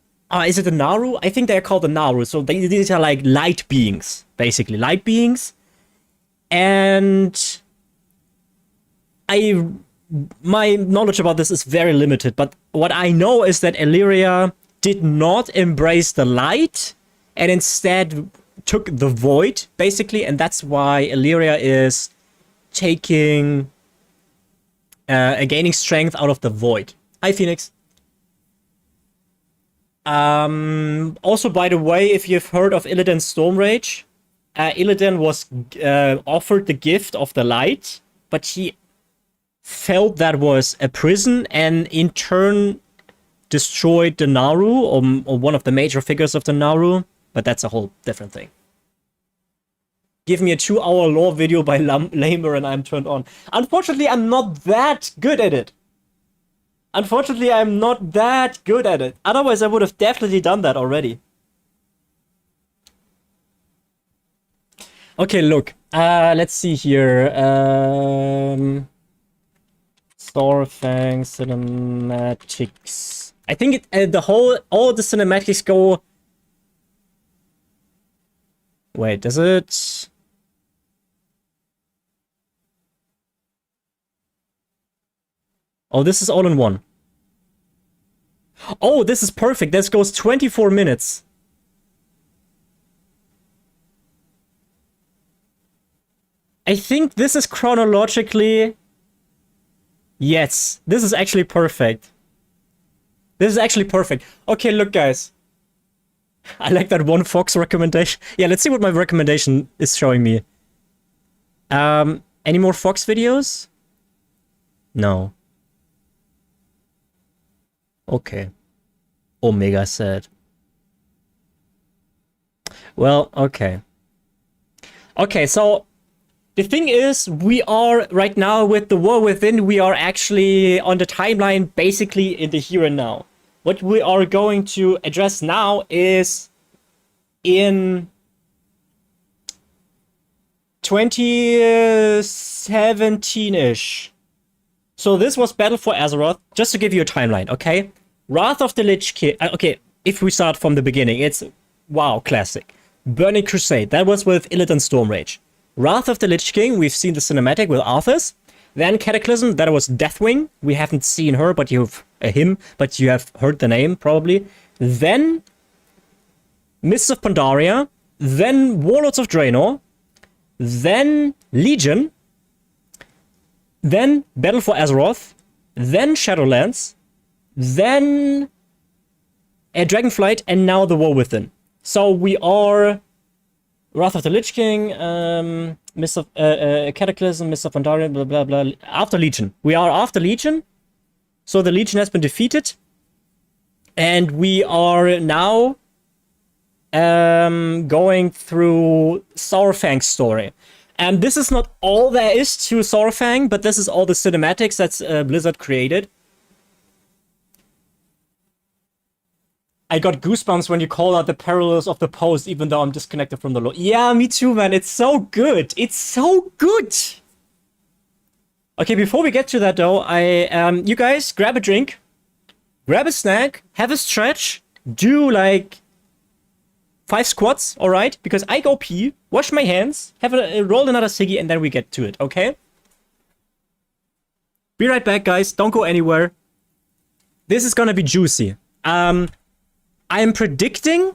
is it the Naru? I think they're called the Naru. So these are like light beings, basically light beings. And my knowledge about this is very limited, but what I know is that Illyria did not embrace the light and instead took the void, basically, and that's why Illyria is taking gaining strength out of the void. Hi, Phoenix. Also, by the way, if you've heard of Illidan's Storm Rage, Illidan was offered the gift of the light, but he felt that was a prison and in turn destroyed the Naru, or one of the major figures of the Naru, but that's a whole different thing. Give me a 2-hour lore video by Lamer and I'm turned on. Unfortunately, I'm not that good at it. Otherwise, I would have definitely done that already. Okay, look. Let's see here. Starfang cinematics. I think all the cinematics go. Wait, does it? Oh, this is all in one. Oh, this is perfect. This goes 24 minutes. I think this is chronologically. Yes, this is actually perfect. Okay, look, guys. I like that one Fox recommendation. Yeah, let's see what my recommendation is showing me. Any more Fox videos? No. Okay. Omega said. Well, okay. Okay, so the thing is, we are right now with the War Within, we are actually on the timeline basically in the here and now. What we are going to address now is in 2017-ish. So this was Battle for Azeroth, just to give you a timeline, okay? Wrath of the Lich King. Okay, if we start from the beginning, it's wow, classic. Burning Crusade, that was with Illidan Storm Rage. Wrath of the Lich King, we've seen the cinematic with Arthas. Then Cataclysm, that was Deathwing. We haven't seen her, but you've but you have heard the name probably. Then Mists of Pandaria. Then Warlords of Draenor. Then Legion. Then Battle for Azeroth. Then Shadowlands. Then Dragonflight, and now the War Within. So we are Wrath of the Lich King, Mists of Cataclysm, Mists of Pandaria, blah blah blah. After Legion, we are after Legion. So the Legion has been defeated, and we are now going through Saurfang's story. And this is not all there is to Saurfang, but this is all the cinematics that Blizzard created. I got goosebumps when you call out the parallels of the post, even though I'm disconnected from the lore. Yeah, me too, man. It's so good. It's so good. Okay, before we get to that, though, you guys grab a drink, grab a snack, have a stretch, do like 5 squats, all right? Because I go pee, wash my hands, have roll another ciggy, and then we get to it, okay? Be right back, guys. Don't go anywhere. This is gonna be juicy. I'm predicting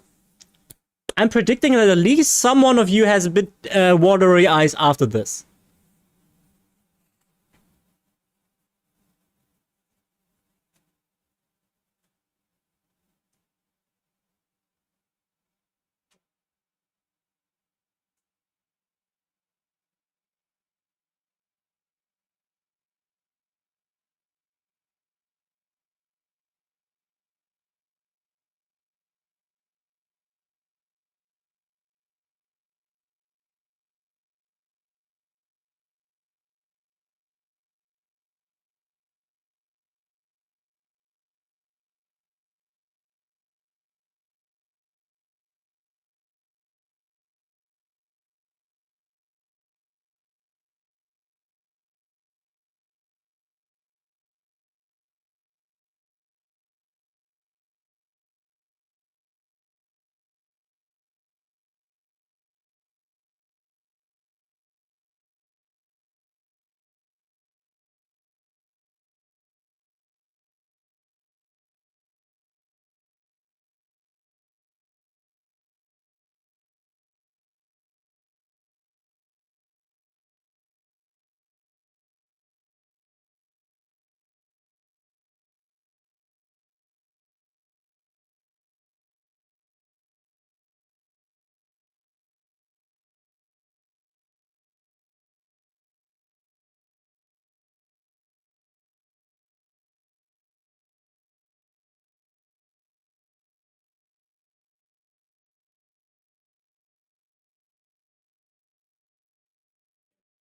that at least someone of you has a bit watery eyes after this.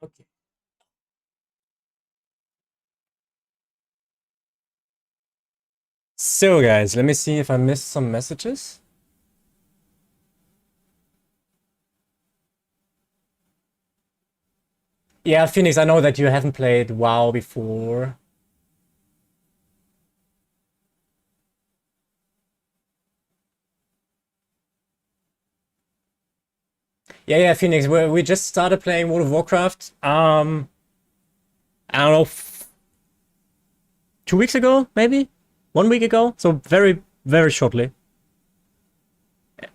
Okay. So guys, let me see if I missed some messages. Yeah, Phoenix, I know that you haven't played WoW before. Yeah, Phoenix, we just started playing World of Warcraft. I don't know, 2 weeks ago, maybe? 1 week ago? So very, very shortly.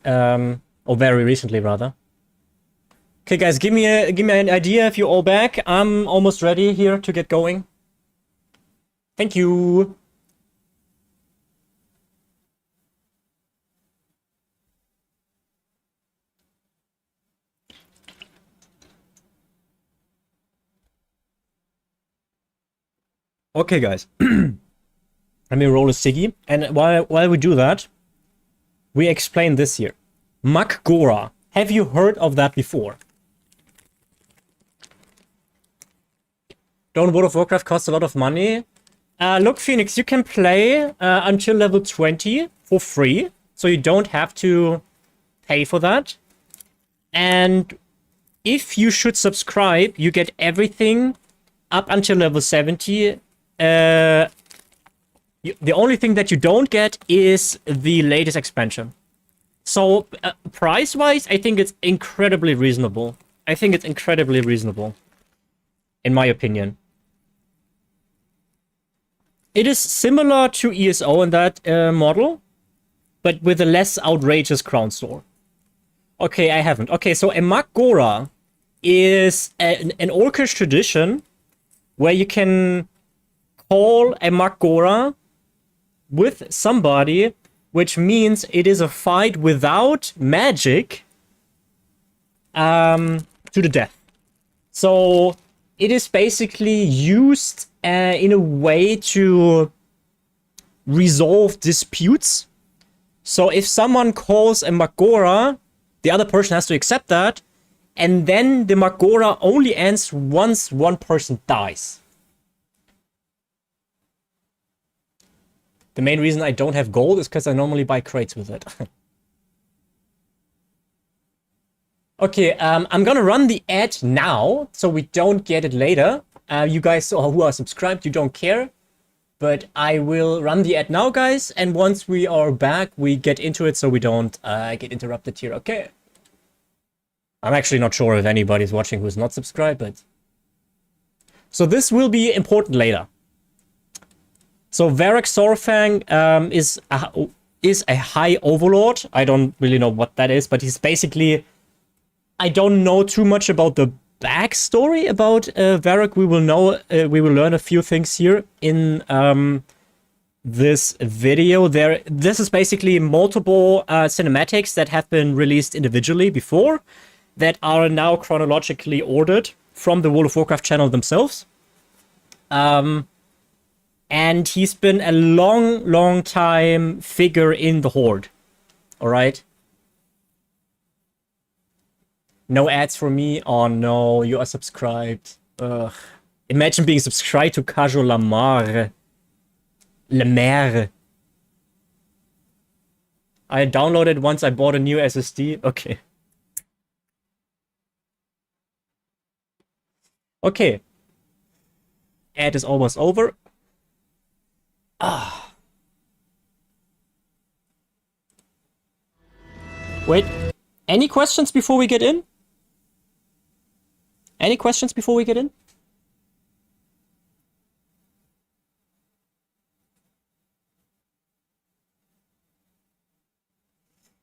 Or very recently, rather. Okay, guys, give me an idea if you're all back. I'm almost ready here to get going. Thank you. Okay, guys. Let me roll a ciggy. And while we do that, we explain this here. Mak'gora. Have you heard of that before? Don't World of Warcraft cost a lot of money? Look, Phoenix, you can play until level 20 for free. So you don't have to pay for that. And if you should subscribe, you get everything up until level 70. The only thing that you don't get is the latest expansion. So, price-wise, I think it's incredibly reasonable. In my opinion. It is similar to ESO in that model, but with a less outrageous crown store. Okay, I haven't. Okay, so a Mak'gora is an orcish tradition where you can call a Mak'gora with somebody, which means it is a fight without magic to the death. So it is basically used in a way to resolve disputes. So if someone calls a Mak'gora, the other person has to accept that, and then the Mak'gora only ends once one person dies. The main reason I don't have gold is because I normally buy crates with it. Okay, I'm gonna run the ad now, so we don't get it later. You guys who are subscribed, you don't care. But I will run the ad now, guys, and once we are back, we get into it so we don't get interrupted here, okay? I'm actually not sure if anybody's watching who's not subscribed, but... So this will be important later. So Varrock Sorfang is a high overlord. I don't really know what that is, but he's basically... I don't know too much about the backstory about Varrock. We will learn a few things here in this video. This is basically multiple cinematics that have been released individually before that are now chronologically ordered from the World of Warcraft channel themselves. And he's been a long time figure in the Horde. Alright? No ads for me? Oh no, you are subscribed. Ugh. Imagine being subscribed to Cajo Lamar. Lemaire. I downloaded once I bought a new SSD. Okay. Okay. Ad is almost over. Ah. Wait. Any questions before we get in? Any questions before we get in?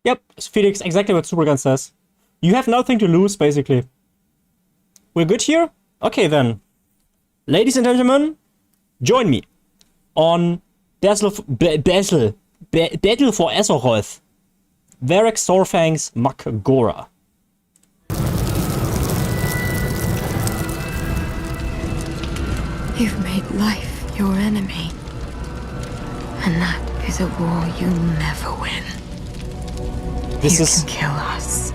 Yep, Felix, exactly what Supergun says. You have nothing to lose, basically. We're good here? Okay, then. Ladies and gentlemen, join me on Battle for Azeroth. Varrock Sorfang's Mak'gora. You've made life your enemy. And that is a war you'll never win. You can kill us,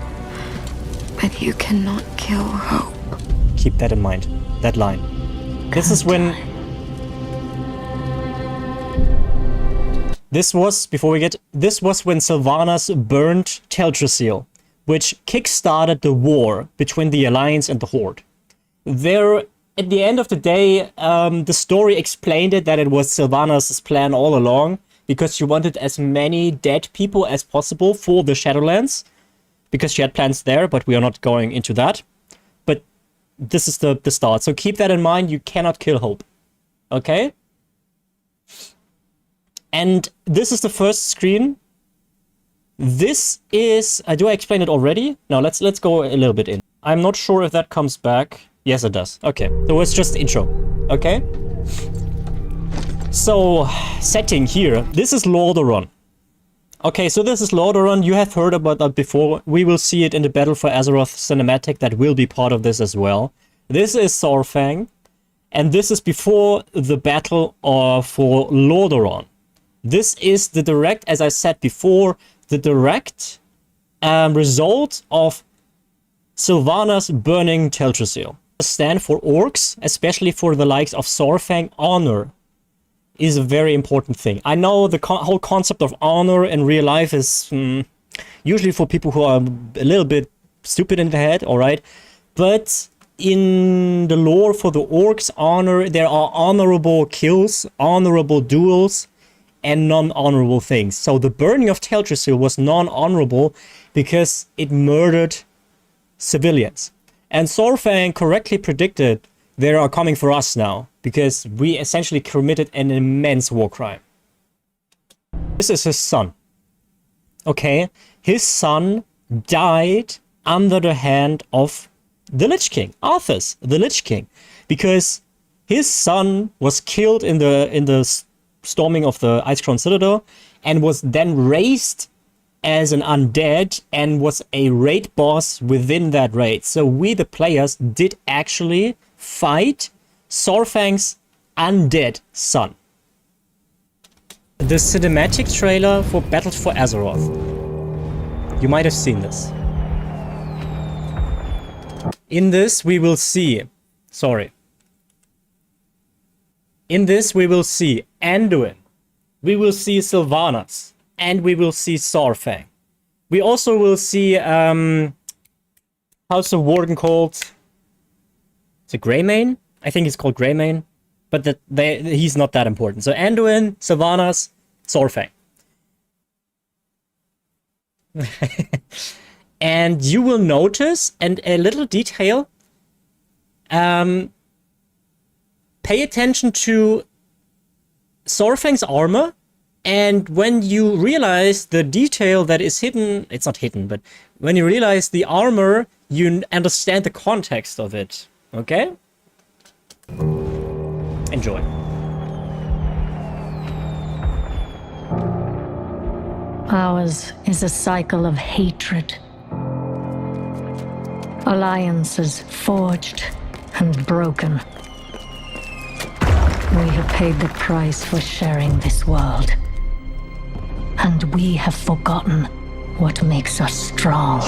but you cannot kill hope. Keep that in mind. That line. This is when... This was, before we get... This was when Sylvanas burned Teldrassil, which kickstarted the war between the Alliance and the Horde. There, at the end of the day, the story explained it that it was Sylvanas' plan all along, because she wanted as many dead people as possible for the Shadowlands, because she had plans there, but we are not going into that. But this is the start, so keep that in mind. You cannot kill Hope. Okay? And this is the first screen. This is... do I explain it already? No, let's go a little bit in. I'm not sure if that comes back. Yes, it does. Okay, so it's just intro. Okay? So, setting here. This is Lordaeron. Okay, so this is Lordaeron. You have heard about that before. We will see it in the Battle for Azeroth cinematic that will be part of this as well. This is Saurfang. And this is before the battle for Lordaeron. This is the direct, as I said before, the direct result of Sylvanas burning Teldrassil. Stand for orcs, especially for the likes of Saurfang. Honor is a very important thing. I know the whole concept of honor in real life is usually for people who are a little bit stupid in the head, alright? But in the lore for the orcs, honor, there are honorable kills, honorable duels, and non-honorable things. So the burning of Teldrassil was non-honorable because it murdered civilians. And Saurfang correctly predicted they are coming for us now, because we essentially committed an immense war crime. This is his son. Okay? His son died under the hand of the Lich King, Arthas, the Lich King, because his son was killed in the storming of the Icecrown Citadel, and was then raised as an undead and was a raid boss within that raid. So we, the players, did actually fight Saurfang's undead son. The cinematic trailer for Battle for Azeroth. You might have seen this. In this we will see... Sorry. In this we will see Anduin, we will see Sylvanas, and we will see Saurfang. We also will see, how's the warden called? Is it Greymane? I think he's called Greymane, but he's not that important. So Anduin, Sylvanas, Saurfang. And you will notice, and a little detail, pay attention to Saurfang's armor, and when you realize the detail that is hidden, it's not hidden, but when you realize the armor, you understand the context of it. Okay? Enjoy. Ours is a cycle of hatred. Alliances forged and broken. We have paid the price for sharing this world. And we have forgotten what makes us strong.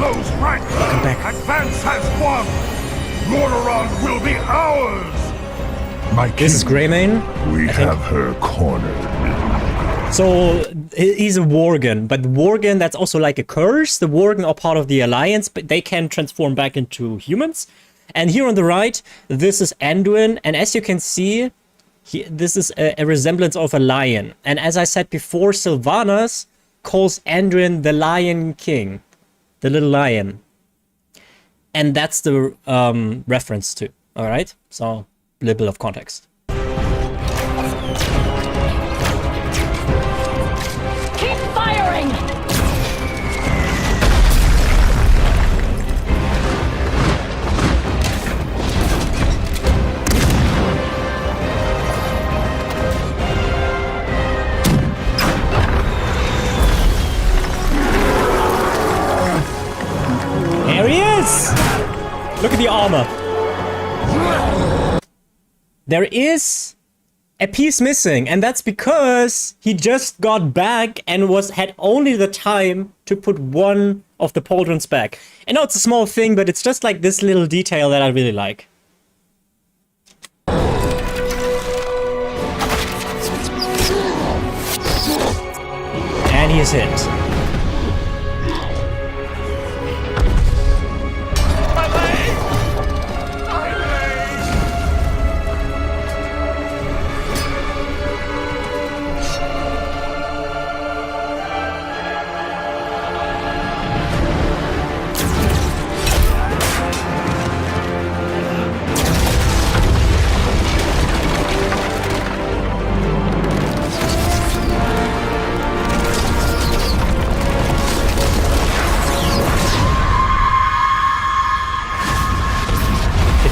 Those right! Welcome back. Advance has won! Lordaeron will be ours! My This is Greymane. We have her cornered. So he's a Worgen, but Worgen, that's also like a curse. The Worgen are part of the Alliance, but they can transform back into humans. And here on the right, this is Anduin, and as you can see, this is a resemblance of a lion. And as I said before, Sylvanas calls Anduin the Lion King, the little lion. And that's the reference to, alright? So, a little bit of context. Keep firing! There he is! Look at the armor. There is a piece missing, and that's because he just got back and had only the time to put one of the pauldron's back. I know it's a small thing, but it's just like this little detail that I really like. And he is hit.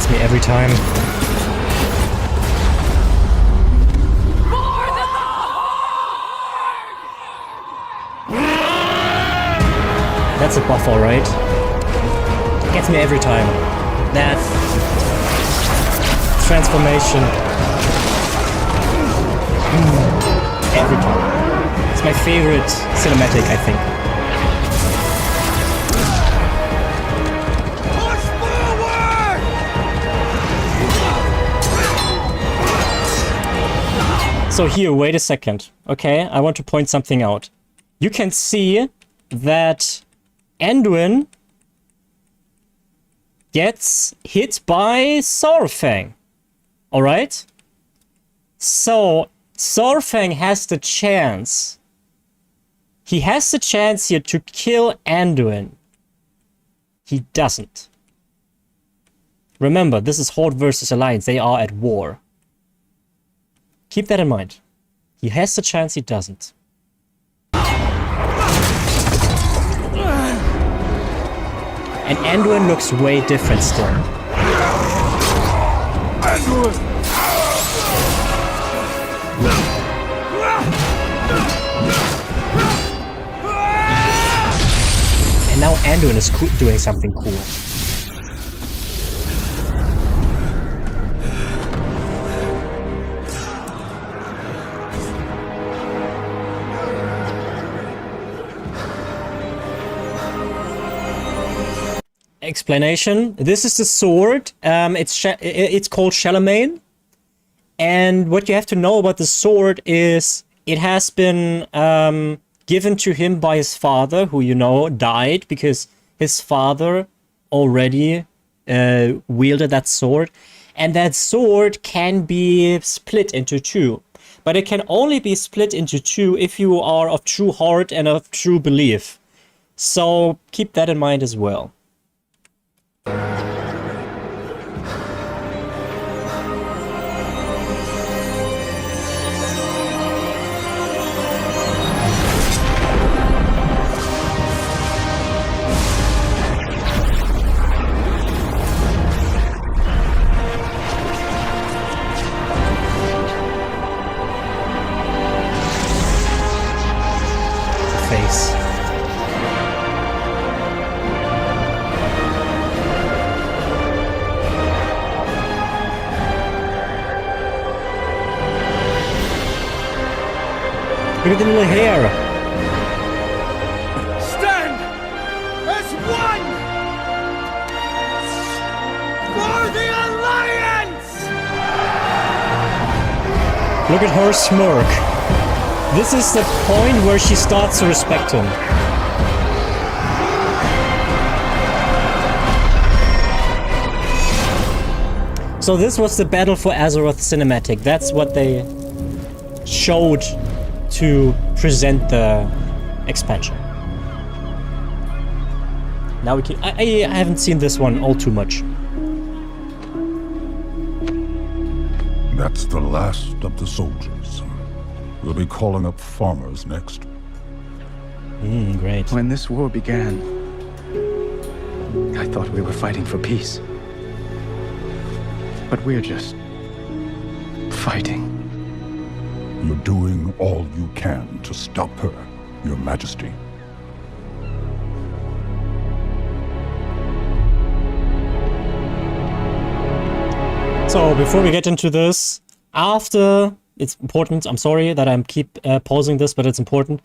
Me every time. That's a buff, alright. Gets me every time. That transformation. Every time. It's my favorite cinematic, I think. So here, wait a second, okay? I want to point something out. You can see that Anduin gets hit by Saurfang, alright? So, Saurfang has the chance. He has the chance here to kill Anduin. He doesn't. Remember, this is Horde versus Alliance. They are at war. Keep that in mind. He has the chance, he doesn't. And Anduin looks way different still. And now Anduin is doing something cool. Explanation. This is the sword. It's called Charlemagne. And what you have to know about the sword is it has been given to him by his father, who, you know, died because his father already wielded that sword. And that sword can be split into two. But it can only be split into two if you are of true heart and of true belief. So keep that in mind as well. Face. Look at the little hair. Stand as one for the Alliance! Look at her smirk. This is the point where she starts to respect him. So this was the Battle for Azeroth cinematic. That's what they showed to present the expansion. Now we can... I haven't seen this one all too much. That's the last of the soldiers. We'll be calling up farmers next. Great. When this war began, I thought we were fighting for peace. But we're just fighting. You're doing all you can to stop her, Your Majesty. So, before we get into this, after... It's important, I'm sorry that I'm keep pausing this, but it's important.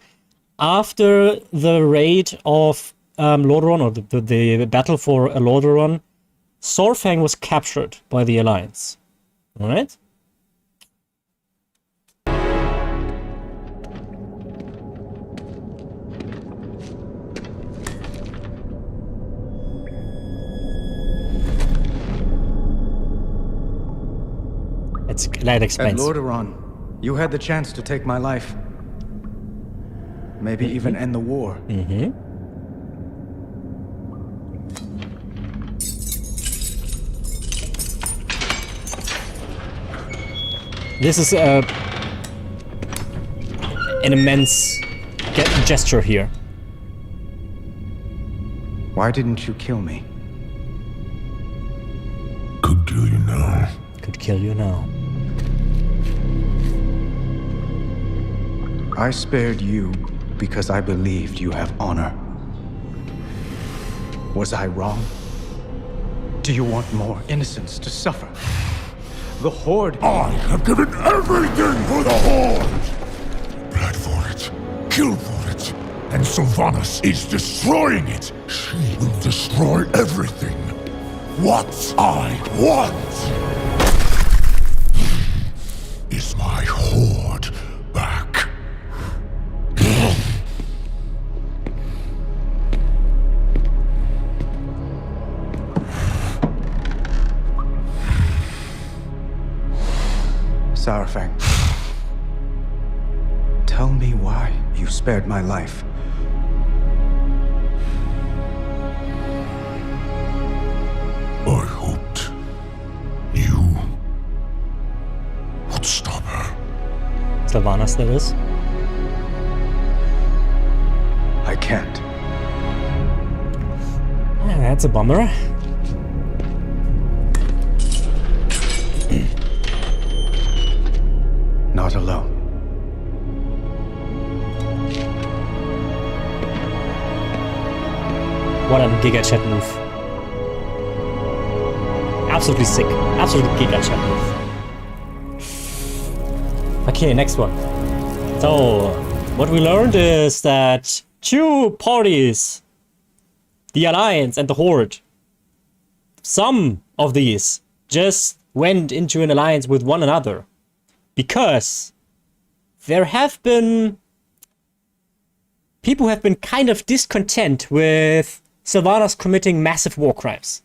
After the raid of Lordaeron, or the battle for Lordaeron, Saurfang was captured by the Alliance. Alright? That explains. At Lordaeron, you had the chance to take my life. Maybe even end the war. Mm-hmm. This is an immense gesture here. Why didn't you kill me? Could kill you now. Could kill you now. I spared you because I believed you have honor. Was I wrong? Do you want more innocents to suffer? The Horde... I have given everything for the Horde! Bled for it, killed for it, and Sylvanas is destroying it! She will destroy everything! What I want is my Horde back. Saurfang, tell me why you spared my life. I hoped you would stop her. Sylvanas, that is. I can't. Yeah, that's a bummer. Not alone. What a Giga Chat move. Absolutely sick. Absolutely Giga Chat move. Okay, next one. So, what we learned is that two parties, the Alliance and the Horde, some of these just went into an alliance with one another. Because there have been people who have been kind of discontent with Sylvanas committing massive war crimes.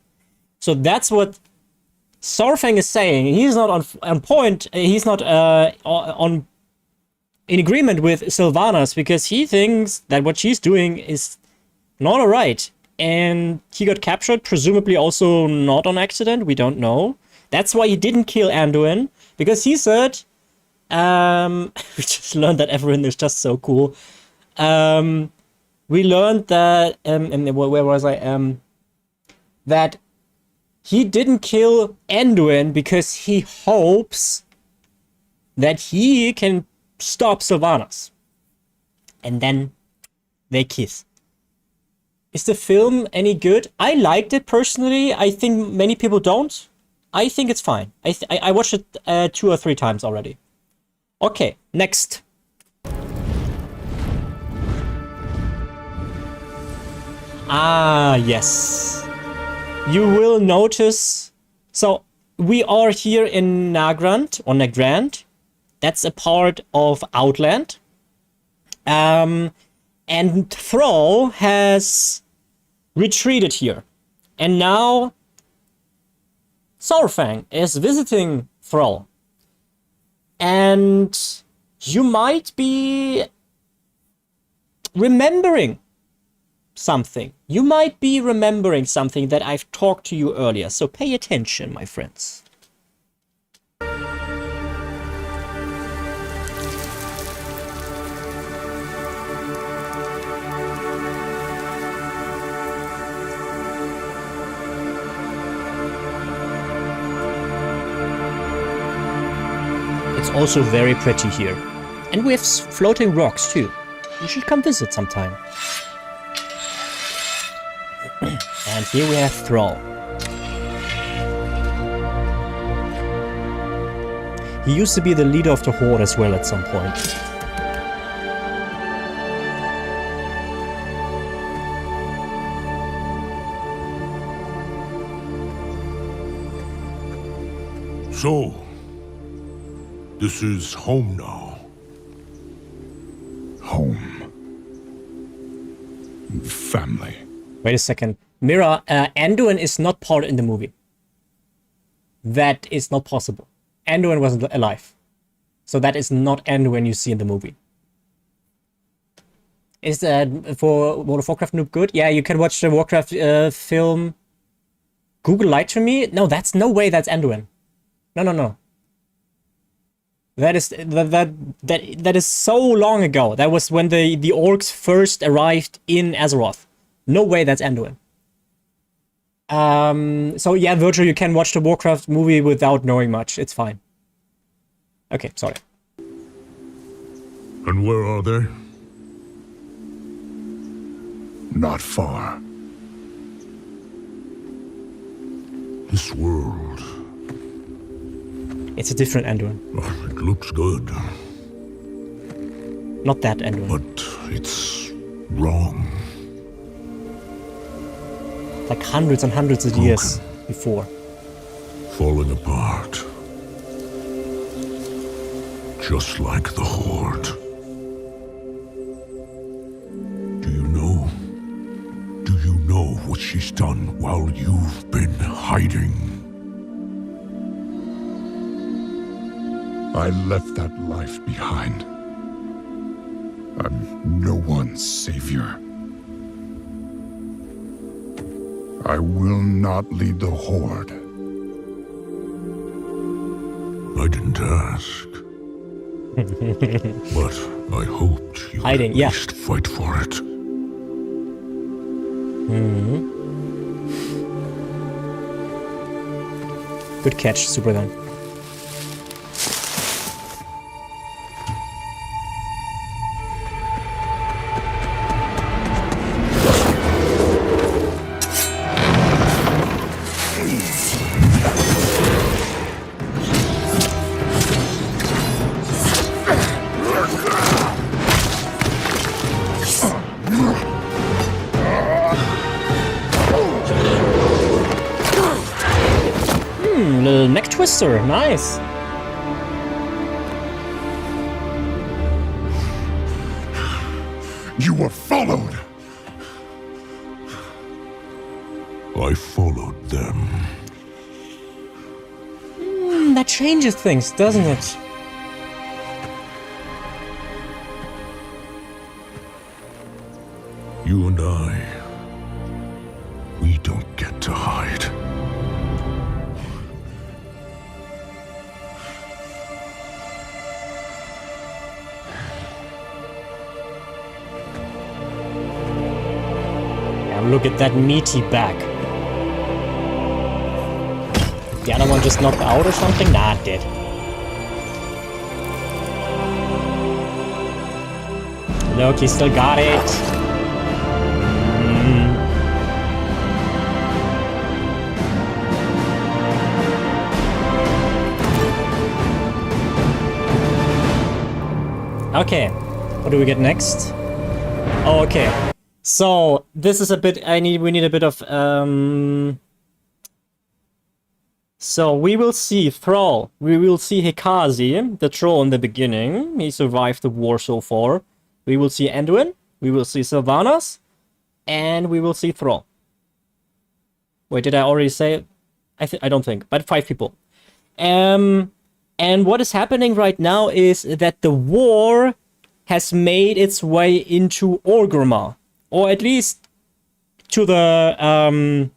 So that's what Saurfang is saying. He's not on point. He's not in agreement with Sylvanas because he thinks that what she's doing is not alright. And he got captured, presumably also not on accident. We don't know. That's why he didn't kill Anduin, because he said... we just learned that Everin is just so cool. We learned that, where was I? That he didn't kill Anduin because he hopes that he can stop Sylvanas. And then they kiss. Is the film any good? I liked it personally. I think many people don't. I think it's fine. I watched it 2 or 3 times already. Okay, next. Ah, yes. You will notice... So, we are here in Nagrand, or Nagrand. That's a part of Outland. And Thrall has retreated here. And now... Saurfang is visiting Thrall. And you might be remembering something. You might be remembering something that I've talked to you earlier. So pay attention, my friends. It's also very pretty here. And we have floating rocks too. You should come visit sometime. And here we have Thrall. He used to be the leader of the Horde as well at some point. So, this is home now. Home. Family. Wait a second. Mira, Anduin is not part in the movie. That is not possible. Anduin wasn't alive. So that is not Anduin you see in the movie. Is that for World of Warcraft noob good? Yeah, you can watch the Warcraft film. Google lied to me? No, that's no way that's Anduin. No. That is so long ago. That was when the orcs first arrived in Azeroth. No way that's Anduin. So yeah, Virgil, you can watch the Warcraft movie without knowing much. It's fine. Okay, sorry. And where are they? Not far. This world. It's a different Anduin. It looks good. Not that Anduin. But it's wrong. Like hundreds and hundreds of years before. Falling apart. Just like the Horde. Do you know? Do you know what she's done while you've been hiding? I left that life behind. I'm no one's savior. I will not lead the Horde. I didn't ask. But I hoped you would at least fight for it. Good catch, Superman. Little neck twister, nice. You were followed. I followed them. That changes things, doesn't it? You and I, we don't get to hide. Look at that meaty back. The other one just knocked out or something? Nah, it did. Look, he still got it. Okay, what do we get next? Oh, okay. So this is a bit. We need a bit of. So we will see Thrall. We will see Hikazi, the troll in the beginning. He survived the war so far. We will see Anduin. We will see Sylvanas, and we will see Thrall. Wait, did I already say it? I don't think, but 5 people. And what is happening right now is that the war has made its way into Orgrimmar. Or at least to the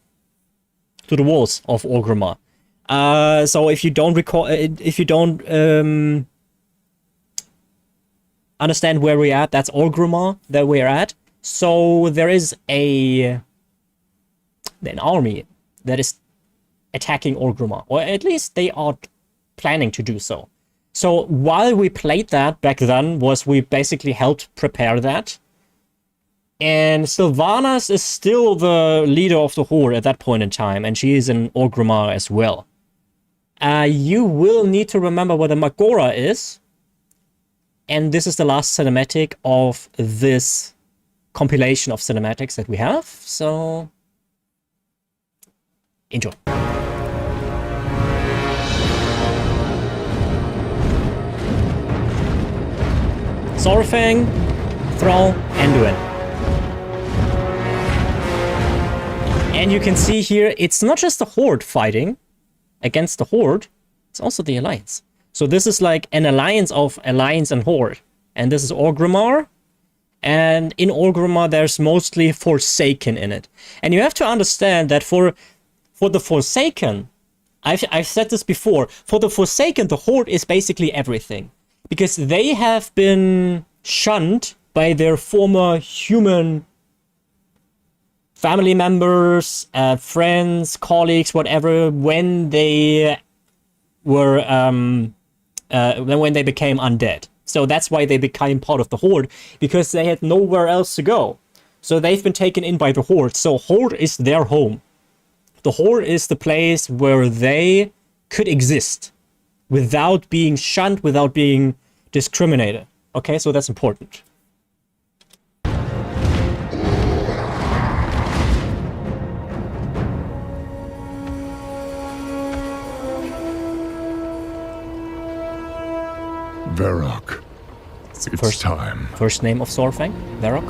walls of Orgrimmar. So if you don't understand where we're at, that's Orgrimmar that we're at. So there is an army that is attacking Orgrimmar, or at least they are planning to do so. So while we played that back then, we basically helped prepare that. And Sylvanas is still the leader of the Horde at that point in time, and she is in Orgrimmar as well. You will need to remember where the Magora is, and this is the last cinematic of this compilation of cinematics that we have, so enjoy. Saurfang, Thrall, Anduin. And you can see here, it's not just the Horde fighting against the Horde, it's also the Alliance. So this is like an alliance of Alliance and Horde. And this is Orgrimmar. And in Orgrimmar, there's mostly Forsaken in it. And you have to understand that for the Forsaken, I've said this before, for the Forsaken, the Horde is basically everything. Because they have been shunned by their former human family members, friends, colleagues, whatever, when they were when they became undead. So that's why they became part of the Horde, because they had nowhere else to go. So they've been taken in by the Horde. So Horde is their home. The Horde is the place where they could exist without being shunned, without being discriminated. Okay, so that's important. Varrock, it's time. First name of Saurfang, Varrock.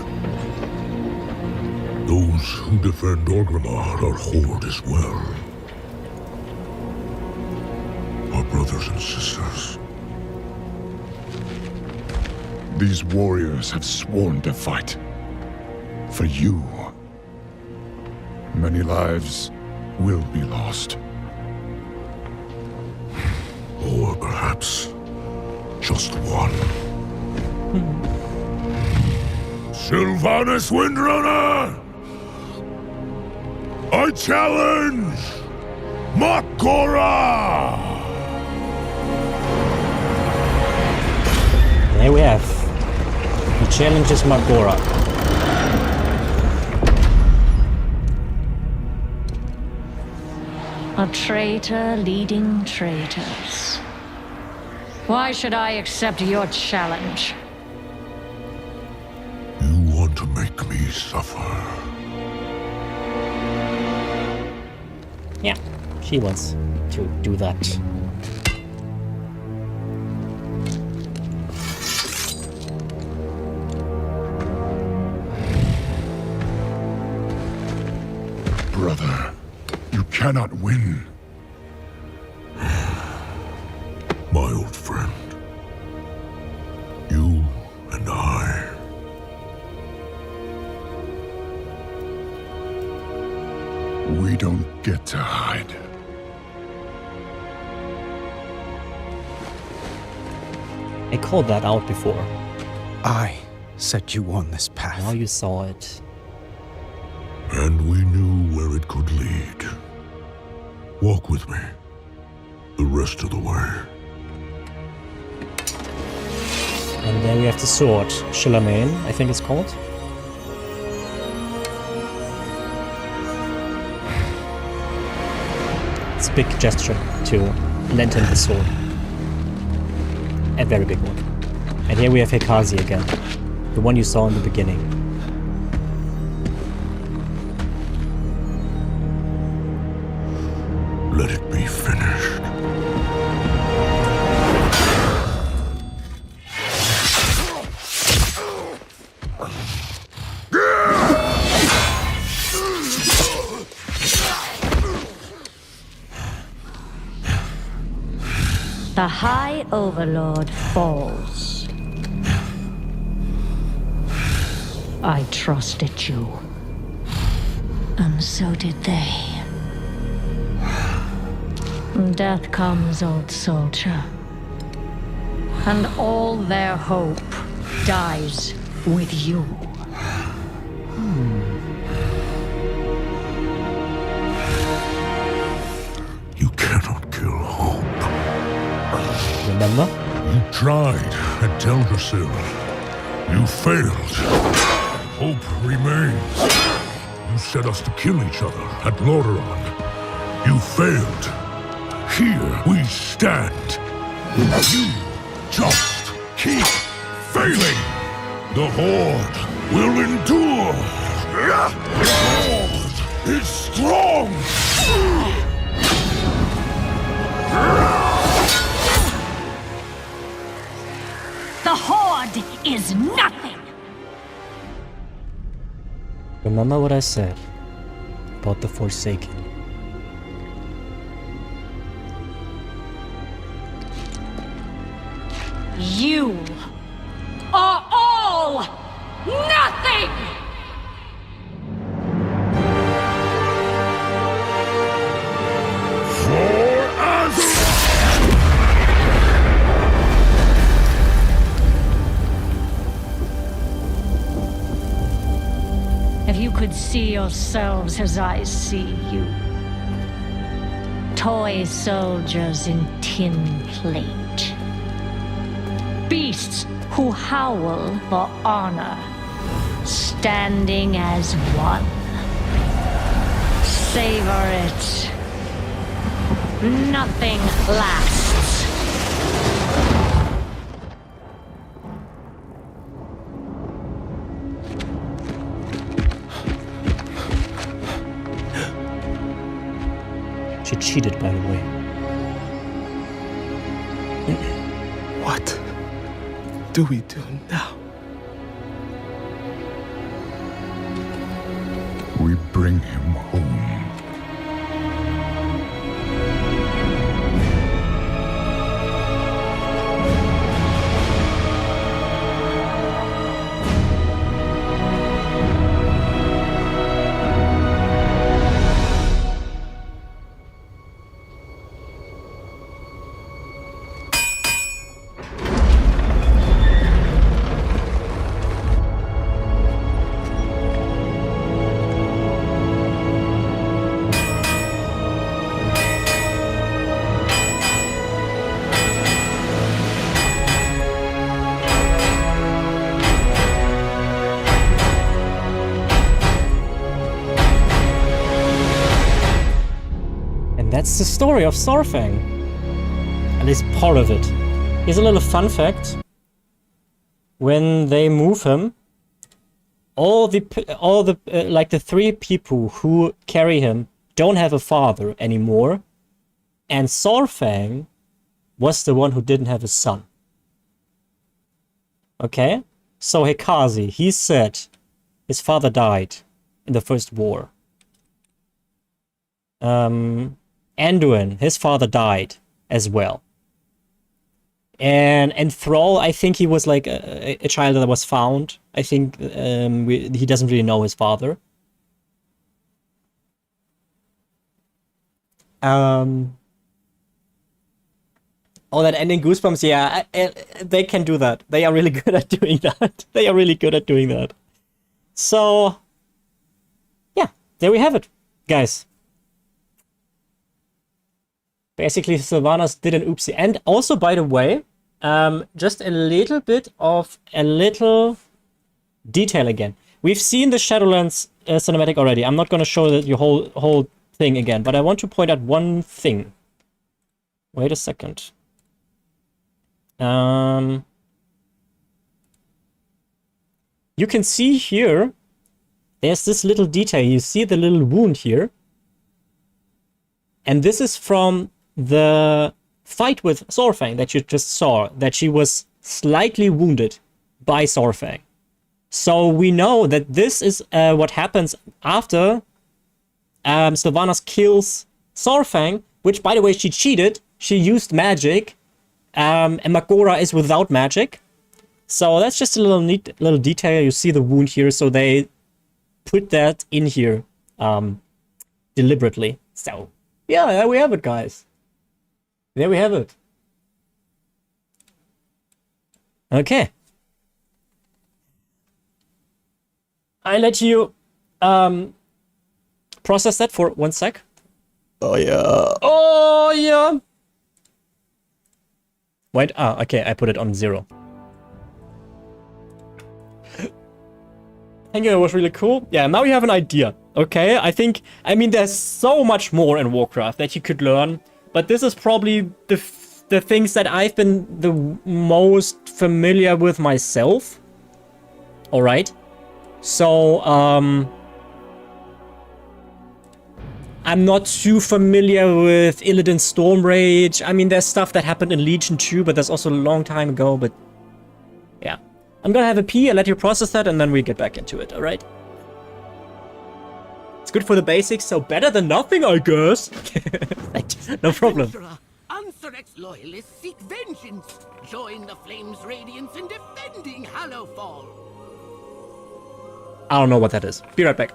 Those who defend Orgrimmar are Horde as well. Our brothers and sisters. These warriors have sworn to fight. For you. Many lives will be lost. Or perhaps just one. Sylvanas Windrunner! I challenge Makora! There we have. He challenges Makora. A traitor leading traitors. Why should I accept your challenge? You want to make me suffer. Yeah, she wants to do that. Brother, you cannot win. My old friend. You and I. We don't get to hide. I called that out before. I set you on this path. Now you saw it. And we knew where it could lead. Walk with me. The rest of the way. And then we have the sword. Shilamain, I think it's called. It's a big gesture to lend him the sword. A very big one. And here we have Hekazi again. The one you saw in the beginning. Let it be finished. The High Overlord falls. I trusted you. And so did they. Death comes, old soldier. And all their hope dies with you. You cannot kill hope. Remember? You tried at Teldrassil. You failed. Hope remains. You set us to kill each other at Lordaeron. You failed. Here we stand. You just keep failing. The Horde will endure. The Horde is strong. The The Horde is nothing! Remember what I said about the Forsaken. You are all nothing! If you could see yourselves as I see you. Toy soldiers in tin plate. Beasts who howl for honor. Standing as one. Savor it. Nothing lasts. She cheated, by the way. What do we do now? We bring him home. That's the story of Saurfang. At least part of it. Here's a little fun fact. When they move him, all the like the 3 people who carry him don't have a father anymore, and Saurfang was the one who didn't have a son. Okay, so Hekazi, he said his father died in the first war. Anduin, his father died as well. And Thrall, I think he was like a child that was found. I think he doesn't really know his father. Oh, that ending Goosebumps, yeah, they can do that. They are really good at doing that. They are really good at doing that. So, yeah, there we have it, guys. Basically, Sylvanas did an oopsie. And also, by the way, just a little bit of a little detail again. We've seen the Shadowlands cinematic already. I'm not going to show the whole thing again, but I want to point out one thing. Wait a second. You can see here, there's this little detail. You see the little wound here. And this is from the fight with Saurfang that you just saw, that she was slightly wounded by Saurfang. So we know that this is what happens after Sylvanas kills Saurfang, which, by the way, she cheated. She used magic, and Magora is without magic. So that's just a little neat little detail. You see the wound here, so they put that in here deliberately. So yeah, there we have it, guys. There we have it. Okay. I let you process that for 1 sec. Oh yeah. Oh yeah. Wait, okay, I put it on 0. Thank you, that was really cool. Yeah, now you have an idea, okay? I mean, there's so much more in Warcraft that you could learn, but this is probably the things that I've been the most familiar with myself. Alright? So, I'm not too familiar with Illidan's Stormrage. I mean, there's stuff that happened in Legion too, but that's also a long time ago, but I'm gonna have a pee, I'll let you process that, and then we get back into it, alright? It's good for the basics, so better than nothing, I guess. No problem. Unsurrex loyalists seek vengeance. Join the Flame's Radiance in defending Hallowfall. I don't know what that is. Be right back.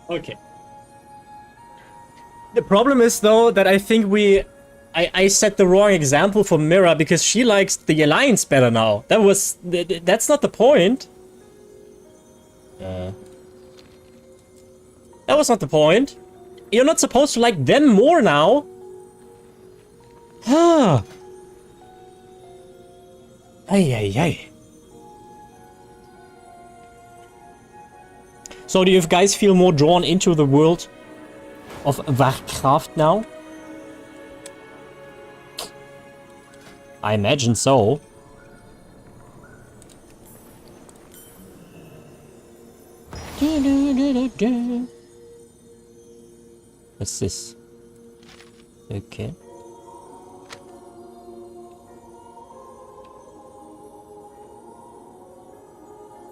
Okay. The problem is, though, that I think I set the wrong example for Mira because she likes the Alliance better now. That's not the point. That was not the point. You're not supposed to like them more now. Ay, ay, ay. So do you guys feel more drawn into the world of Warcraft now? I imagine so. What's this? Okay.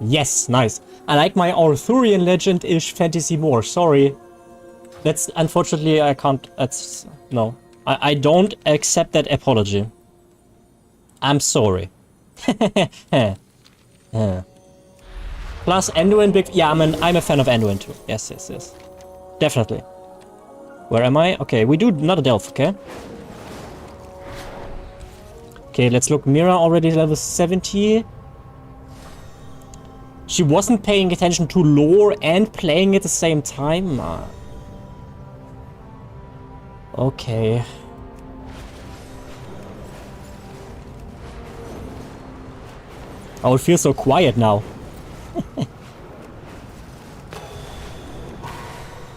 Yes, nice. I like my Arthurian legend-ish fantasy more. Sorry. That's unfortunately I can't. That's no. I don't accept that apology. I'm sorry. Plus Anduin big. Yeah, I'm a fan of Anduin too. Yes, yes, yes. Definitely. Where am I? Okay, we do not a delve. Okay. Okay, let's look. Mira already level 70. She wasn't paying attention to lore and playing at the same time. Okay. I would feel so quiet now.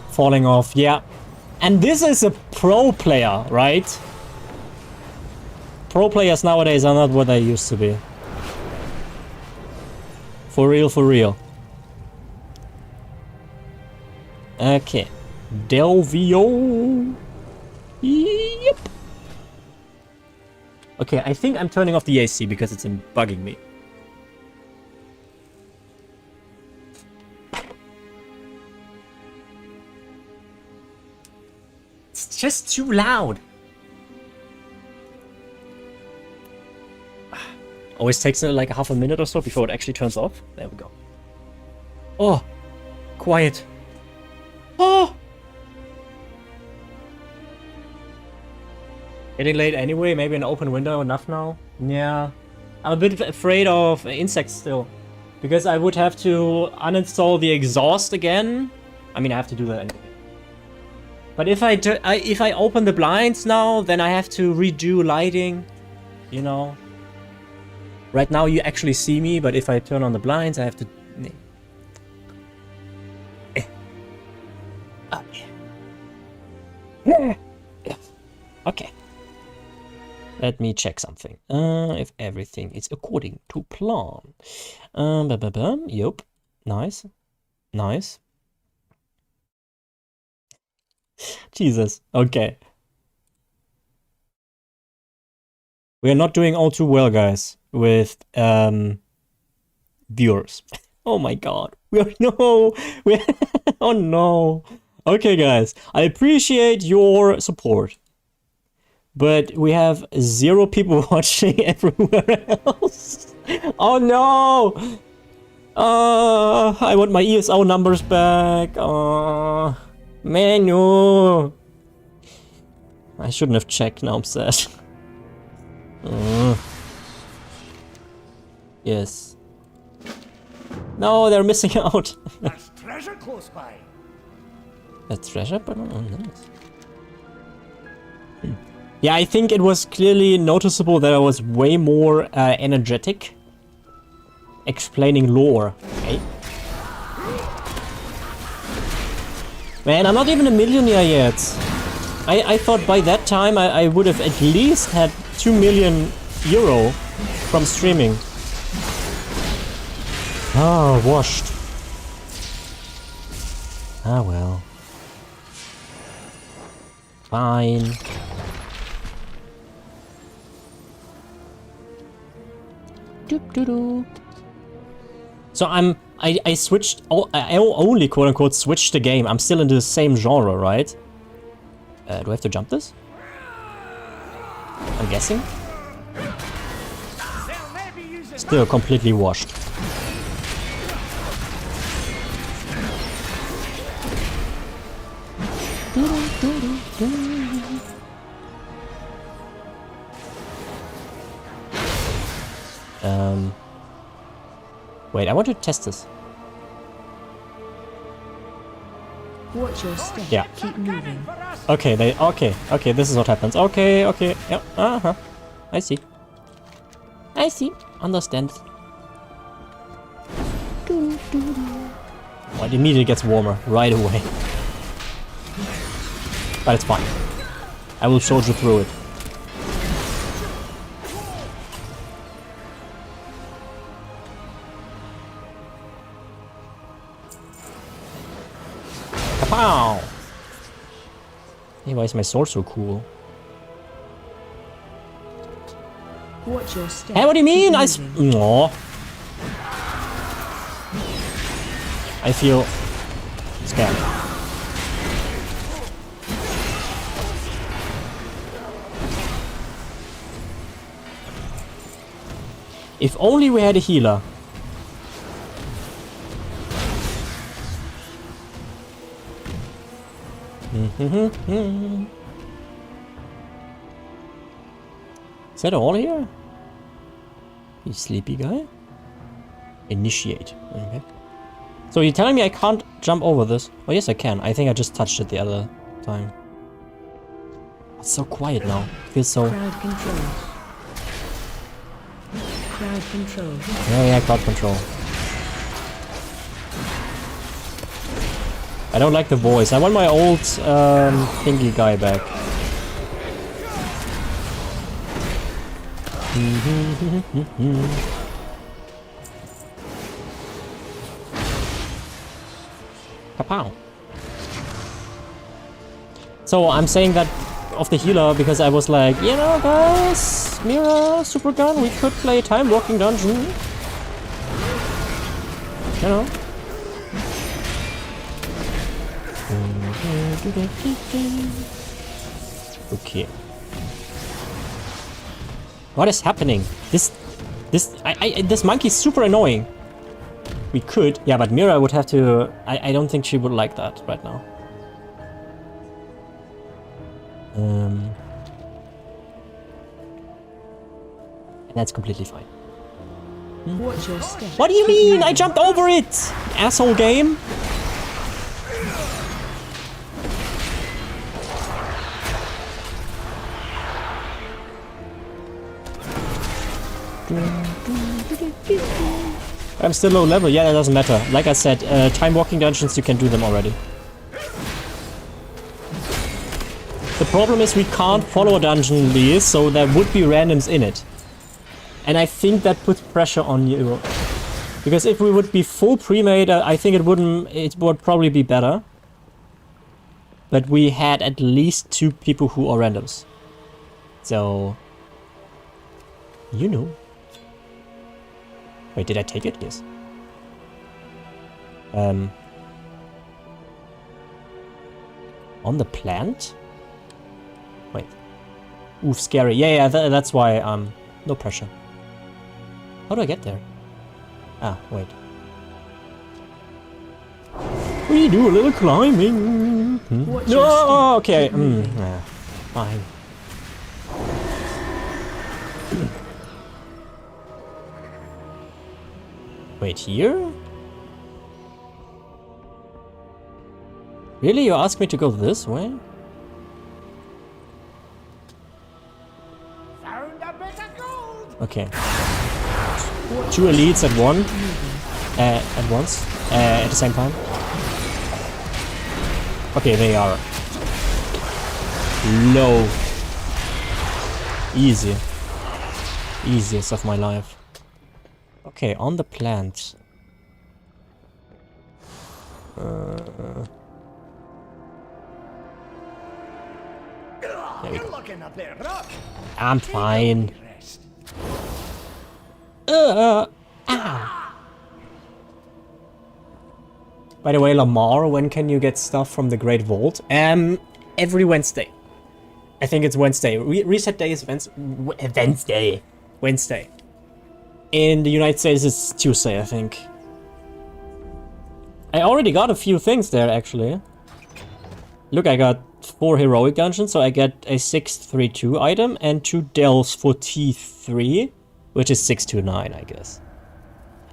Falling off, yeah. And this is a pro player, right? Pro players nowadays are not what they used to be. For real, for real. Okay. Delvio. Yep. Okay, I think I'm turning off the AC because it's bugging me. It's just too loud. Always takes like a half a minute or so before it actually turns off. There we go. Oh, quiet. Oh. Getting late anyway, maybe an open window enough now? Yeah. I'm a bit afraid of insects still. Because I would have to uninstall the exhaust again. I mean, I have to do that anyway. But if I open the blinds now, then I have to redo lighting. You know. Right now you actually see me, but if I turn on the blinds, I have to... Okay. Let me check something. If everything is according to plan. Yup. Nice. Nice. Jesus. Okay. We are not doing all too well, guys, with viewers. Oh my god. We are no. Oh no. Okay, guys, I appreciate your support, but we have 0 people watching everywhere else. Oh no! I want my ESO numbers back. Menu. I shouldn't have checked. Now I'm sad. Yes. No, they're missing out. That's treasure close by. A treasure, but nice. Yeah, I think it was clearly noticeable that I was way more energetic explaining lore. Okay. Man, I'm not even a millionaire yet. I thought by that time I would have at least had 2 million euro from streaming. Ah, washed. Ah, well. Fine. Doop doo doo. So I switched. I only quote unquote switched the game. I'm still in the same genre, right? Do I have to jump this? I'm guessing. Still completely washed. Wait, I want to test this. Watch your step. Yeah. Keep moving. Okay, okay, this is what happens. Okay, yep, I see. I see. Understand. Oh, it immediately gets warmer right away. But it's fine. I will soldier through it. Kapow! Hey, why is my sword so cool? Watch your step. Hey, what do you mean? No. I feel scared. If only we had a healer. Is that all here? You sleepy guy? Initiate. Okay. So you're telling me I can't jump over this? Oh yes I can. I think I just touched it the other time. It's so quiet now. It feels so... Crowd control. Crowd control. Yeah, crowd control. I don't like the voice. I want my old thingy guy back. Kapow. So I'm saying that of the healer because I was like, you know guys, Mira, super gun, we could play time walking dungeon. You know. Okay. What is happening? This monkey is super annoying. We could, yeah, but Mira would have to. I don't think she would like that right now. And that's completely fine. Watch your step. What do you mean? I jumped over it, asshole game. I'm still low level. Yeah, that doesn't matter. Like I said, time walking dungeons, you can do them already. The problem is we can't follow a dungeon list, so there would be randoms in it. And I think that puts pressure on you. Because if we would be full pre-made, I think it would probably be better. But we had at least 2 people who are randoms. So... you know. Wait, did I take it? Yes. On the plant? Wait. Oof, scary. Yeah, that's why, no pressure. How do I get there? Ah, wait. We do a little climbing. No, okay. Yeah, fine. Wait, here? Really? You ask me to go this way? Found a bit of gold. Okay. 2 elites at once, at the same time. Okay, they are low. Easy. Easiest of my life. Okay, on the plant. There we go. I'm fine. By the way, Lamar, when can you get stuff from the Great Vault? Every Wednesday. I think it's Wednesday. Reset day is Wednesday. Wednesday. In the United States, it's Tuesday, I think. I already got a few things there, actually. Look, I got 4 heroic dungeons, so I get a 632 item and 2 delves for T3, which is 629, I guess.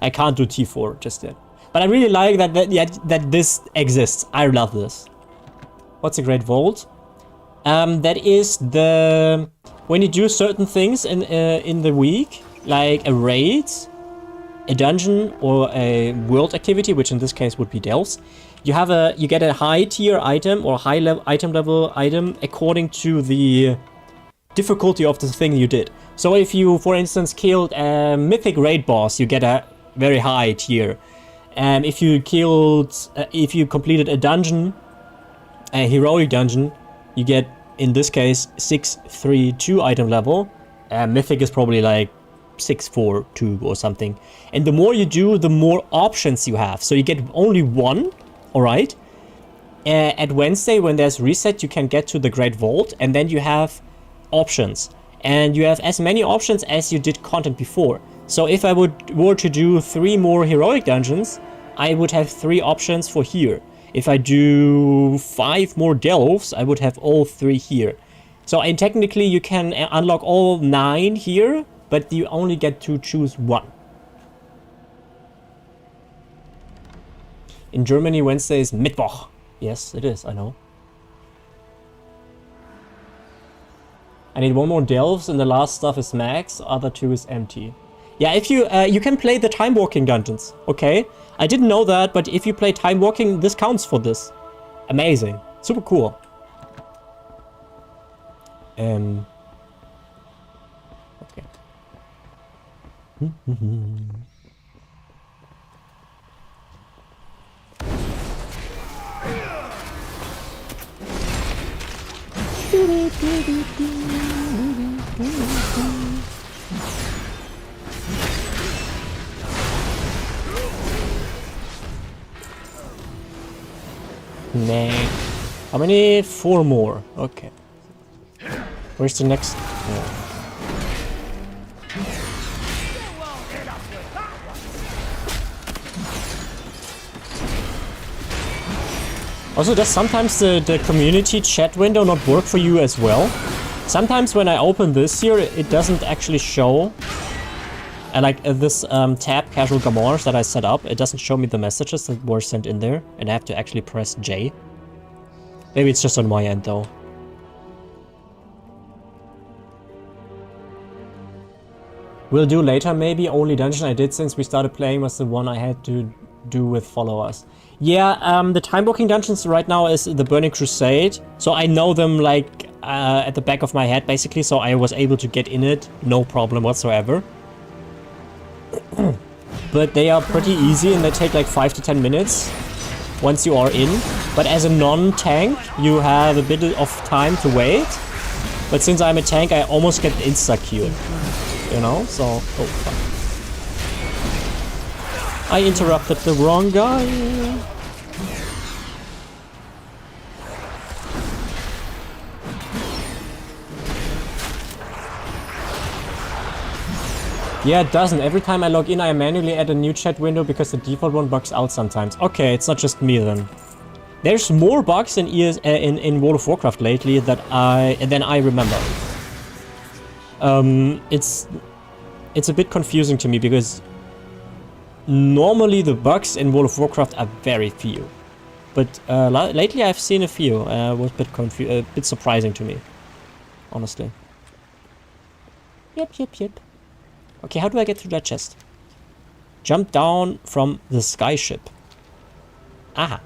I can't do T4 just yet. But I really like that this exists. I love this. What's a Great Vault? That is the... when you do certain things in the week, like a raid, a dungeon, or a world activity, which in this case would be delves, you get a high tier item or high level item according to the difficulty of the thing you did. So if you, for instance, killed a mythic raid boss, you get a very high tier. And if you completed a dungeon, a heroic dungeon, you get, in this case, 632 item level. Mythic is probably like 642 or something. And the more you do, the more options you have. So you get only one, alright? At Wednesday, when there's reset, you can get to the Great Vault, and then you have options. And you have as many options as you did content before. So if I were to do 3 more heroic dungeons, I would have 3 options for here. If I do 5 more delves, I would have all 3 here. So technically you can unlock all 9 here, but you only get to choose 1. In Germany, Wednesday is Mittwoch. Yes, it is, I know. I need 1 more delves and the last stuff is max, other 2 is empty. Yeah, if you can play the time walking dungeons, okay? I didn't know that, but if you play time walking, this counts for this. Amazing. Super cool. Okay. Nah. How many? 4 more. Okay. Where's the next? Oh. Also, does sometimes the community chat window not work for you as well? Sometimes when I open this here, it doesn't actually show. Like this tab, Casual Gamors, that I set up, it doesn't show me the messages that were sent in there, and I have to actually press J. Maybe it's just on my end though. We'll do later maybe. Only dungeon I did since we started playing was the one I had to do with followers. Yeah, the time walking dungeons right now is the Burning Crusade, so I know them like at the back of my head basically, so I was able to get in it, no problem whatsoever. But they are pretty easy and they take like 5 to 10 minutes once you are in. But as a non-tank, you have a bit of time to wait. But since I'm a tank, I almost get insta-queued. You know, so... oh, fuck. I interrupted the wrong guy. Yeah, it doesn't. Every time I log in, I manually add a new chat window because the default one bugs out sometimes. Okay, it's not just me then. There's more bugs in in World of Warcraft lately than I remember. It's a bit confusing to me because normally the bugs in World of Warcraft are very few, but lately I've seen a few. Was a bit surprising to me, honestly. Yep. Okay, how do I get through that chest? Jump down from the skyship. Aha.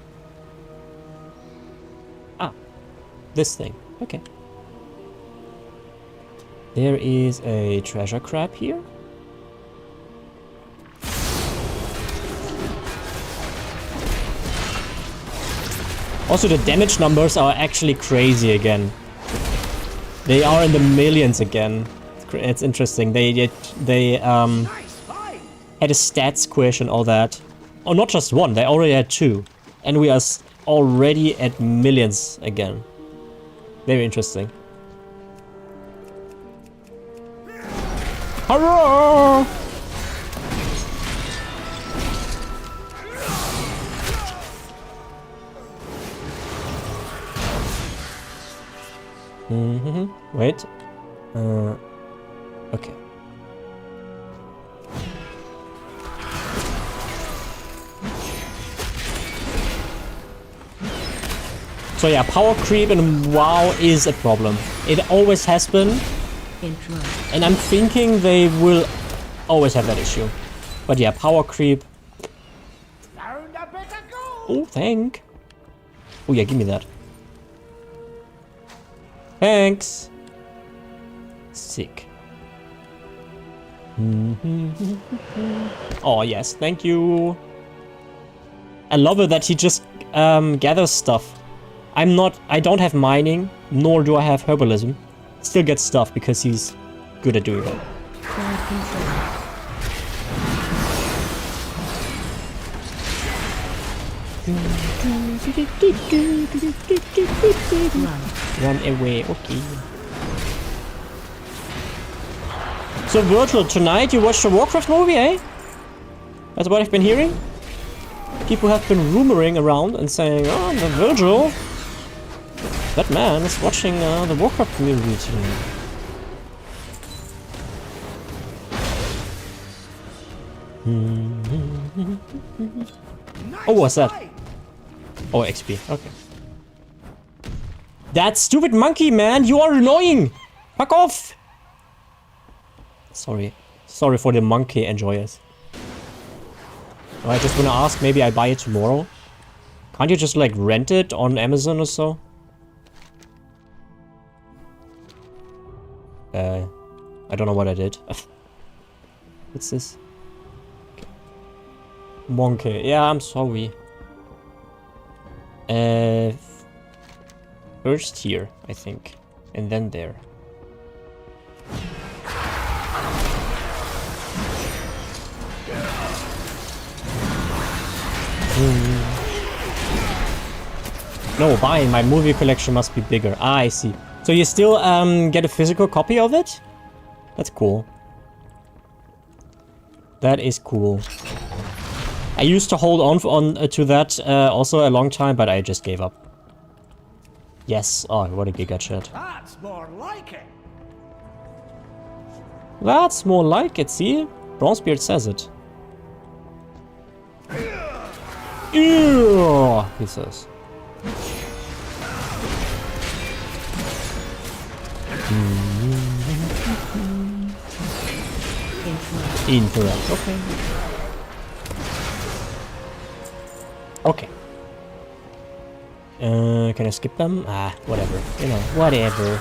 Ah. This thing. Okay. There is a treasure crab here. Also, the damage numbers are actually crazy again. They are in the millions again. It's interesting. They had a stat squish and all that. Oh, not just one. They already had two. And we are already at millions again. Very interesting. Hurrah! Wait. Okay. So yeah, power creep in WoW is a problem. It always has been. And I'm thinking they will always have that issue. But yeah, power creep. Oh, thank. Oh yeah, give me that. Thanks. Sick. Oh yes, thank you. I love it that he just gathers stuff. I don't have mining, nor do I have herbalism. Still get stuff because he's good at doing that. Run away, okay. So Virgil, tonight you watched the Warcraft movie, eh? That's what I've been hearing. People have been rumoring around and saying, oh, the Virgil, that man is watching the Warcraft movie tonight. Oh, what's that? Oh, XP. Okay. That stupid monkey, man! You are annoying! Fuck off! Sorry. Sorry for the monkey enjoyers. Oh, I just wanna ask, maybe I buy it tomorrow? Can't you just like rent it on Amazon or so? I don't know what I did. What's this? Okay. Monkey. Yeah, I'm sorry. First here, I think. And then there. No, buying my movie collection must be bigger. Ah, I see. So you still get a physical copy of it? That's cool. That is cool. I used to hold on to that also a long time, but I just gave up. Yes. Oh, what a giga chat. That's more like it. That's more like it. See, Bronzebeard says it. Ew, he says. Incorrect. Okay. Okay. Can I skip them? Ah, whatever. You know, whatever.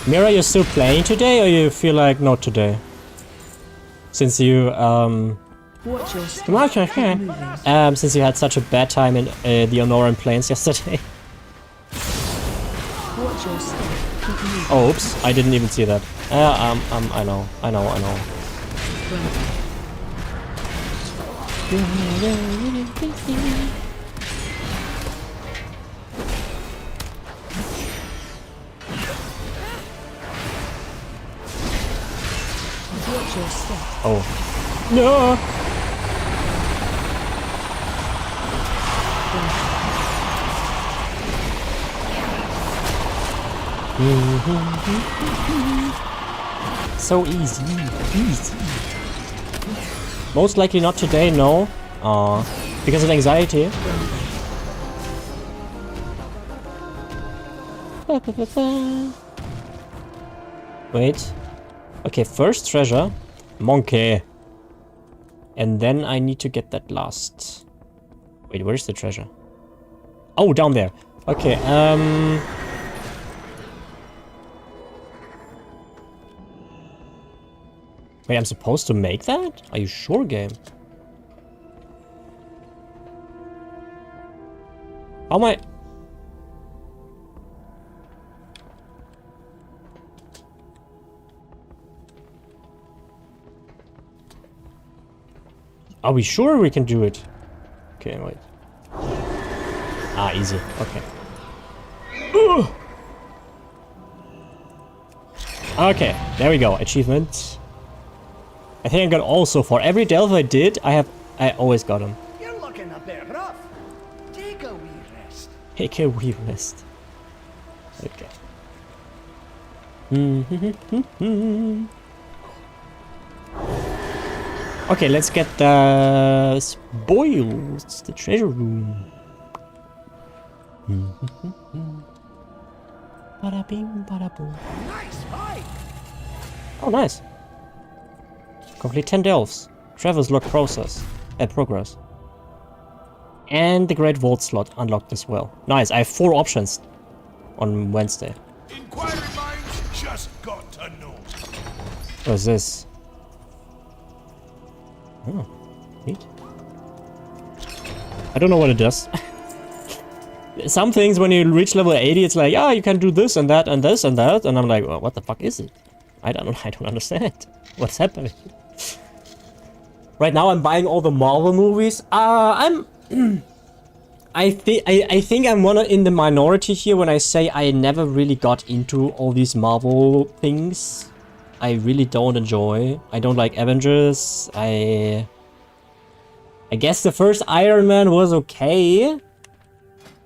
Mira, you're still playing today, or you feel like not today? Since you since you had such a bad time in the Honoran Plains yesterday. Oh, oops! I didn't even see that. I know. Watch your step. Oh. No! So easy. Easy. Most likely not today, no. Because of anxiety. Wait. Okay, first treasure. Monkey. And then I need to get that last. Wait, where's the treasure? Oh, down there. Okay, Wait, I'm supposed to make that? Are you sure, game? How am I... Are we sure we can do it? Okay, wait. Ah, easy. Okay. Ugh. Okay, there we go. Achievement. I think I got all so far. Every delve I did, I always got them. You're looking a bit rough. Take a wee rest. Take a wee rest. Okay. Okay, let's get the spoils, the treasure room. Bada bing, bada boom. Nice fight. Oh, nice. Complete 10 delves. Traverse log progress. And the Great Vault slot unlocked as well. Nice, I have 4 options on Wednesday. Inquiring minds just got to know. What is this? Oh, neat. I don't know what it does. Some things when you reach level 80, it's like, ah, you can do this and that and this and that, and I'm like, well, what the fuck is it? I don't understand. What's happening? Right now I'm buying all the Marvel movies. I think I'm in the minority here when I say I never really got into all these Marvel things. I really don't enjoy. I don't like Avengers. I guess the first Iron Man was okay.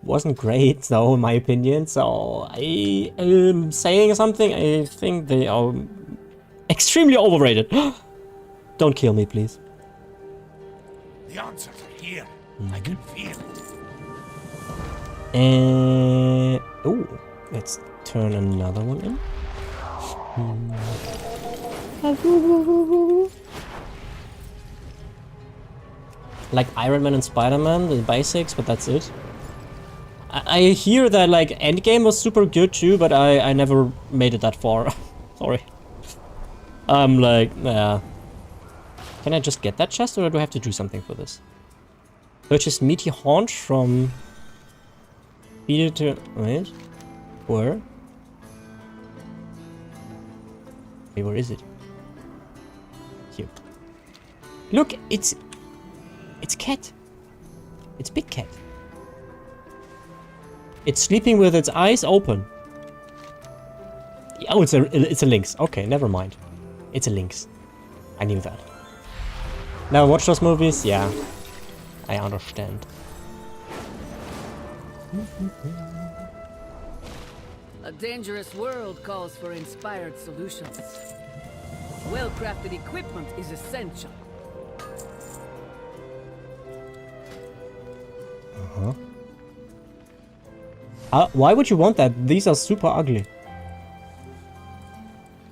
Wasn't great though, in my opinion. So I am saying something. I think they are extremely overrated. Don't kill me, please. The answers are here. I can feel it. Oh, let's turn another one in. Like Iron Man and Spider-Man, the basics, but that's it. I hear that like Endgame was super good too, but I never made it that far. Sorry. I'm like, yeah. Can I just get that chest or do I have to do something for this? Purchase meaty haunch from... Feed it to... Wait. Where? Wait, where is it? Here. Look, it's cat. It's big cat. It's sleeping with its eyes open. Oh, it's a lynx. Okay, never mind. It's a lynx. I knew that. Now watch those movies? Yeah. I understand. A dangerous world calls for inspired solutions. Well-crafted equipment is essential. Why would you want that? These are super ugly.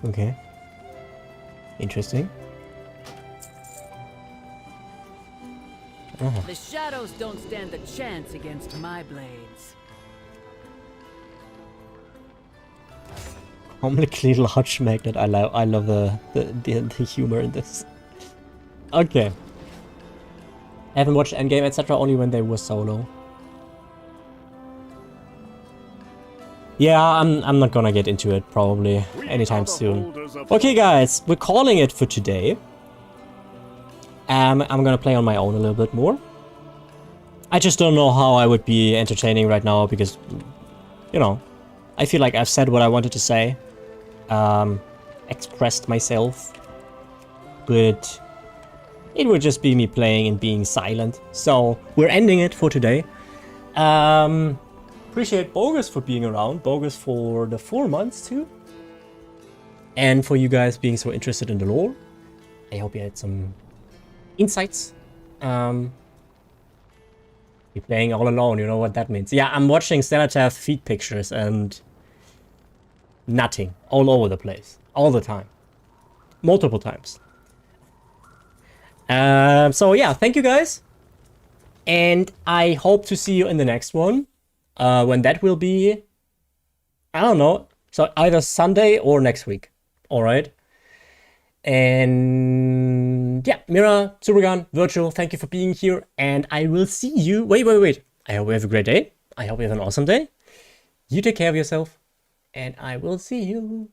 Okay. Interesting. The shadows don't stand a chance against my blades. Comically large magnet. I love the humor in this. Okay. I haven't watched Endgame, etc. only when they were solo. Yeah, I'm not gonna get into it probably anytime soon. Okay guys, we're calling it for today. I'm gonna play on my own a little bit more. I just don't know how I would be entertaining right now because, you know, I feel like I've said what I wanted to say, expressed myself, but it would just be me playing and being silent. So we're ending it for today. Appreciate Bogus for being around, Bogus for the 4 months too, and for you guys being so interested in the lore. I hope you had some insights. You're playing all alone, you know what that means. Yeah, I'm watching Stenatav feed pictures and nothing all over the place, all the time, multiple times. So yeah, thank you guys, and I hope to see you in the next one. When that will be, I don't know, so either Sunday or next week. All right. And yeah, Mira, Surugan, Virtual, thank you for being here, and I will see you. Wait. I hope you have a great day. I hope you have an awesome day. You take care of yourself, and I will see you